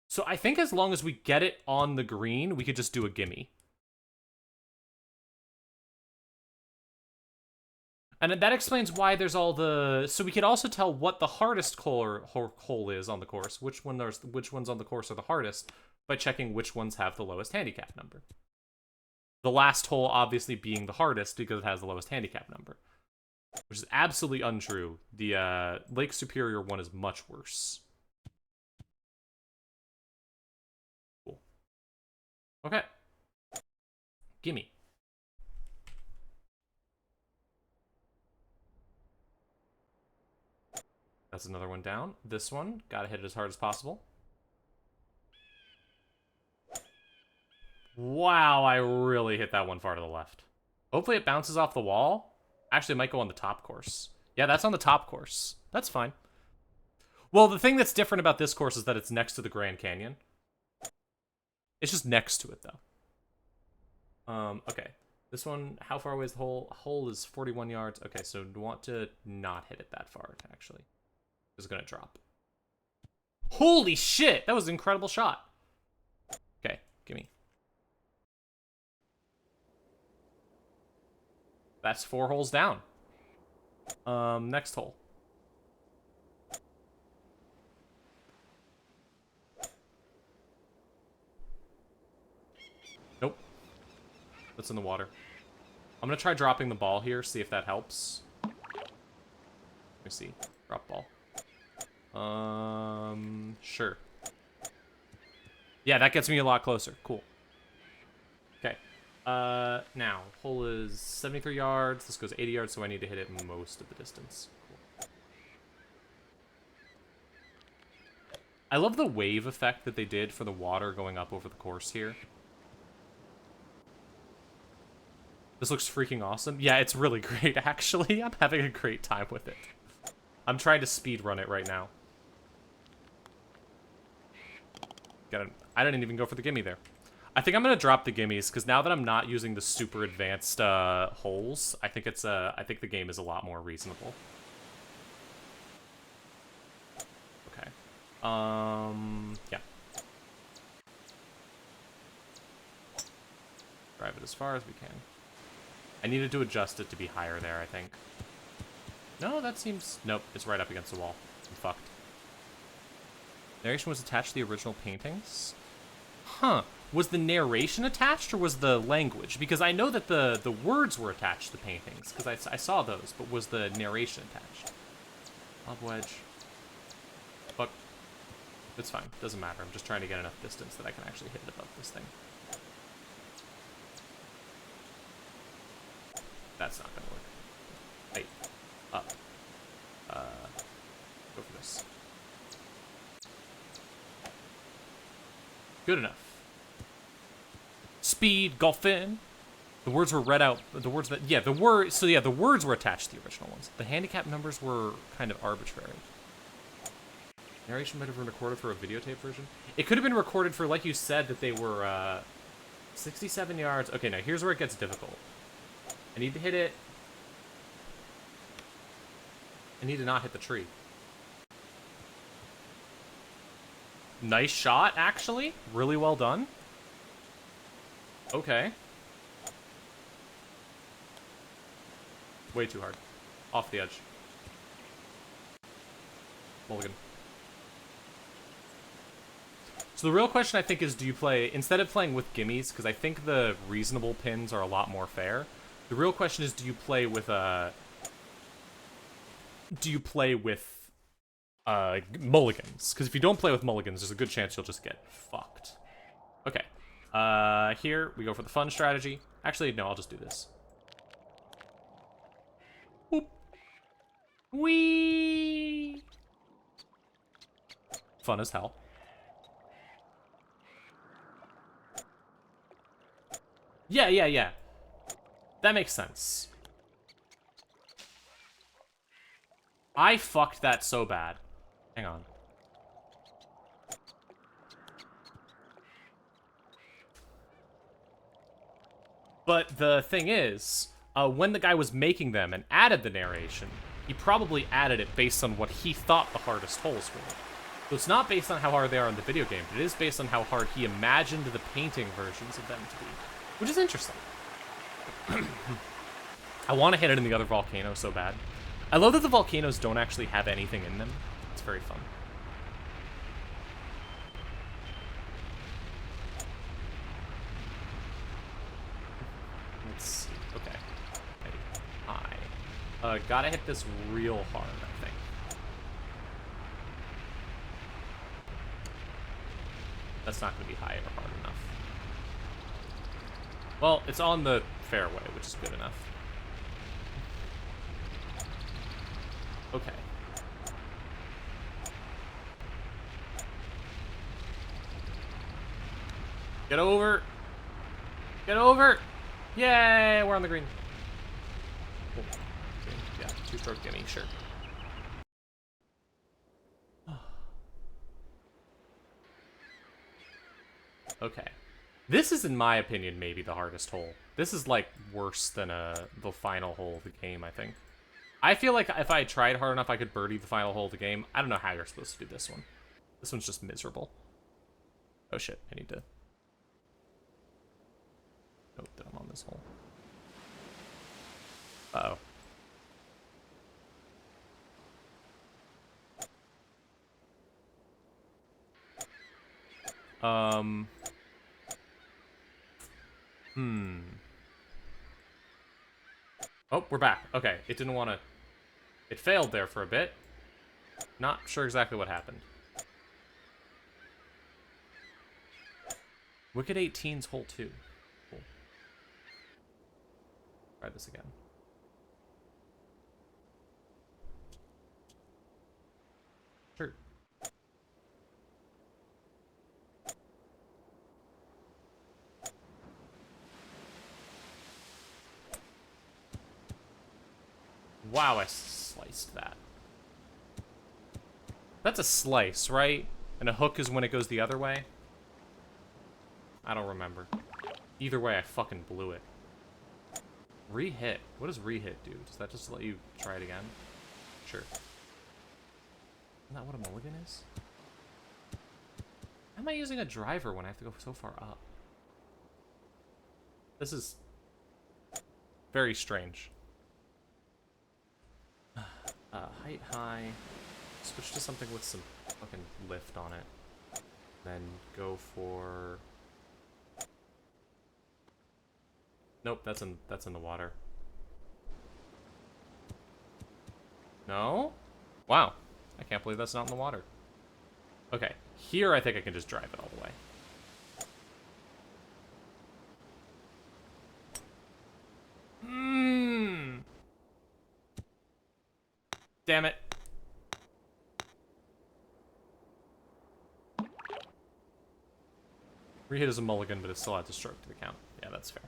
So I think as long as we get it on the green, we could just do a gimme. And that explains why there's all the... So we could also tell what the hardest hole is on the course, which ones on the course are the hardest, by checking which ones have the lowest handicap number. The last hole obviously being the hardest because it has the lowest handicap number. Which is absolutely untrue. The Lake Superior one is much worse. Cool. Okay. Gimme. That's another one down. This one, gotta hit it as hard as possible. Wow, I really hit that one far to the left. Hopefully it bounces off the wall. Actually, it might go on the top course. Yeah, that's on the top course. That's fine. Well, the thing that's different about this course is that it's next to the Grand Canyon. It's just next to it, though. Okay. This one, how far away is the hole? Hole is 41 yards. Okay, so want to not hit it that far, actually. It's gonna drop. Holy shit! That was an incredible shot. Okay, gimme. That's 4 holes down. Next hole. Nope. That's in the water. I'm gonna try dropping the ball here, see if that helps. Let me see. Drop ball. Sure. Yeah, that gets me a lot closer. Cool. Okay. Now, hole is 73 yards. This goes 80 yards, so I need to hit it most of the distance. Cool. I love the wave effect that they did for the water going up over the course here. This looks freaking awesome. Yeah, it's really great, actually. I'm having a great time with it. I'm trying to speed run it right now. I didn't even go for the gimme there. I think I'm gonna drop the gimmies because now that I'm not using the super advanced holes, I think I think the game is a lot more reasonable. Okay. Yeah. Drive it as far as we can. I needed to adjust it to be higher there, I think. No, that seems... Nope, it's right up against the wall. I'm fucked. Narration was attached to the original paintings? Huh. Was the narration attached, or was the language? Because I know that the words were attached to the paintings, because I saw those, but was the narration attached? Lob wedge. Fuck. It's fine. Doesn't matter. I'm just trying to get enough distance that I can actually hit it above this thing. That's not gonna work. Hey. Up. Go for this. Good enough. Speed, golfin. The words were read out. The words that... Yeah, the words... So, yeah, the words were attached to the original ones. The handicap numbers were kind of arbitrary. Narration might have been recorded for a videotape version. It could have been recorded for, like you said, that they were, 67 yards. Okay, now here's where it gets difficult. I need to hit it. I need to not hit the tree. Nice shot, actually. Really well done. Okay. Way too hard. Off the edge. Mulligan. So the real question, I think, is do you play... Instead of playing with gimmies, because I think the reasonable pins are a lot more fair, the real question is do you play with mulligans? Because if you don't play with mulligans, there's a good chance you'll just get fucked. Okay. Here, we go for the fun strategy. Actually, no, I'll just do this. Whoop. Whee! Fun as hell. Yeah. That makes sense. I fucked that so bad. Hang on. But the thing is, when the guy was making them and added the narration, he probably added it based on what he thought the hardest holes were. So it's not based on how hard they are in the video game, but it is based on how hard he imagined the painting versions of them to be. Which is interesting. I want to hit it in the other volcano so bad. I love that the volcanoes don't actually have anything in them. It's very fun. Let's see. Okay. High. Gotta hit this real hard, I think. That's not gonna be high or hard enough. Well, it's on the fairway, which is good enough. Okay. Get over! Get over! Yay! We're on the green. Cool. Yeah, two-stroke gimme, sure. Okay. This is, in my opinion, maybe the hardest hole. This is, like, worse than the final hole of the game, I think. I feel like if I tried hard enough, I could birdie the final hole of the game. I don't know how you're supposed to do this one. This one's just miserable. Oh, shit. I need to... note that I'm on this hole. Uh-oh. Oh, we're back. Okay, it didn't want to... It failed there for a bit. Not sure exactly what happened. Wicked 18's hole 2. Cool. Try this again. Sure. Wow, I sliced that. That's a slice, right? And a hook is when it goes the other way? I don't remember. Either way, I fucking blew it. Re-hit. What does re-hit do? Does that just let you try it again? Sure. Isn't that what a mulligan is? How am I using a driver when I have to go so far up? This is very strange. Height high. Switch to something with some fucking lift on it. Then go for... Nope, that's in the water. No? Wow. I can't believe that's not in the water. Okay, here I think I can just drive it all the way. Damn it. Rehit is a mulligan, but it still adds a stroke to the count. Yeah, that's fair.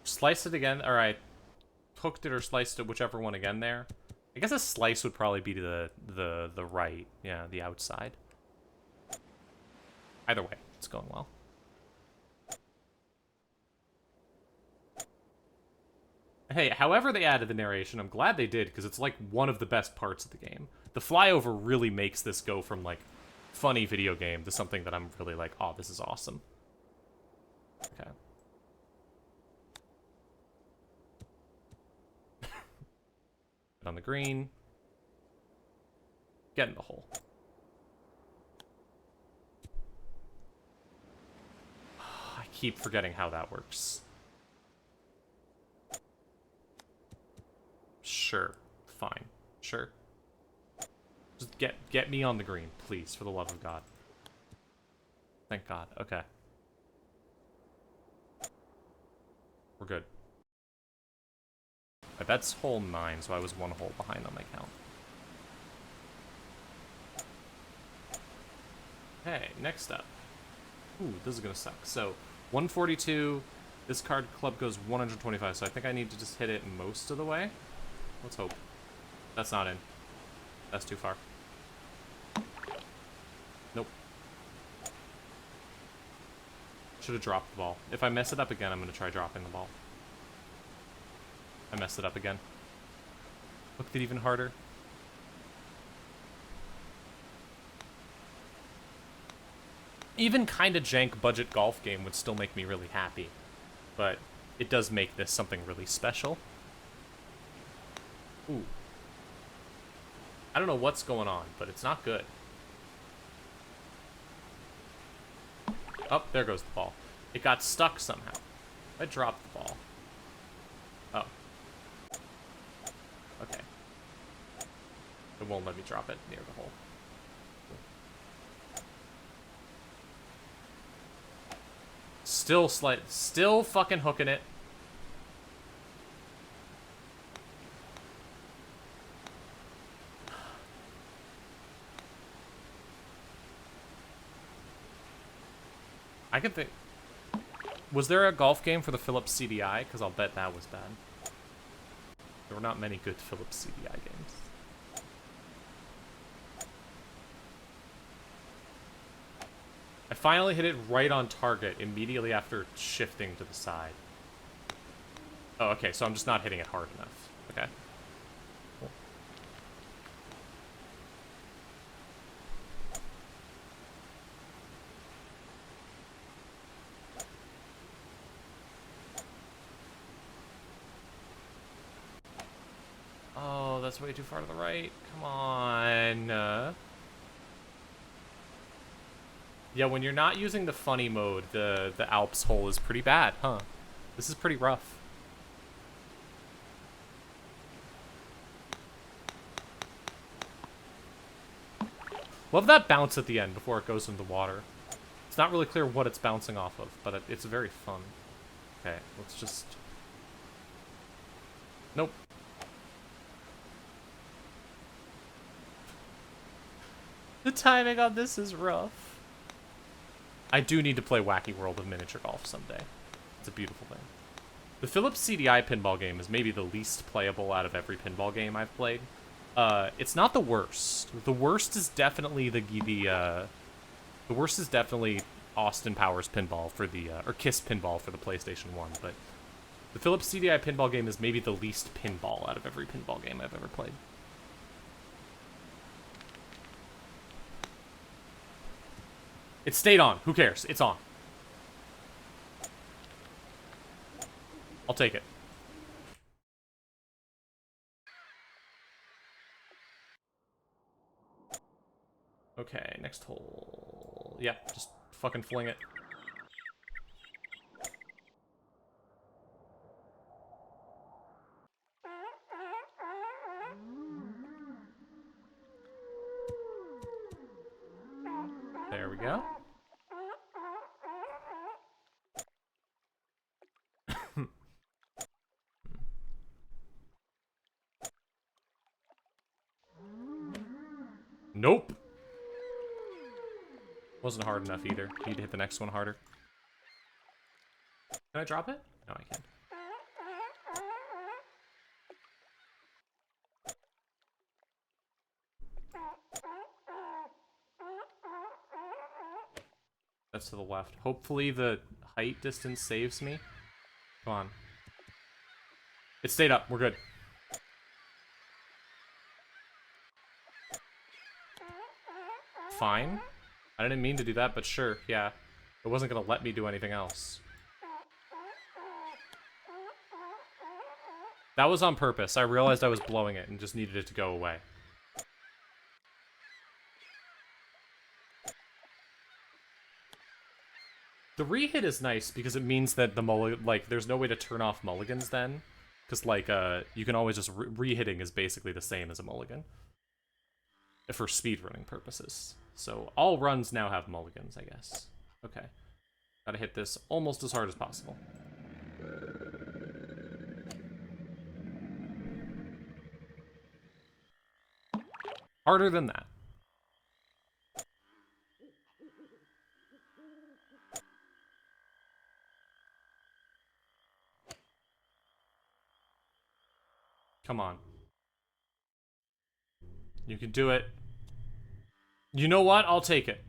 Slice it again, or I hooked it or sliced it, whichever one again there. I guess a slice would probably be to the right. Yeah, the outside. Either way, it's going well. Hey, however they added the narration, I'm glad they did, because it's like one of the best parts of the game. The flyover really makes this go from like funny video game to something that I'm really like, oh, this is awesome. Okay. Get on the green. Get in the hole. I keep forgetting how that works. Sure. Fine. Sure. Just get me on the green, please, for the love of God. Thank God. Okay. We're good. Right, that's hole 9, so I was one hole behind on my count. Okay, next up. Ooh, this is gonna suck. So, 142, this card club goes 125, so I think I need to just hit it most of the way. Let's hope. That's not in. That's too far. Nope. Should have dropped the ball. If I mess it up again, I'm gonna try dropping the ball. I messed it up again. Hooked it even harder. Even kinda jank budget golf game would still make me really happy. But it does make this something really special. Ooh. I don't know what's going on, but it's not good. Oh, there goes the ball. It got stuck somehow. I dropped the ball. Oh. Okay. It won't let me drop it near the hole. Still fucking hooking it. I can think... Was there a golf game for the Philips CDI? Because I'll bet that was bad. There were not many good Philips CDI games. I finally hit it right on target immediately after shifting to the side. Oh, okay, so I'm just not hitting it hard enough. Okay. Cool. Oh, that's way too far to the right. Come on. Yeah, when you're not using the funny mode, the Alps hole is pretty bad, huh? This is pretty rough. Love that bounce at the end before it goes into the water. It's not really clear what it's bouncing off of, but it's very fun. Okay, let's just... Nope. The timing on this is rough. I do need to play Wacky World of Miniature Golf someday. It's a beautiful thing. The Philips CDI pinball game is maybe the least playable out of every pinball game I've played. It's not the worst. The worst is definitely the worst is definitely Austin Powers pinball for the or Kiss pinball for the PlayStation 1, but the Philips CDI pinball game is maybe the least pinball out of every pinball game I've ever played. It stayed on. Who cares? It's on. I'll take it. Okay, next hole. Yeah, just fucking fling it. There we go. Nope. Wasn't hard enough either. Need to hit the next one harder. Can I drop it? No, I can't. That's to the left. Hopefully the height distance saves me. Come on. It stayed up. We're good. Fine. I didn't mean to do that, but sure, yeah. It wasn't gonna let me do anything else. That was on purpose. I realized I was blowing it and just needed it to go away. The re-hit is nice because it means that the like, there's no way to turn off mulligans then. Because, like, you can always just re-hitting is basically the same as a mulligan. For speedrunning purposes. So, all runs now have mulligans, I guess. Okay. Gotta hit this almost as hard as possible. Harder than that. Come on. You can do it. You know what? I'll take it.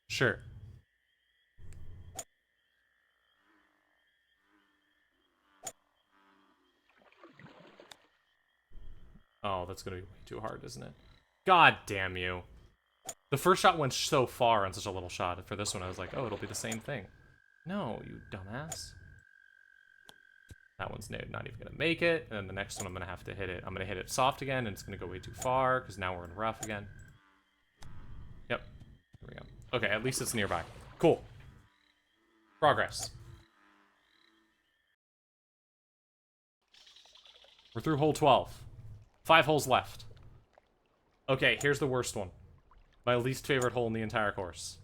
Sure. Oh, that's gonna be way too hard, isn't it? God damn you. The first shot went so far on such a little shot. For this one, I was like, oh, it'll be the same thing. No, you dumbass. That one's not even gonna make it. And then the next one, I'm gonna have to hit it. I'm gonna hit it soft again, and it's gonna go way too far, because now we're in rough again. Yep. Here we go. Okay, at least it's nearby. Cool. Progress. We're through hole 12. 5 holes left. Okay, here's the worst one. My least favorite hole in the entire course.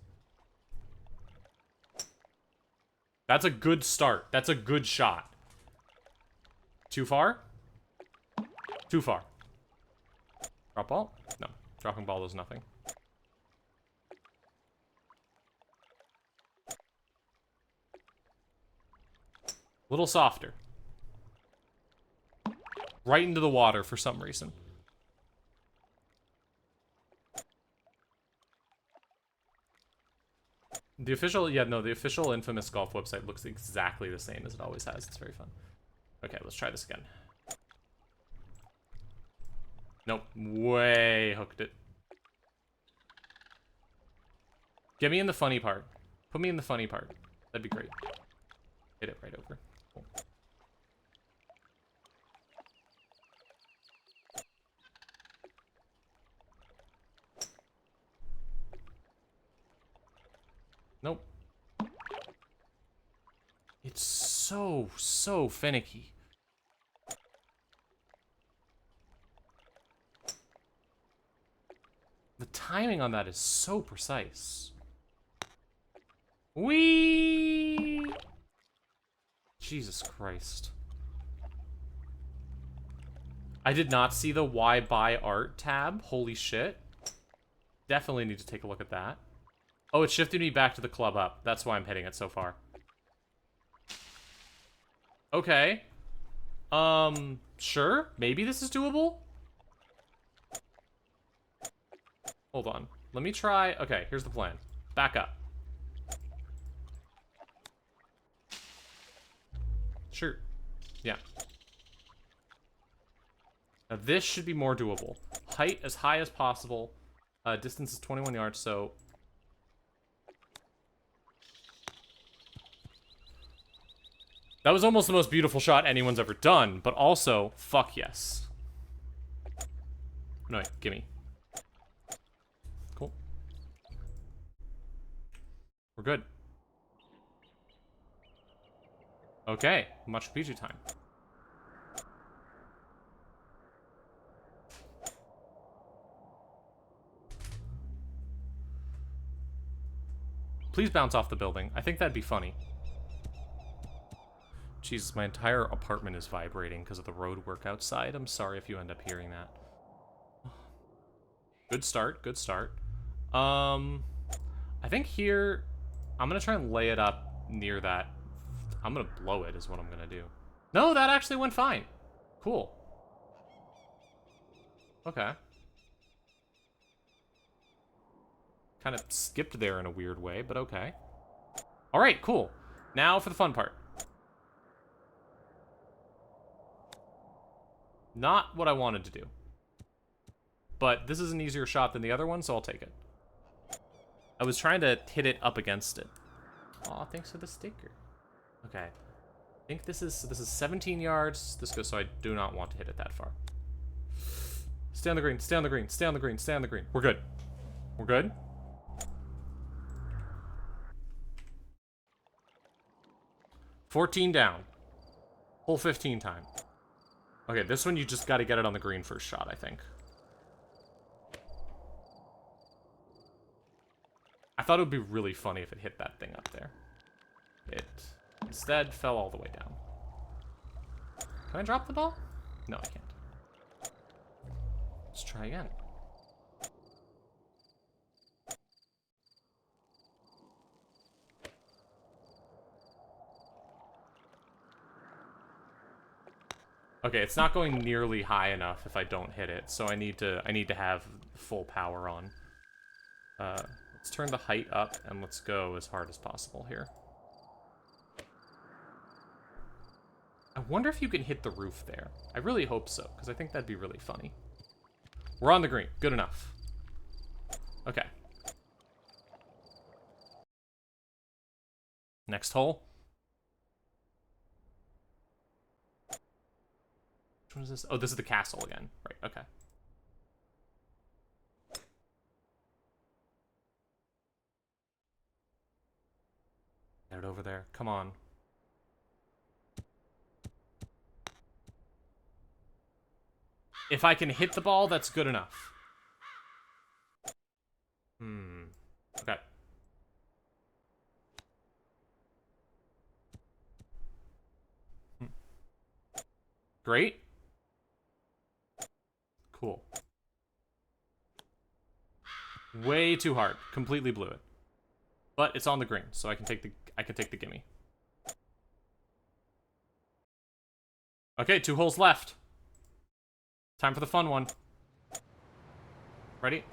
That's a good start. That's a good shot. Too far? Too far. Drop ball? No. Dropping ball does nothing. A little softer. Right into the water for some reason. The official, yeah, no, the official infamous golf website looks exactly the same as it always has. It's very fun. Okay, let's try this again. Nope, way hooked it. Get me in the funny part. Put me in the funny part. That'd be great. Hit it right over. Cool. Nope. It's so finicky. The timing on that is so precise. Whee! Jesus Christ. I did not see the why buy art tab. Holy shit. Definitely need to take a look at that. Oh, it shifted me back to the club up. That's why I'm hitting it so far. Okay. Sure. Maybe this is doable. Hold on. Let me try. Okay, here's the plan. Back up. Sure. Yeah. Now this should be more doable. Height as high as possible. Distance is 21 yards, so... That was almost the most beautiful shot anyone's ever done, but also, fuck yes. No, wait, gimme. Cool. We're good. Okay, Machu Picchu time. Please bounce off the building. I think that'd be funny. Jesus, my entire apartment is vibrating because of the road work outside. I'm sorry if you end up hearing that. Good start, good start. I think here, I'm gonna try and lay it up near that. I'm gonna blow it is what I'm gonna do. No, that actually went fine. Cool. Okay. Kind of skipped there in a weird way, but okay. Alright, cool. Now for the fun part. Not what I wanted to do. But this is an easier shot than the other one, so I'll take it. I was trying to hit it up against it. Aw, thanks for the sticker. Okay. I think this is 17 yards. This goes, so I do not want to hit it that far. Stay on the green, stay on the green, stay on the green, stay on the green. We're good. We're good? $14 down. Hole 15 time. Okay, this one you just gotta get it on the green first shot, I think. I thought it would be really funny if it hit that thing up there. It instead fell all the way down. Can I drop the ball? No, I can't. Let's try again. Okay, it's not going nearly high enough if I don't hit it, so I need to have full power on. Let's turn the height up and let's go as hard as possible here. I wonder if you can hit the roof there. I really hope so, because I think that'd be really funny. We're on the green. Good enough. Okay. Next hole. Which one is this? Oh, this is the castle again. Right, okay. Get it over there. Come on. If I can hit the ball, that's good enough. Okay. Great. Cool. Way too hard. Completely blew it. But it's on the green, so I can take the gimme. Okay, 2 holes left. Time for the fun one. Ready?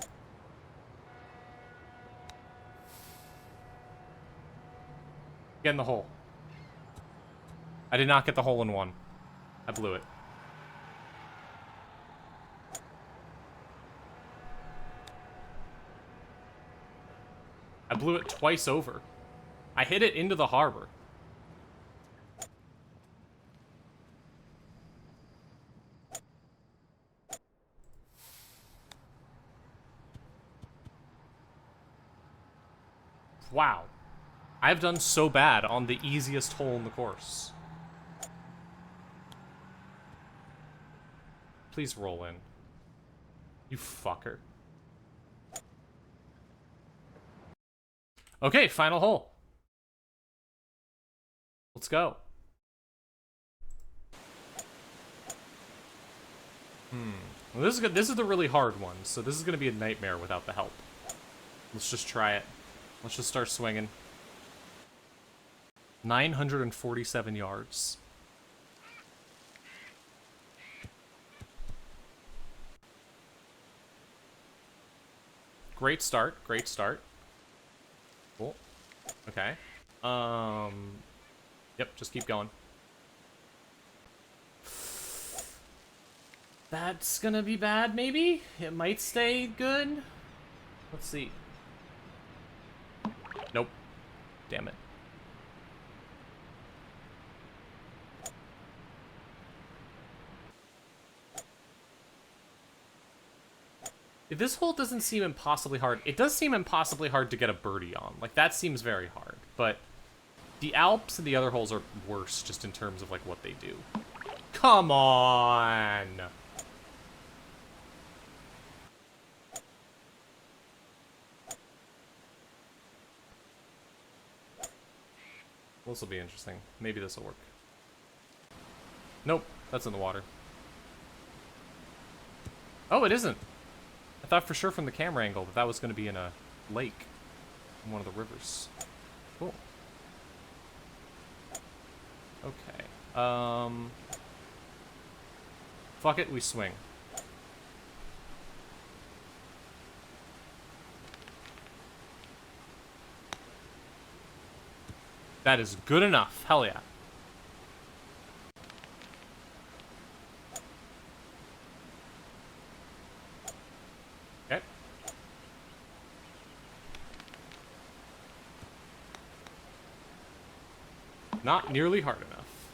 Get in the hole. I did not get the hole in one. I blew it. I blew it twice over. I hit it into the harbor. Wow. I've done so bad on the easiest hole in the course. Please roll in. You fucker. Okay, final hole. Let's go. Well, this is good. This is the really hard one, so this is gonna be a nightmare without the help. Let's just try it. Let's just start swinging. 947 yards. Great start. Great start. Cool. Okay. Yep, just keep going. That's gonna be bad, maybe? It might stay good. Let's see. Nope. Damn it. This hole doesn't seem impossibly hard. It does seem impossibly hard to get a birdie on. Like, that seems very hard. But the Alps and the other holes are worse just in terms of, like, what they do. Come on! This will be interesting. Maybe this will work. Nope, that's in the water. Oh, it isn't. I thought for sure from the camera angle that that was going to be in a lake. In one of the rivers. Cool. Okay. Fuck it, we swing. That is good enough. Hell yeah. Okay. Not nearly hard enough.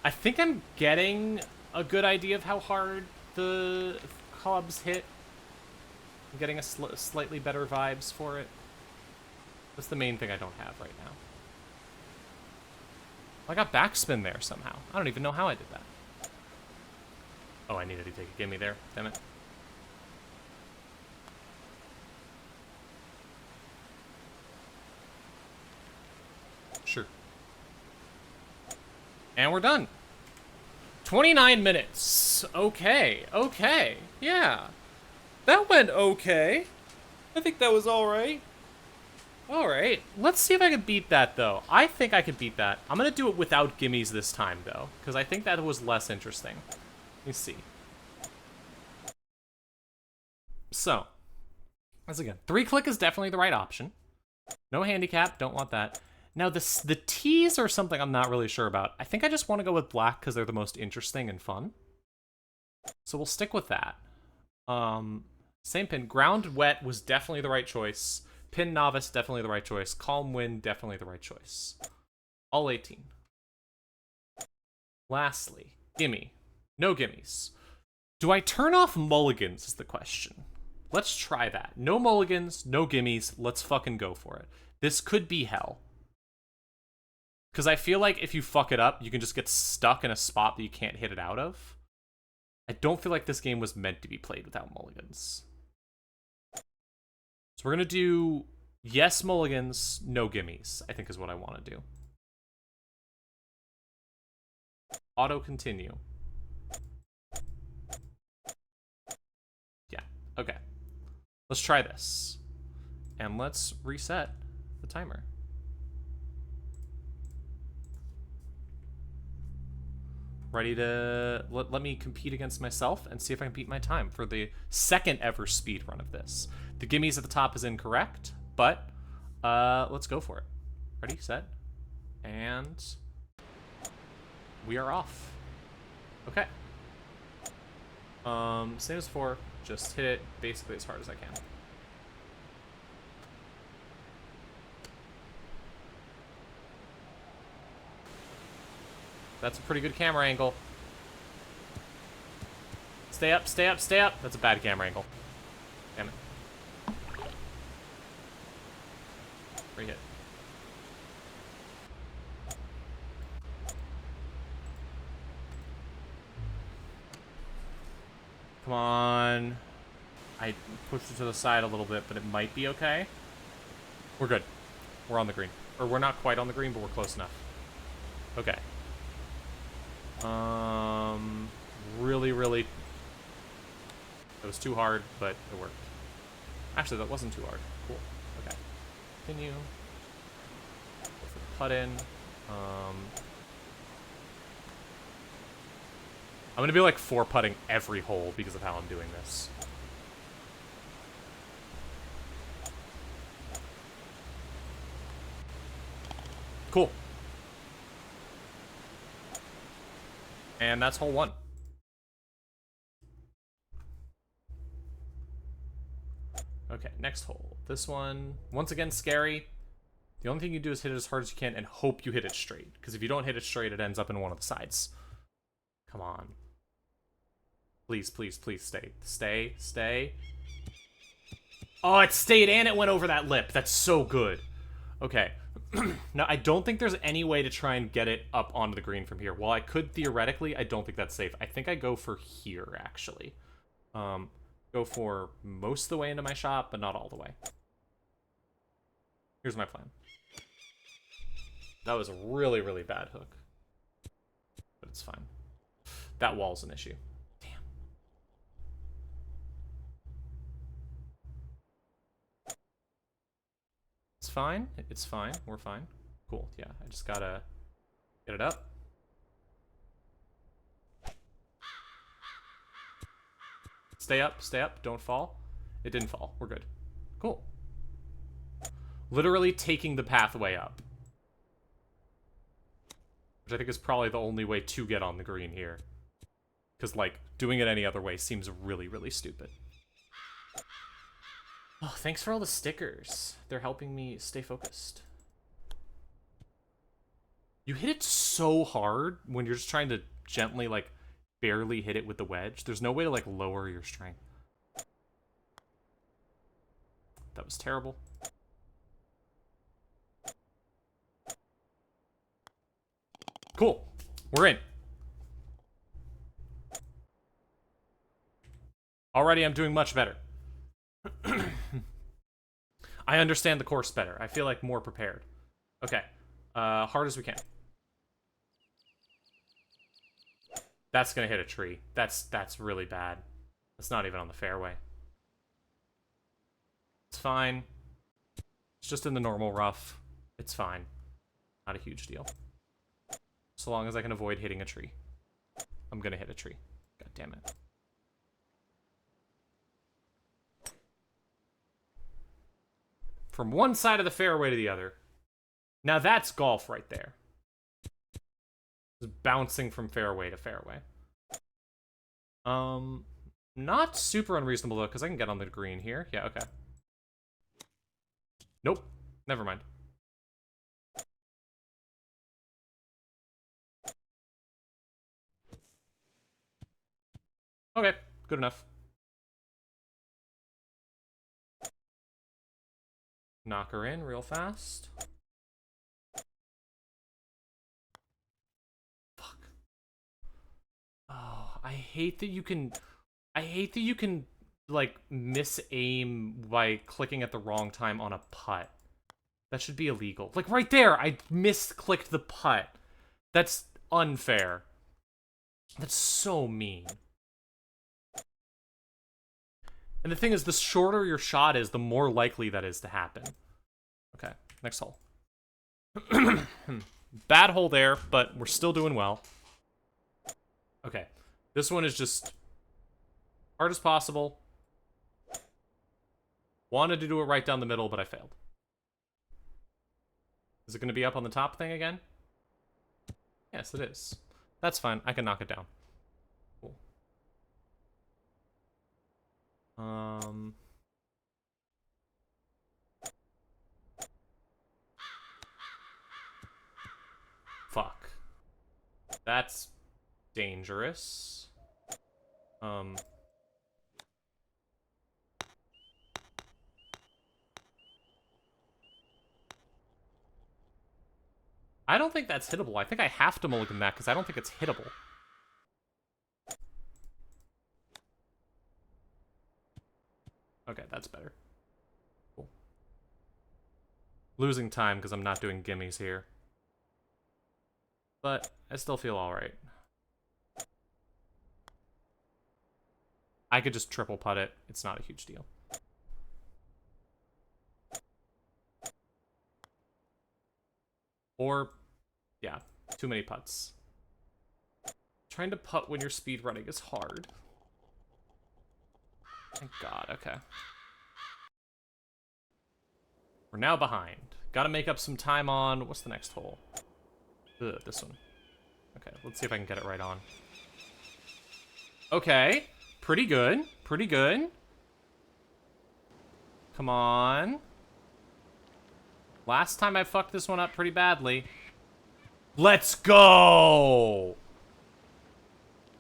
I think I'm getting a good idea of how hard the clubs hit. I'm getting a slightly better vibes for it. That's the main thing I don't have right now. I got backspin there somehow. I don't even know how I did that. Oh, I needed to take a gimme there. Damn it. Sure. And we're done. 29 minutes. Okay. Okay. Yeah. That went okay. I think that was alright. Alright, let's see if I can beat that, though. I think I can beat that. I'm gonna do it without gimmies this time, though, because I think that was less interesting. Let me see. So, once again, 3-click is definitely the right option. No handicap, don't want that. Now, the T's are something I'm not really sure about. I think I just want to go with black because they're the most interesting and fun. So we'll stick with that. Same pin. Ground wet was definitely the right choice. Pin novice, definitely the right choice. Calm wind, definitely the right choice. All 18. Lastly, gimme. No gimmies. Do I turn off mulligans is the question. Let's try that. No mulligans, no gimmies. Let's fucking go for it. This could be hell. Because I feel like if you fuck it up, you can just get stuck in a spot that you can't hit it out of. I don't feel like this game was meant to be played without mulligans. So we're going to do yes mulligans, no gimmies, I think is what I want to do. Auto continue. Yeah, okay. Let's try this. And let's reset the timer. Ready to let me compete against myself and see if I can beat my time for the second ever speed run of this. The gimmies at the top is incorrect, but let's go for it. Ready, set, and we are off. Okay. Same as before, just hit it basically as hard as I can. That's a pretty good camera angle. Stay up, stay up, stay up. That's a bad camera angle. Damn it. Re-hit. Come on. I pushed it to the side a little bit, but it might be okay. We're good. We're on the green. Or we're not quite on the green, but we're close enough. Okay. Really, it was too hard, but it worked. Actually, that wasn't too hard. Cool. Okay. Continue. Go for the putt in. I'm gonna be like 4-putting every hole because of how I'm doing this. Cool. And that's hole 1. Okay, next hole. This one, once again, scary. The only thing you do is hit it as hard as you can and hope you hit it straight. Because if you don't hit it straight, it ends up in one of the sides. Come on. Please, please, please stay. Stay, stay. Oh, it stayed and it went over that lip. That's so good. Okay. Now, I don't think there's any way to try and get it up onto the green from here. While I could theoretically, I don't think that's safe. I think I go for here, actually. Go for most of the way into my shot, but not all the way. Here's my plan. That was a really, really bad hook. But it's fine. That wall's an issue. Damn. It's fine. It's fine. We're fine. Cool. Yeah, I just gotta get it up. Stay up, don't fall. It didn't fall. We're good. Cool. Literally taking the pathway up. Which I think is probably the only way to get on the green here. Because, like, doing it any other way seems really, really stupid. Oh, thanks for all the stickers. They're helping me stay focused. You hit it so hard when you're just trying to gently, like, barely hit it with the wedge. There's no way to, like, lower your strength. That was terrible. Cool. We're in. Already I'm doing much better. I understand the course better. I feel like more prepared. Okay. Hard as we can. That's gonna hit a tree. That's really bad. That's not even on the fairway. It's fine. It's just in the normal rough. It's fine. Not a huge deal. So long as I can avoid hitting a tree. I'm gonna hit a tree. God damn it. From one side of the fairway to the other. Now that's golf right there. Just bouncing from fairway to fairway. Not super unreasonable though, because I can get on the green here. Yeah, okay. Nope. Never mind. Okay, good enough. Knock her in real fast. Fuck. Oh, I hate that you can like miss-aim by clicking at the wrong time on a putt. That should be illegal. Like right there, I misclicked the putt. That's unfair. That's so mean. And the thing is, the shorter your shot is, the more likely that is to happen. Okay, next hole. Bad hole there, but we're still doing well. Okay. This one is just hard as possible. Wanted to do it right down the middle, but I failed. Is it going to be up on the top thing again? Yes, it is. That's fine. I can knock it down. Cool. Fuck. That's dangerous. I don't think that's hittable. I think I have to mulligan that because I don't think it's hittable. Okay, that's better. Cool. Losing time because I'm not doing gimmies here. But I still feel alright. I could just triple putt it. It's not a huge deal. Or, yeah, too many putts. Trying to putt when you're speed running is hard. Thank God, okay. We're now behind. Gotta make up some time on... What's the next hole? Ugh, this one. Okay, let's see if I can get it right on. Okay. Pretty good. Pretty good. Come on. Last time I fucked this one up pretty badly. Let's go!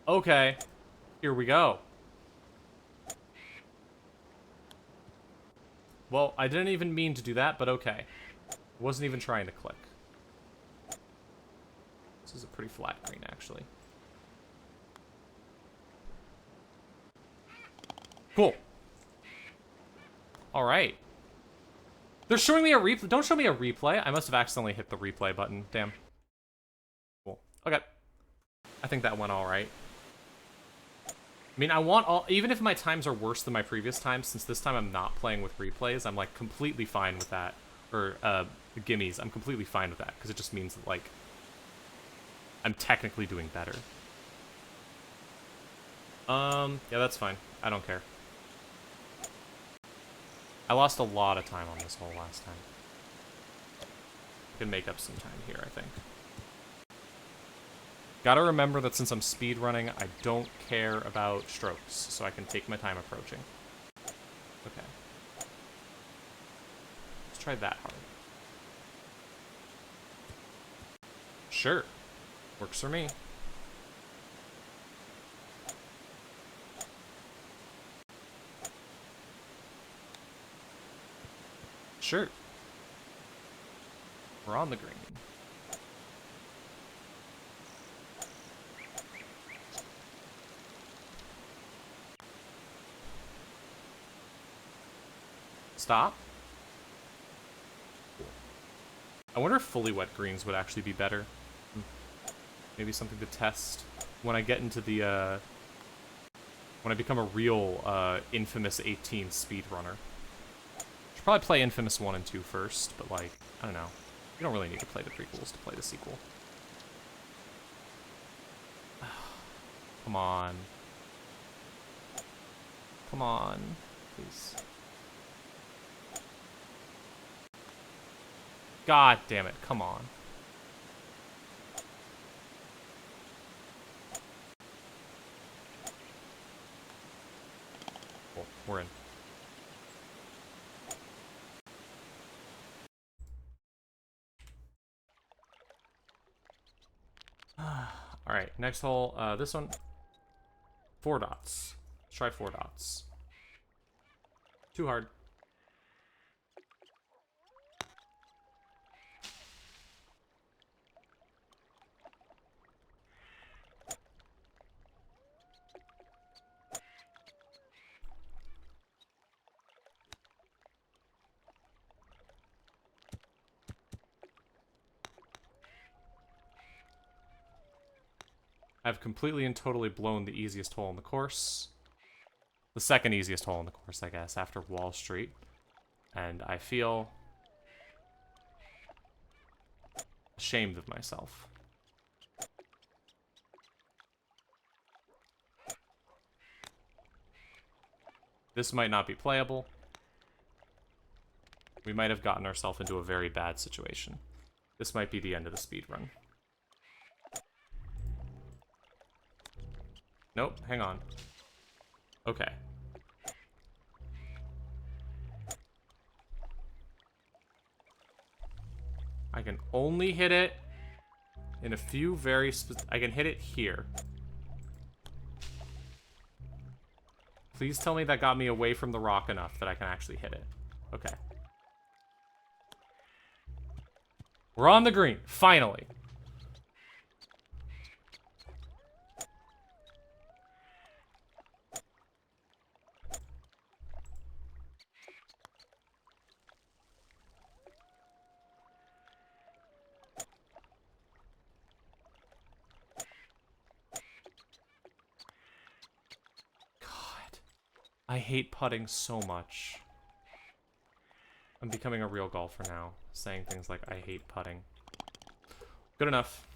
Okay. Here we go. Well, I didn't even mean to do that, but okay. I wasn't even trying to click. This is a pretty flat green, actually. Cool. Alright. They're showing me a replay. Don't show me a replay. I must have accidentally hit the replay button. Damn. Cool. Okay. I think that went alright. I mean, I want all... Even if my times are worse than my previous times, since this time I'm not playing with replays, I'm, like, completely fine with that. Or, gimmies. I'm completely fine with that, because it just means that, like, I'm technically doing better. Yeah, that's fine. I don't care. I lost a lot of time on this hole last time. I can make up some time here, I think. Gotta remember that since I'm speedrunning, I don't care about strokes, so I can take my time approaching. Okay. Let's try that hard. Sure. Works for me. Sure. We're on the green. Stop. Cool. I wonder if fully wet greens would actually be better. Maybe something to test when I get into the, when I become a real, Infamous 18 speedrunner. Should probably play Infamous 1 and 2 first, but, like, I don't know. You don't really need to play the prequels to play the sequel. Come on. Come on. Please. God damn it, come on. Cool, we're in. Alright, next hole, this one. 4 dots. Let's try 4 dots. Too hard. I've completely and totally blown the easiest hole in the course. The second easiest hole in the course, I guess, after Wall Street. And I feel ashamed of myself. This might not be playable. We might have gotten ourselves into a very bad situation. This might be the end of the speed run. Nope, hang on. Okay. I can only hit it in a few very I can hit it here. Please tell me that got me away from the rock enough that I can actually hit it. Okay. We're on the green, finally. I hate putting so much. I'm becoming a real golfer now, saying things like, I hate putting. Good enough.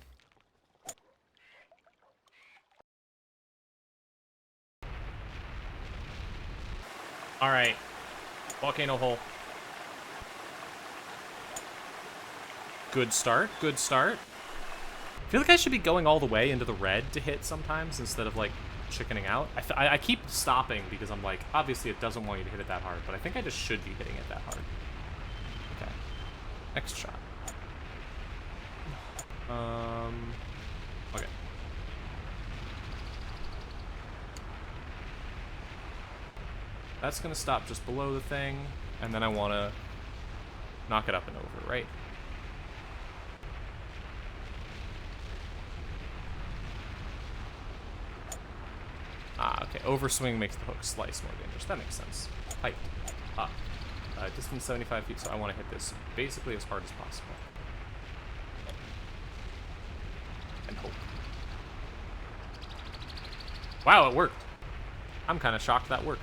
Alright. Volcano hole. Good start, good start. I feel like I should be going all the way into the red to hit sometimes, instead of, like, chickening out. I keep stopping because I'm like, obviously it doesn't want you to hit it that hard, but I think I just should be hitting it that hard. Okay. Next shot. Okay. That's gonna stop just below the thing, and then I wanna knock it up and over, right? Ah, okay. Overswing makes the hook slice more dangerous. That makes sense. Height. Up. Distance 75 feet, so I want to hit this basically as hard as possible. And hope. Wow, it worked. I'm kind of shocked that worked.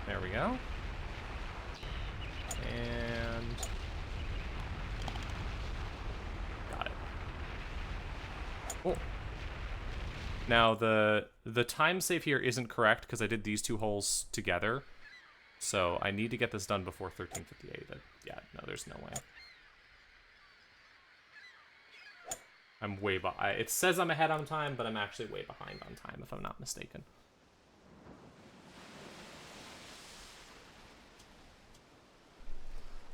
There we go. And got it. Cool. Now the time save here isn't correct because I did these two holes together. So I need to get this done before 13:58. Yeah, no, there's no way. I'm way behind. It says I'm ahead on time, but I'm actually way behind on time if I'm not mistaken.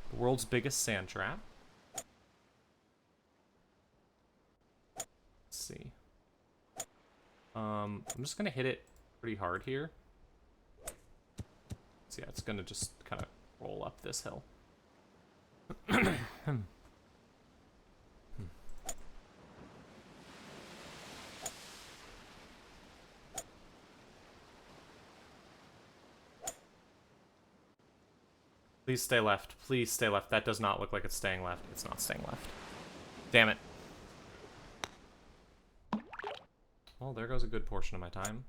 The world's biggest sand trap. Let's see. I'm just gonna hit it pretty hard here. So yeah, it's gonna just kind of roll up this hill. Please stay left. Please stay left. That does not look like it's staying left. It's not staying left. Damn it. Well, there goes a good portion of my time.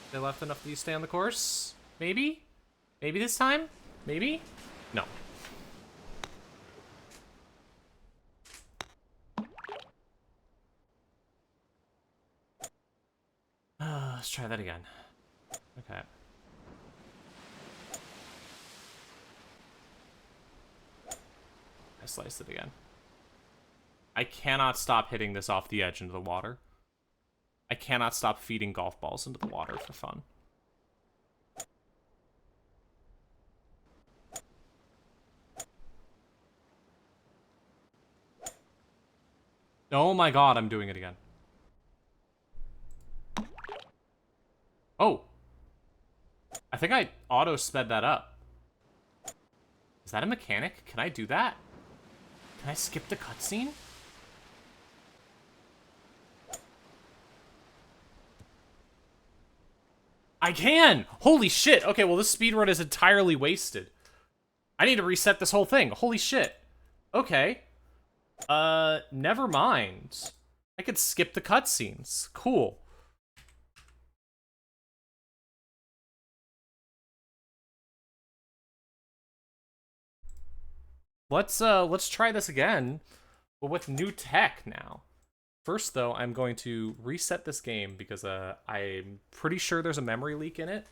Stay left enough that you stay on the course? Maybe? Maybe this time? Maybe? No. Let's try that again. Okay. I sliced it again. I cannot stop hitting this off the edge into the water. I cannot stop feeding golf balls into the water for fun. Oh my god, I'm doing it again. Oh! I think I auto-sped that up. Is that a mechanic? Can I do that? Can I skip the cutscene? I can! Holy shit! Okay, well this speedrun is entirely wasted. I need to reset this whole thing. Holy shit. Okay. Never mind. I could skip the cutscenes. Cool. Let's try this again, but with new tech now. First, though, I'm going to reset this game because I'm pretty sure there's a memory leak in it,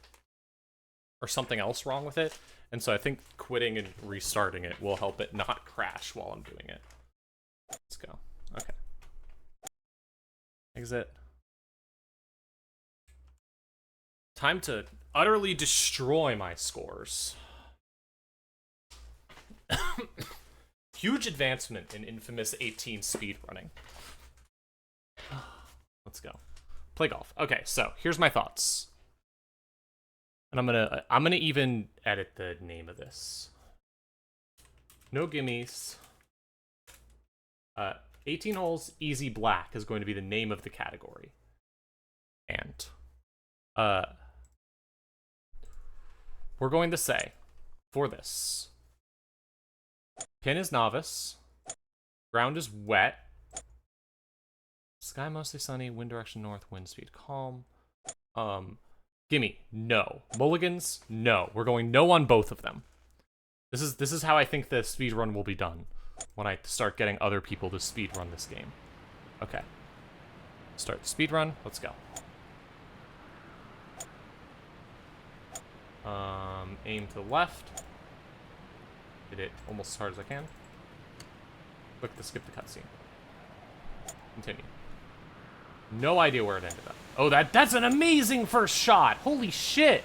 or something else wrong with it, and so I think quitting and restarting it will help it not crash while I'm doing it. Let's go. Okay. Exit. Time to utterly destroy my scores. Huge advancement in infamous 18 speedrunning. Let's go. Play golf. Okay, so here's my thoughts. And I'm gonna even edit the name of this. No gimmies. 18 holes, easy black is going to be the name of the category. And we're going to say, for this, pin is novice, ground is wet, sky mostly sunny, wind direction north, wind speed calm. Gimme, no. Mulligans, no. We're going no on both of them. This is how I think the speedrun will be done when I start getting other people to speedrun this game. Okay. Start the speedrun. Let's go. Aim to the left. Hit it almost as hard as I can. Click to skip the cutscene. Continue. No idea where it ended up. Oh, that's an amazing first shot! Holy shit!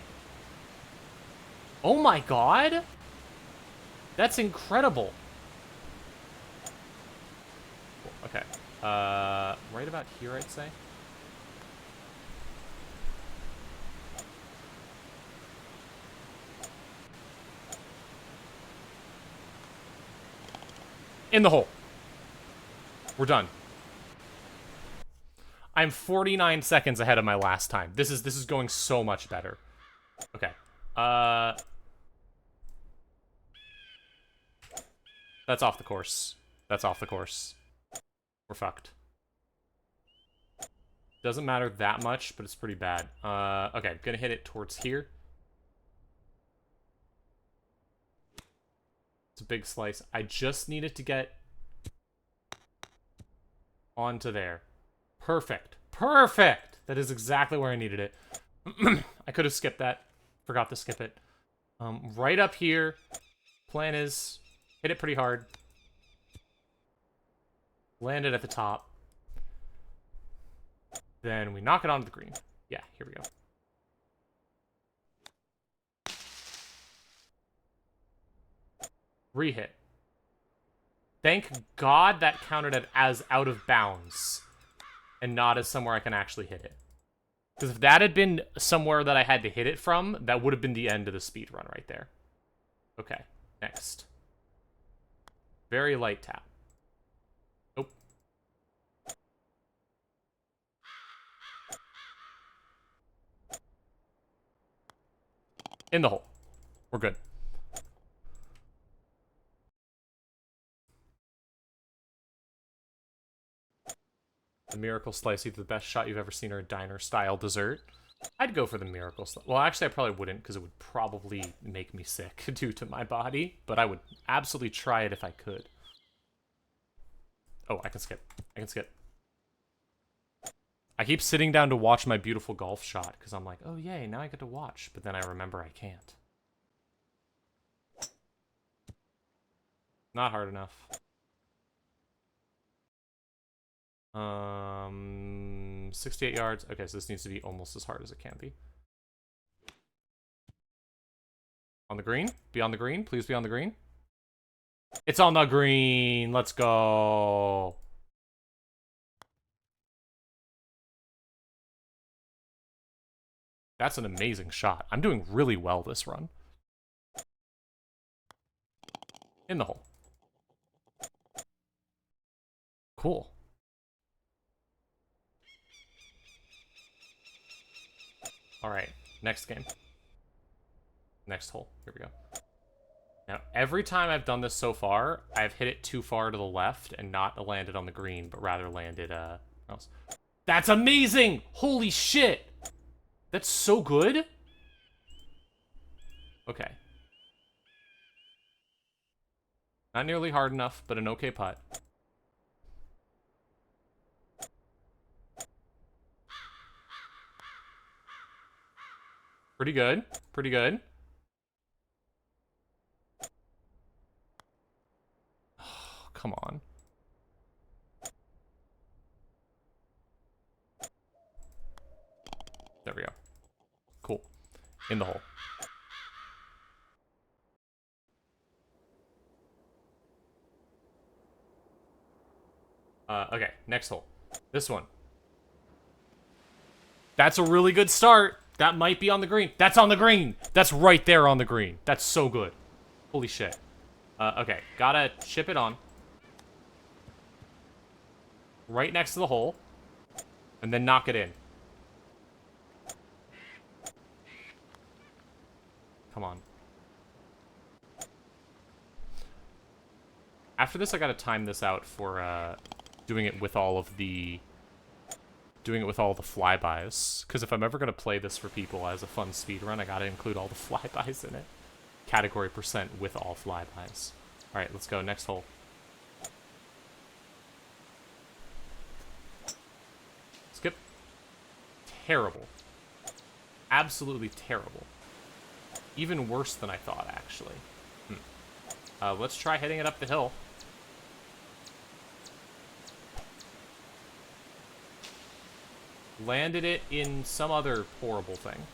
Oh my god! That's incredible. Cool. Okay. Right about here, I'd say. In the hole. We're done. I'm 49 seconds ahead of my last time. This is going so much better. Okay. That's off the course. That's off the course. We're fucked. Doesn't matter that much, but it's pretty bad. Okay, gonna hit it towards here. It's a big slice. I just need it to get onto there. Perfect. Perfect! That is exactly where I needed it. I could have skipped that. Forgot to skip it. Right up here. Plan is hit it pretty hard. Land it at the top. Then we knock it onto the green. Yeah, here we go. Rehit. Thank God that counted as out of bounds and not as somewhere I can actually hit it. Because if that had been somewhere that I had to hit it from, that would have been the end of the speedrun right there. Okay, next. Very light tap. Nope. In the hole. We're good. The Miracle Slice, either the best shot you've ever seen or a diner-style dessert. I'd go for the Miracle Slice. Well, actually, I probably wouldn't, because it would probably make me sick due to my body. But I would absolutely try it if I could. Oh, I can skip. I can skip. I keep sitting down to watch my beautiful golf shot, because I'm like, oh, yay, now I get to watch. But then I remember I can't. Not hard enough. 68 yards. Okay, so this needs to be almost as hard as it can be. On the green? Be on the green? Please be on the green. It's on the green. Let's go. That's an amazing shot. I'm doing really well this run. In the hole. Cool. All right, next game. Next hole. Here we go. Now, every time I've done this so far, I've hit it too far to the left and not landed on the green, but rather landed, else. That's amazing! Holy shit! That's so good? Okay. Not nearly hard enough, but an okay putt. Pretty good. Pretty good. Oh, come on. There we go. Cool. In the hole. Okay, next hole. This one. That's a really good start. That might be on the green. That's on the green. That's right there on the green. That's so good. Holy shit. Okay, gotta chip it on. Right next to the hole. And then knock it in. Come on. After this, I gotta time this out for, doing it with all of the flybys. Because if I'm ever gonna play this for people as a fun speedrun, I gotta include all the flybys in it. Category % with all flybys. Alright, let's go. Next hole. Skip. Terrible. Absolutely terrible. Even worse than I thought, actually. Let's try hitting it up the hill. Landed it in some other horrible thing.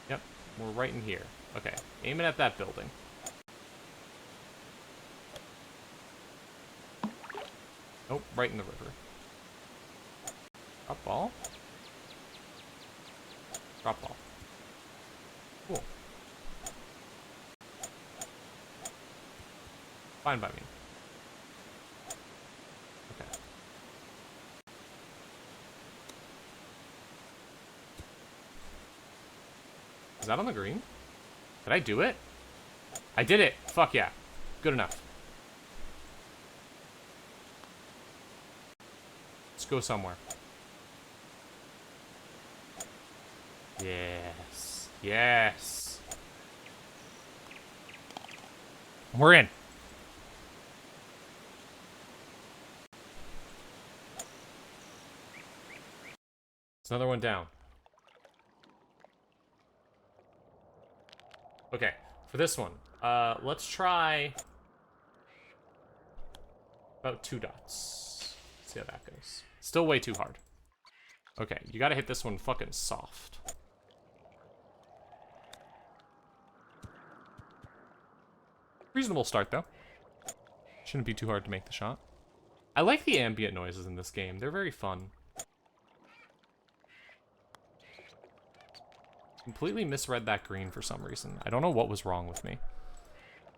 Yep, we're right in here. Okay, aiming at that building. Nope, right in the river. Drop ball. Drop ball. Cool. Fine by me. Okay. Is that on the green? Did I do it? I did it! Fuck yeah. Good enough. Let's go somewhere. Yes. Yes. We're in. It's another one down. Okay, for this one, let's try about 2 dots. See how that goes. Still way too hard. Okay, you gotta hit this one fucking soft. Reasonable start, though. Shouldn't be too hard to make the shot. I like the ambient noises in this game. They're very fun. Completely misread that green for some reason. I don't know what was wrong with me.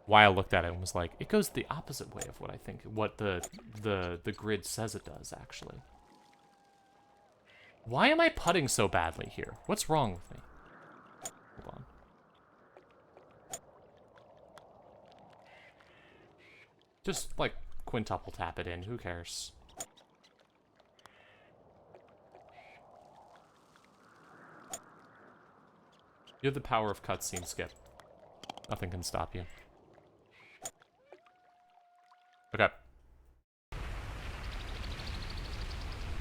Why I looked at it and was like, it goes the opposite way of what I think, what the grid says it does, actually. Why am I putting so badly here? What's wrong with me? Hold on. Just, like, quintuple tap it in. Who cares? You have the power of cutscene, Skip. Nothing can stop you. Okay.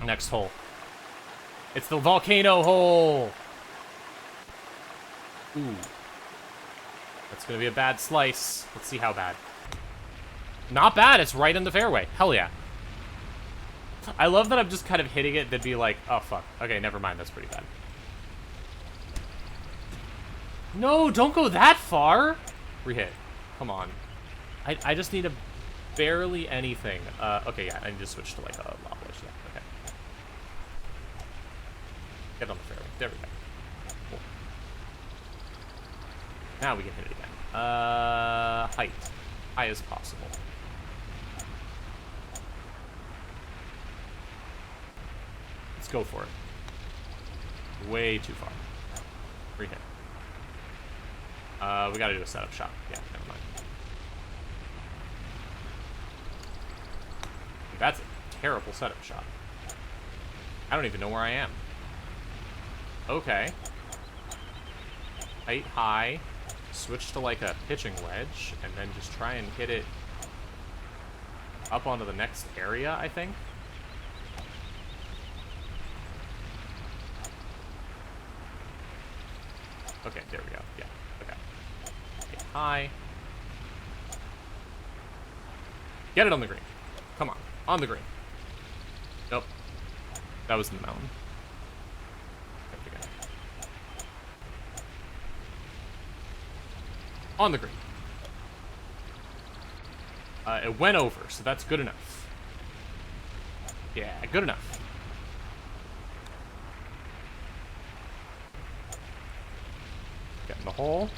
Next hole. It's the volcano hole! Ooh. That's gonna be a bad slice. Let's see how bad. Not bad, it's right in the fairway. Hell yeah. I love that I'm just kind of hitting it, then be like, oh fuck. Okay, never mind, that's pretty bad. No, don't go that far! Rehit. Come on. I just need a barely anything. Okay, yeah, I need to switch to like a lob wedge. Yeah, okay. Get on the fairway. There we go. Cool. Now we can hit it again. Height. High as possible. Let's go for it. Way too far. Rehit. We gotta do a setup shot. Yeah, never mind. That's a terrible setup shot. I don't even know where I am. Okay. Height high. Switch to like a pitching wedge, and then just try and hit it up onto the next area, I think. Okay, there we go. Yeah, okay. Height high. Get it on the green. Come on the green. Nope. That was in the mountain. There we go. On the green. It went over, so that's good enough. Yeah, good enough. Get in the hole.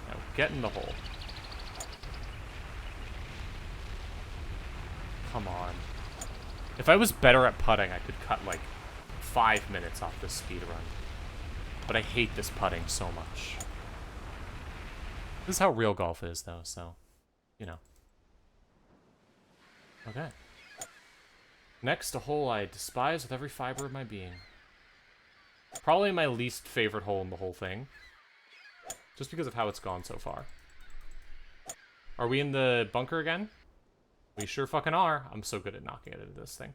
Now get in the hole. Come on. If I was better at putting, I could cut like 5 minutes off this speed run. But I hate this putting so much. This is how real golf is, though, so, you know. Okay. Next, a hole I despise with every fiber of my being. Probably my least favorite hole in the whole thing. Just because of how it's gone so far. Are we in the bunker again? We sure fucking are. I'm so good at knocking it into this thing.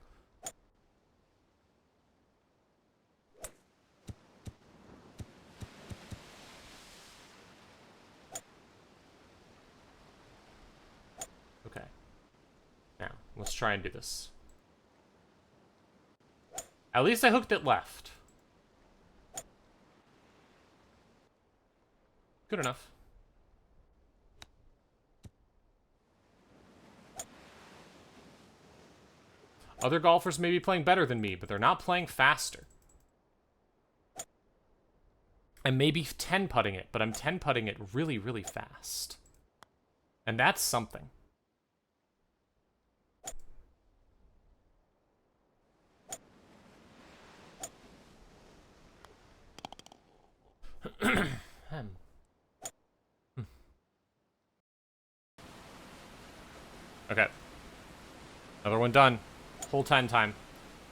Okay. Now, let's try and do this. At least I hooked it left. Good enough. Other golfers may be playing better than me, but they're not playing faster. I may be 10-putting it, but I'm 10-putting it really, really fast. And that's something. Okay. Another one done. Whole time.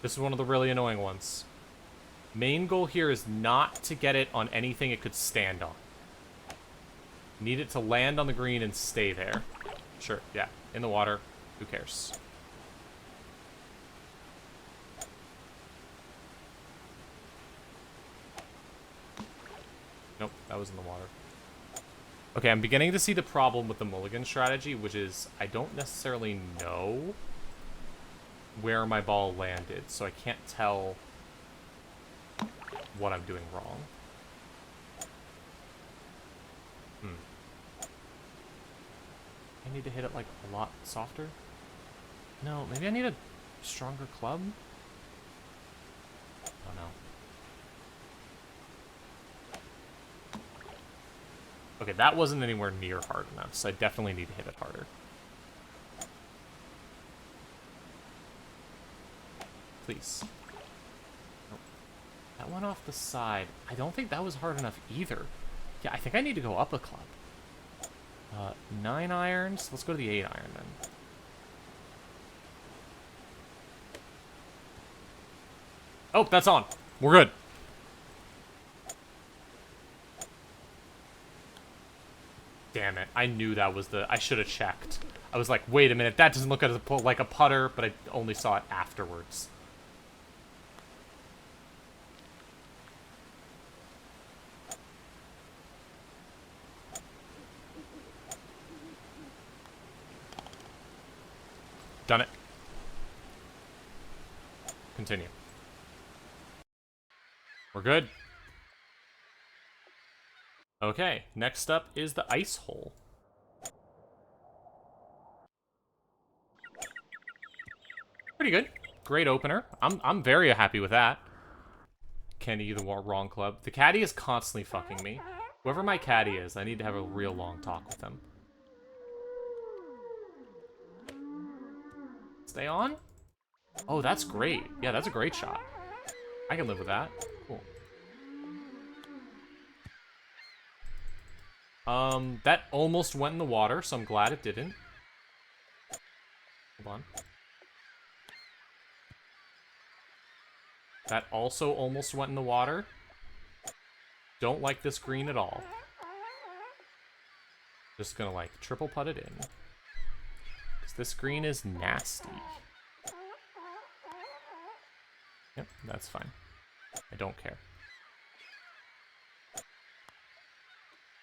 This is one of the really annoying ones. Main goal here is not to get it on anything it could stand on. Need it to land on the green and stay there. Sure, yeah. In the water. Who cares? Nope, that was in the water. Okay, I'm beginning to see the problem with the mulligan strategy, which is I don't necessarily know where my ball landed, so I can't tell what I'm doing wrong. I need to hit it like a lot softer? No, maybe I need a stronger club? Oh no. Okay, that wasn't anywhere near hard enough, so I definitely need to hit it harder. Please. Nope. That went off the side. I don't think that was hard enough either. Yeah, I think I need to go up a club. 9 irons. Let's go to the 8 iron then. Oh, that's on. We're good. Damn it. I knew that was the... I should have checked. I was like, wait a minute. That doesn't look like a putter, but I only saw it afterwards. Done it. Continue. We're good. Okay, next up is the ice hole. Pretty good. Great opener. I'm very happy with that. Kenny, the wrong club. The caddy is constantly fucking me. Whoever my caddy is, I need to have a real long talk with them. Stay on? Oh, that's great. Yeah, that's a great shot. I can live with that. Cool. That almost went in the water, so I'm glad it didn't. Hold on. That also almost went in the water. Don't like this green at all. Just gonna, like, triple putt it in. Because this green is nasty. Yep, that's fine. I don't care.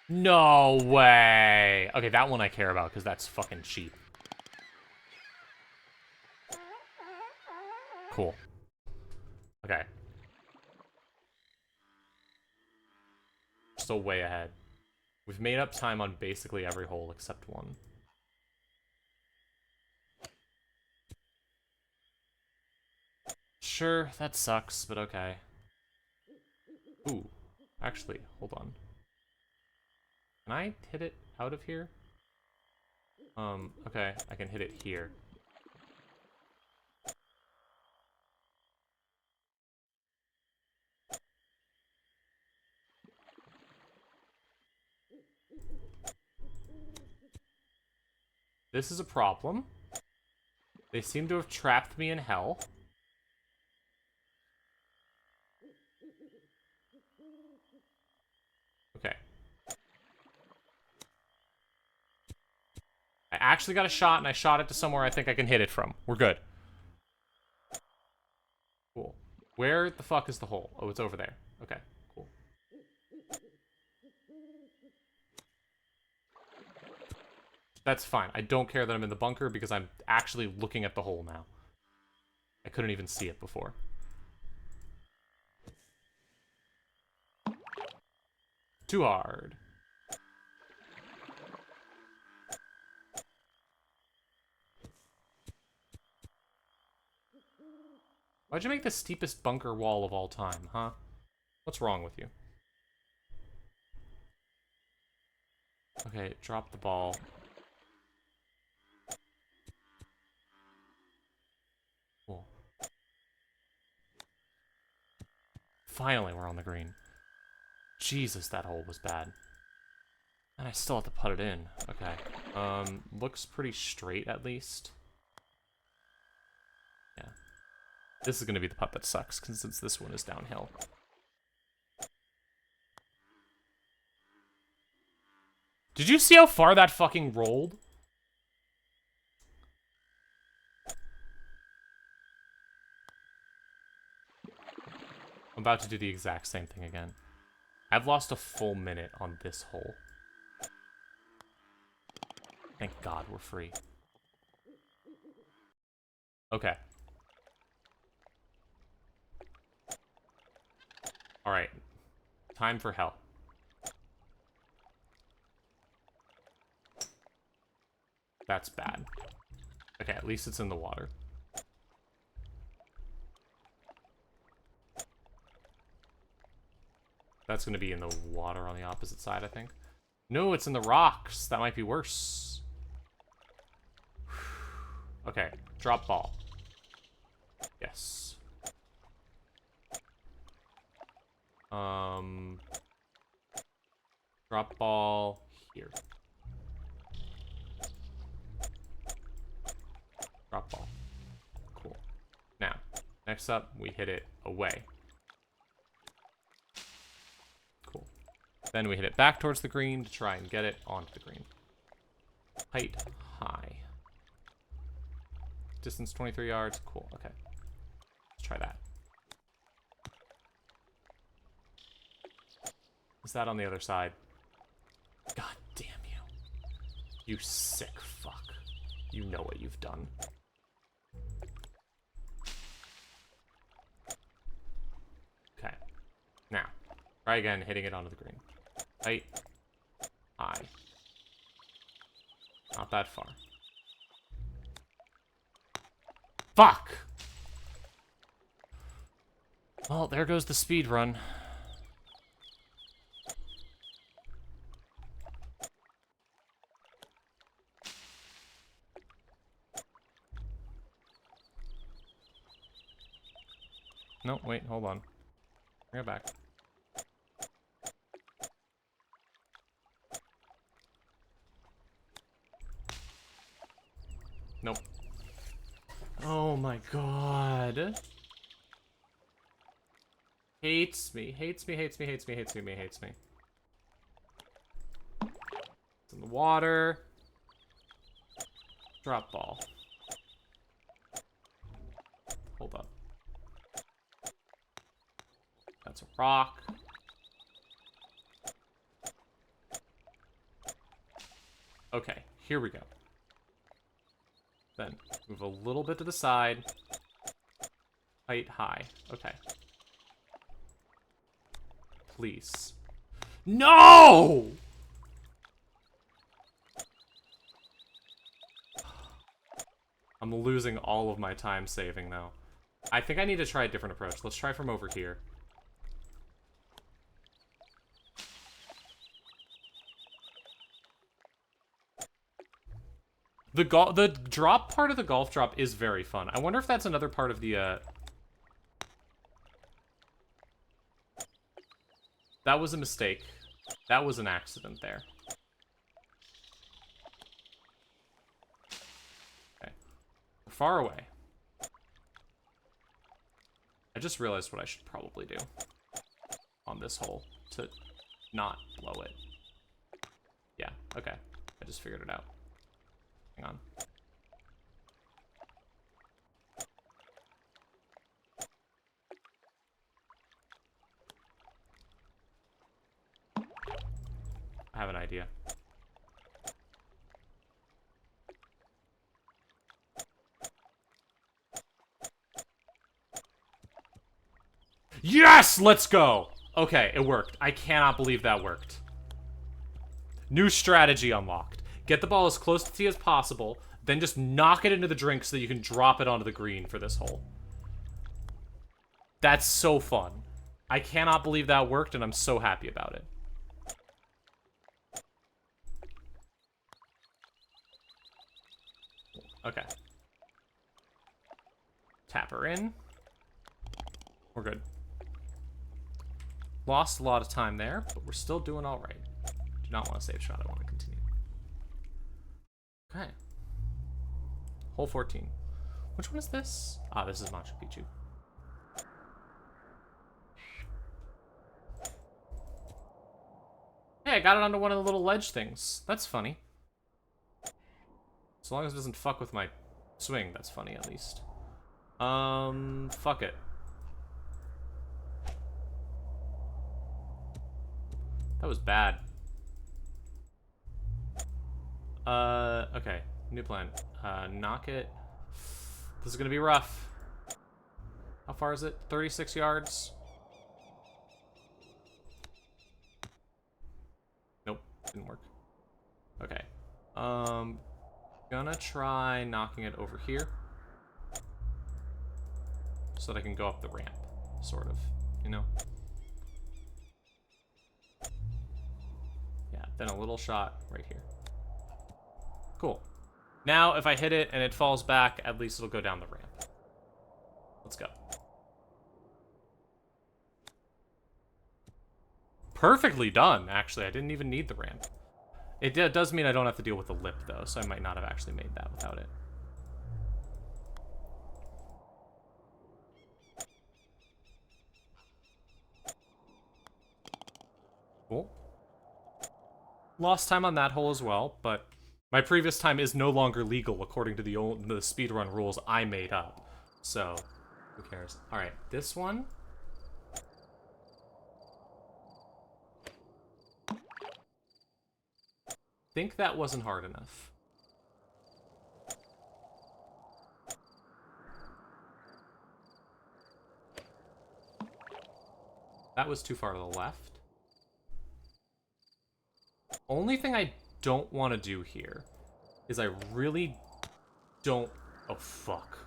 No way! Okay, that one I care about, because that's fucking cheap. Cool. Okay. Still way ahead. We've made up time on basically every hole except one. Sure, that sucks, but okay. Ooh. Actually, hold on. Can I hit it out of here? Okay, I can hit it here. This is a problem. They seem to have trapped me in hell. Okay. I actually got a shot, and I shot it to somewhere I think I can hit it from. We're good. Cool. Where the fuck is the hole? Oh, it's over there. Okay, cool. That's fine. I don't care that I'm in the bunker because I'm actually looking at the hole now. I couldn't even see it before. Too hard. Why'd you make the steepest bunker wall of all time, huh? What's wrong with you? Okay, drop the ball. Cool. Finally, we're on the green. Jesus, that hole was bad. And I still have to put it in. Okay. Looks pretty straight, at least. Yeah. This is gonna be the putt that sucks, since this one is downhill. Did you see how far that fucking rolled? I'm about to do the exact same thing again. I've lost a full minute on this hole. Thank God we're free. Okay. Alright. Time for hell. That's bad. Okay, at least it's in the water. That's gonna be in the water on the opposite side, I think. No, it's in the rocks. That might be worse. Okay, drop ball. Yes. Drop ball here. Drop ball. Cool. Now, next up, we hit it away. Cool. Then we hit it back towards the green to try and get it onto the green. Height, high. Distance 23 yards. Cool, okay. Let's try that. Is that on the other side? God damn you. You sick fuck. You know what you've done. Okay. Now, try again, hitting it onto the green. Height. High. Not that far. Fuck! Well, there goes the speed run. No, wait, hold on. Bring it back. Nope. Oh my god. Hates me, hates me, hates me, hates me, hates me, hates me. It's in the water. Drop ball. Hold up. That's a rock. Okay, here we go. Then move a little bit to the side. Height high. Okay. Please. No! I'm losing all of my time saving now. I think I need to try a different approach. Let's try from over here. The drop part of the golf drop is very fun. I wonder if that's another part of the, That was a mistake. That was an accident there. Okay. We're far away. I just realized what I should probably do on this hole to not blow it. Yeah, okay. I just figured it out. Hang on. I have an idea. Yes! Let's go! Okay, it worked. I cannot believe that worked. New strategy unlocked. Get the ball as close to tee as possible, then just knock it into the drink so that you can drop it onto the green for this hole. That's so fun. I cannot believe that worked, and I'm so happy about it. Okay. Tap her in. We're good. Lost a lot of time there, but we're still doing all right. Do not want to save shot. I want to continue. Okay. Hole 14. Which one is this? Ah, this is Machu Picchu. Hey, I got it onto one of the little ledge things. That's funny. As long as it doesn't fuck with my swing, that's funny at least. Fuck it. That was bad. Okay. New plan. Knock it. This is gonna be rough. How far is it? 36 yards? Nope, didn't work. Okay. Gonna try knocking it over here. So that I can go up the ramp, sort of, you know? Yeah, then a little shot right here. Cool. Now, if I hit it and it falls back, at least it'll go down the ramp. Let's go. Perfectly done, actually. I didn't even need the ramp. It does mean I don't have to deal with the lip, though, so I might not have actually made that without it. Cool. Lost time on that hole as well, but my previous time is no longer legal according to the speedrun rules I made up. So, who cares? Alright, this one. Think that wasn't hard enough. That was too far to the left. Only thing I don't want to do here is I really don't... Oh, fuck.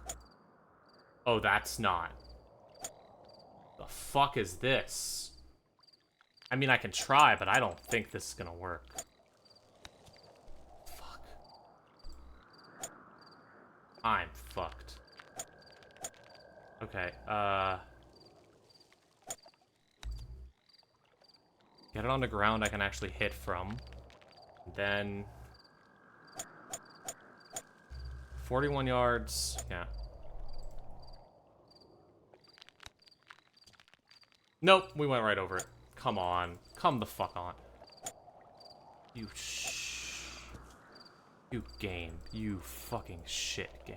Oh, that's not. The fuck is this? I mean, I can try, but I don't think this is gonna work. Fuck. I'm fucked. Okay, Get it on the ground I can actually hit from. Then 41 yards. Yeah. Nope, we went right over it. Come on. Come the fuck on. You game. You fucking shit game.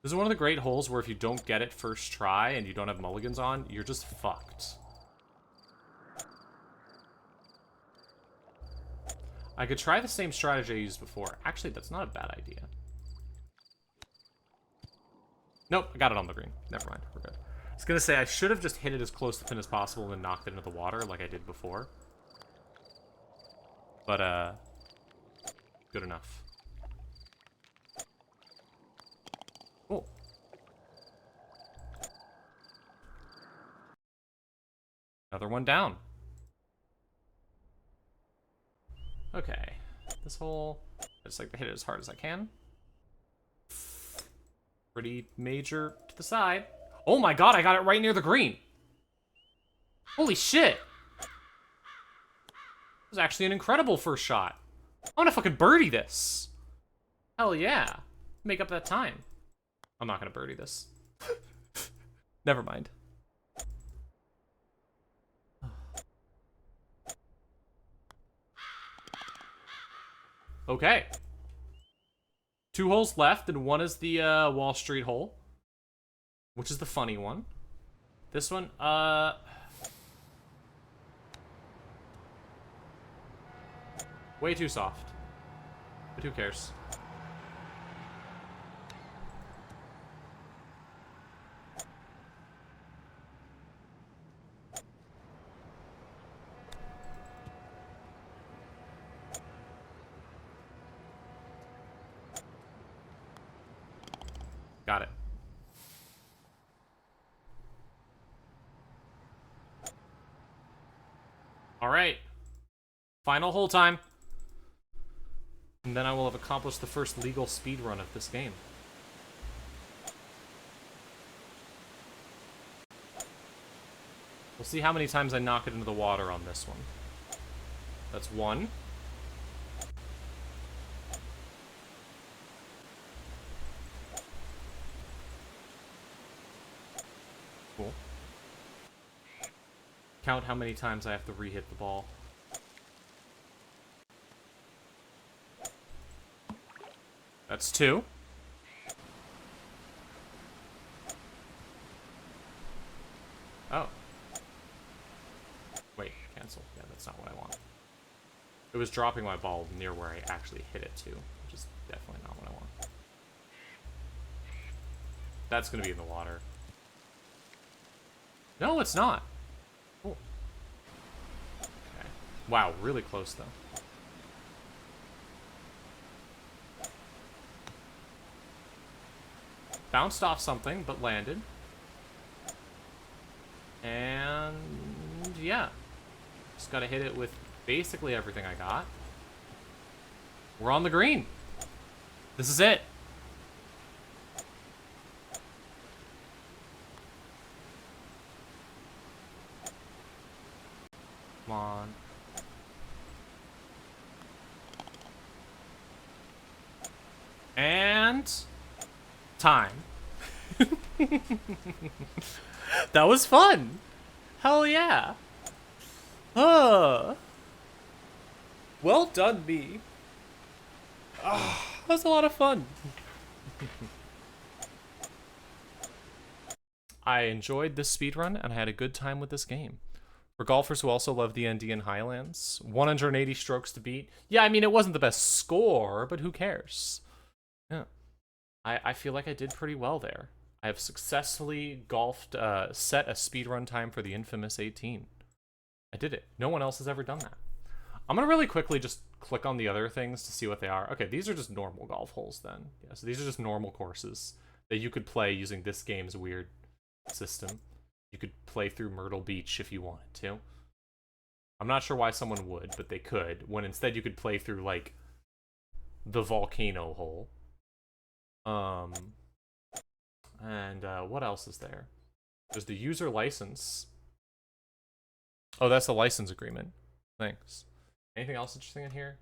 This is one of the great holes where if you don't get it first try and you don't have mulligans on, you're just fucked. I could try the same strategy I used before. Actually, that's not a bad idea. Nope, I got it on the green. Never mind, we're good. I was gonna say, I should have just hit it as close to the pin as possible and then knocked it into the water like I did before. But, good enough. Cool. Another one down. Okay. This hole, I just like to hit it as hard as I can. Pretty major to the side. Oh my god, I got it right near the green. Holy shit. That was actually an incredible first shot. I wanna fucking birdie this. Hell yeah. Make up that time. I'm not gonna birdie this. Never mind. Okay. 2 holes left, and one is the Wall Street hole, which is the funny one. This one, way too soft. But who cares? Got it. All right. Final hole time. And then I will have accomplished the first legal speed run of this game. We'll see how many times I knock it into the water on this one. That's 1. Cool. Count how many times I have to re-hit the ball. That's 2. Oh. Wait, cancel. Yeah, that's not what I want. It was dropping my ball near where I actually hit it to, which is definitely not what I want. That's gonna be in the water. No, it's not. Cool. Okay. Wow, really close though. Bounced off something, but landed. And yeah. Just gotta hit it with basically everything I got. We're on the green. This is it. Come on. And time. That was fun. Hell yeah. Well done, me. That was a lot of fun. I enjoyed this speedrun, and I had a good time with this game. For golfers who also love the Andean Highlands, 180 strokes to beat. Yeah, I mean, it wasn't the best score, but who cares? Yeah. I feel like I did pretty well there. I have successfully golfed, set a speedrun time for the infamous 18. I did it. No one else has ever done that. I'm gonna really quickly just click on the other things to see what they are. Okay, these are just normal golf holes then. Yeah, so these are just normal courses that you could play using this game's weird system. You could play through Myrtle Beach if you wanted to. I'm not sure why someone would, but they could, when instead you could play through, like, the volcano hole. And what else is there? There's the user license, Oh, that's the license agreement. Thanks. Anything else interesting in here?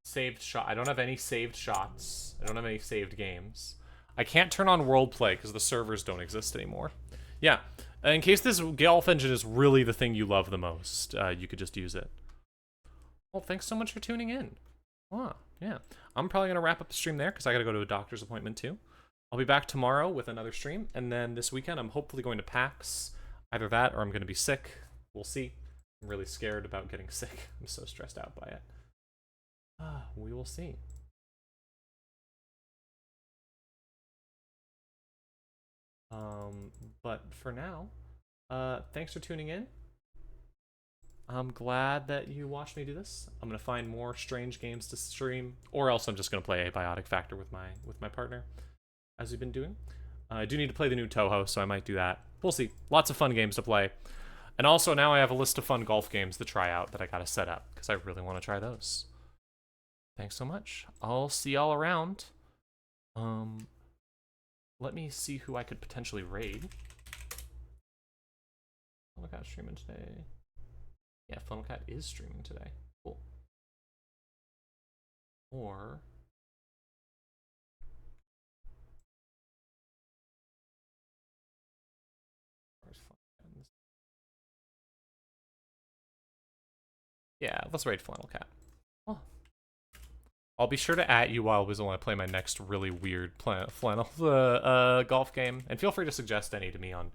Saved shot. I don't have any saved shots. I don't have any saved games. I can't turn on world play because the servers don't exist anymore. Yeah. In case this golf engine is really the thing you love the most, you could just use it. Well, thanks so much for tuning in. Wow, yeah. I'm probably going to wrap up the stream there because I got to go to a doctor's appointment too. I'll be back tomorrow with another stream, and then this weekend I'm hopefully going to PAX. Either that or I'm going to be sick. We'll see. I'm really scared about getting sick. I'm so stressed out by it. We will see. But for now, thanks for tuning in. I'm glad that you watched me do this. I'm gonna find more strange games to stream, or else I'm just gonna play Abiotic Factor with my partner, as we've been doing. I do need to play the new Toho, so I might do that. We'll see. Lots of fun games to play. And also now I have a list of fun golf games to try out that I gotta set up, because I really want to try those. Thanks so much. I'll see y'all around. Let me see who I could potentially raid. Funnel Cat streaming today. Yeah, Funnel Cat is streaming today. Cool. Or where's Funnel Cat? Yeah, let's raid Flannel Cat. Oh. I'll be sure to @ you while I play my next really weird flannel golf game, and feel free to suggest any to me on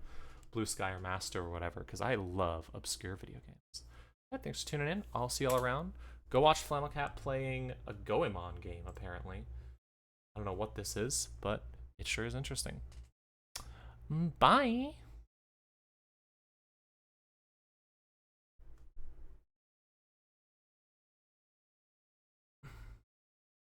Blue Sky or Master or whatever, because I love obscure video games. Yeah, thanks for tuning in. I'll see y'all around. Go watch Flannel Cat playing a Goemon game, apparently. I don't know what this is, but it sure is interesting. Bye!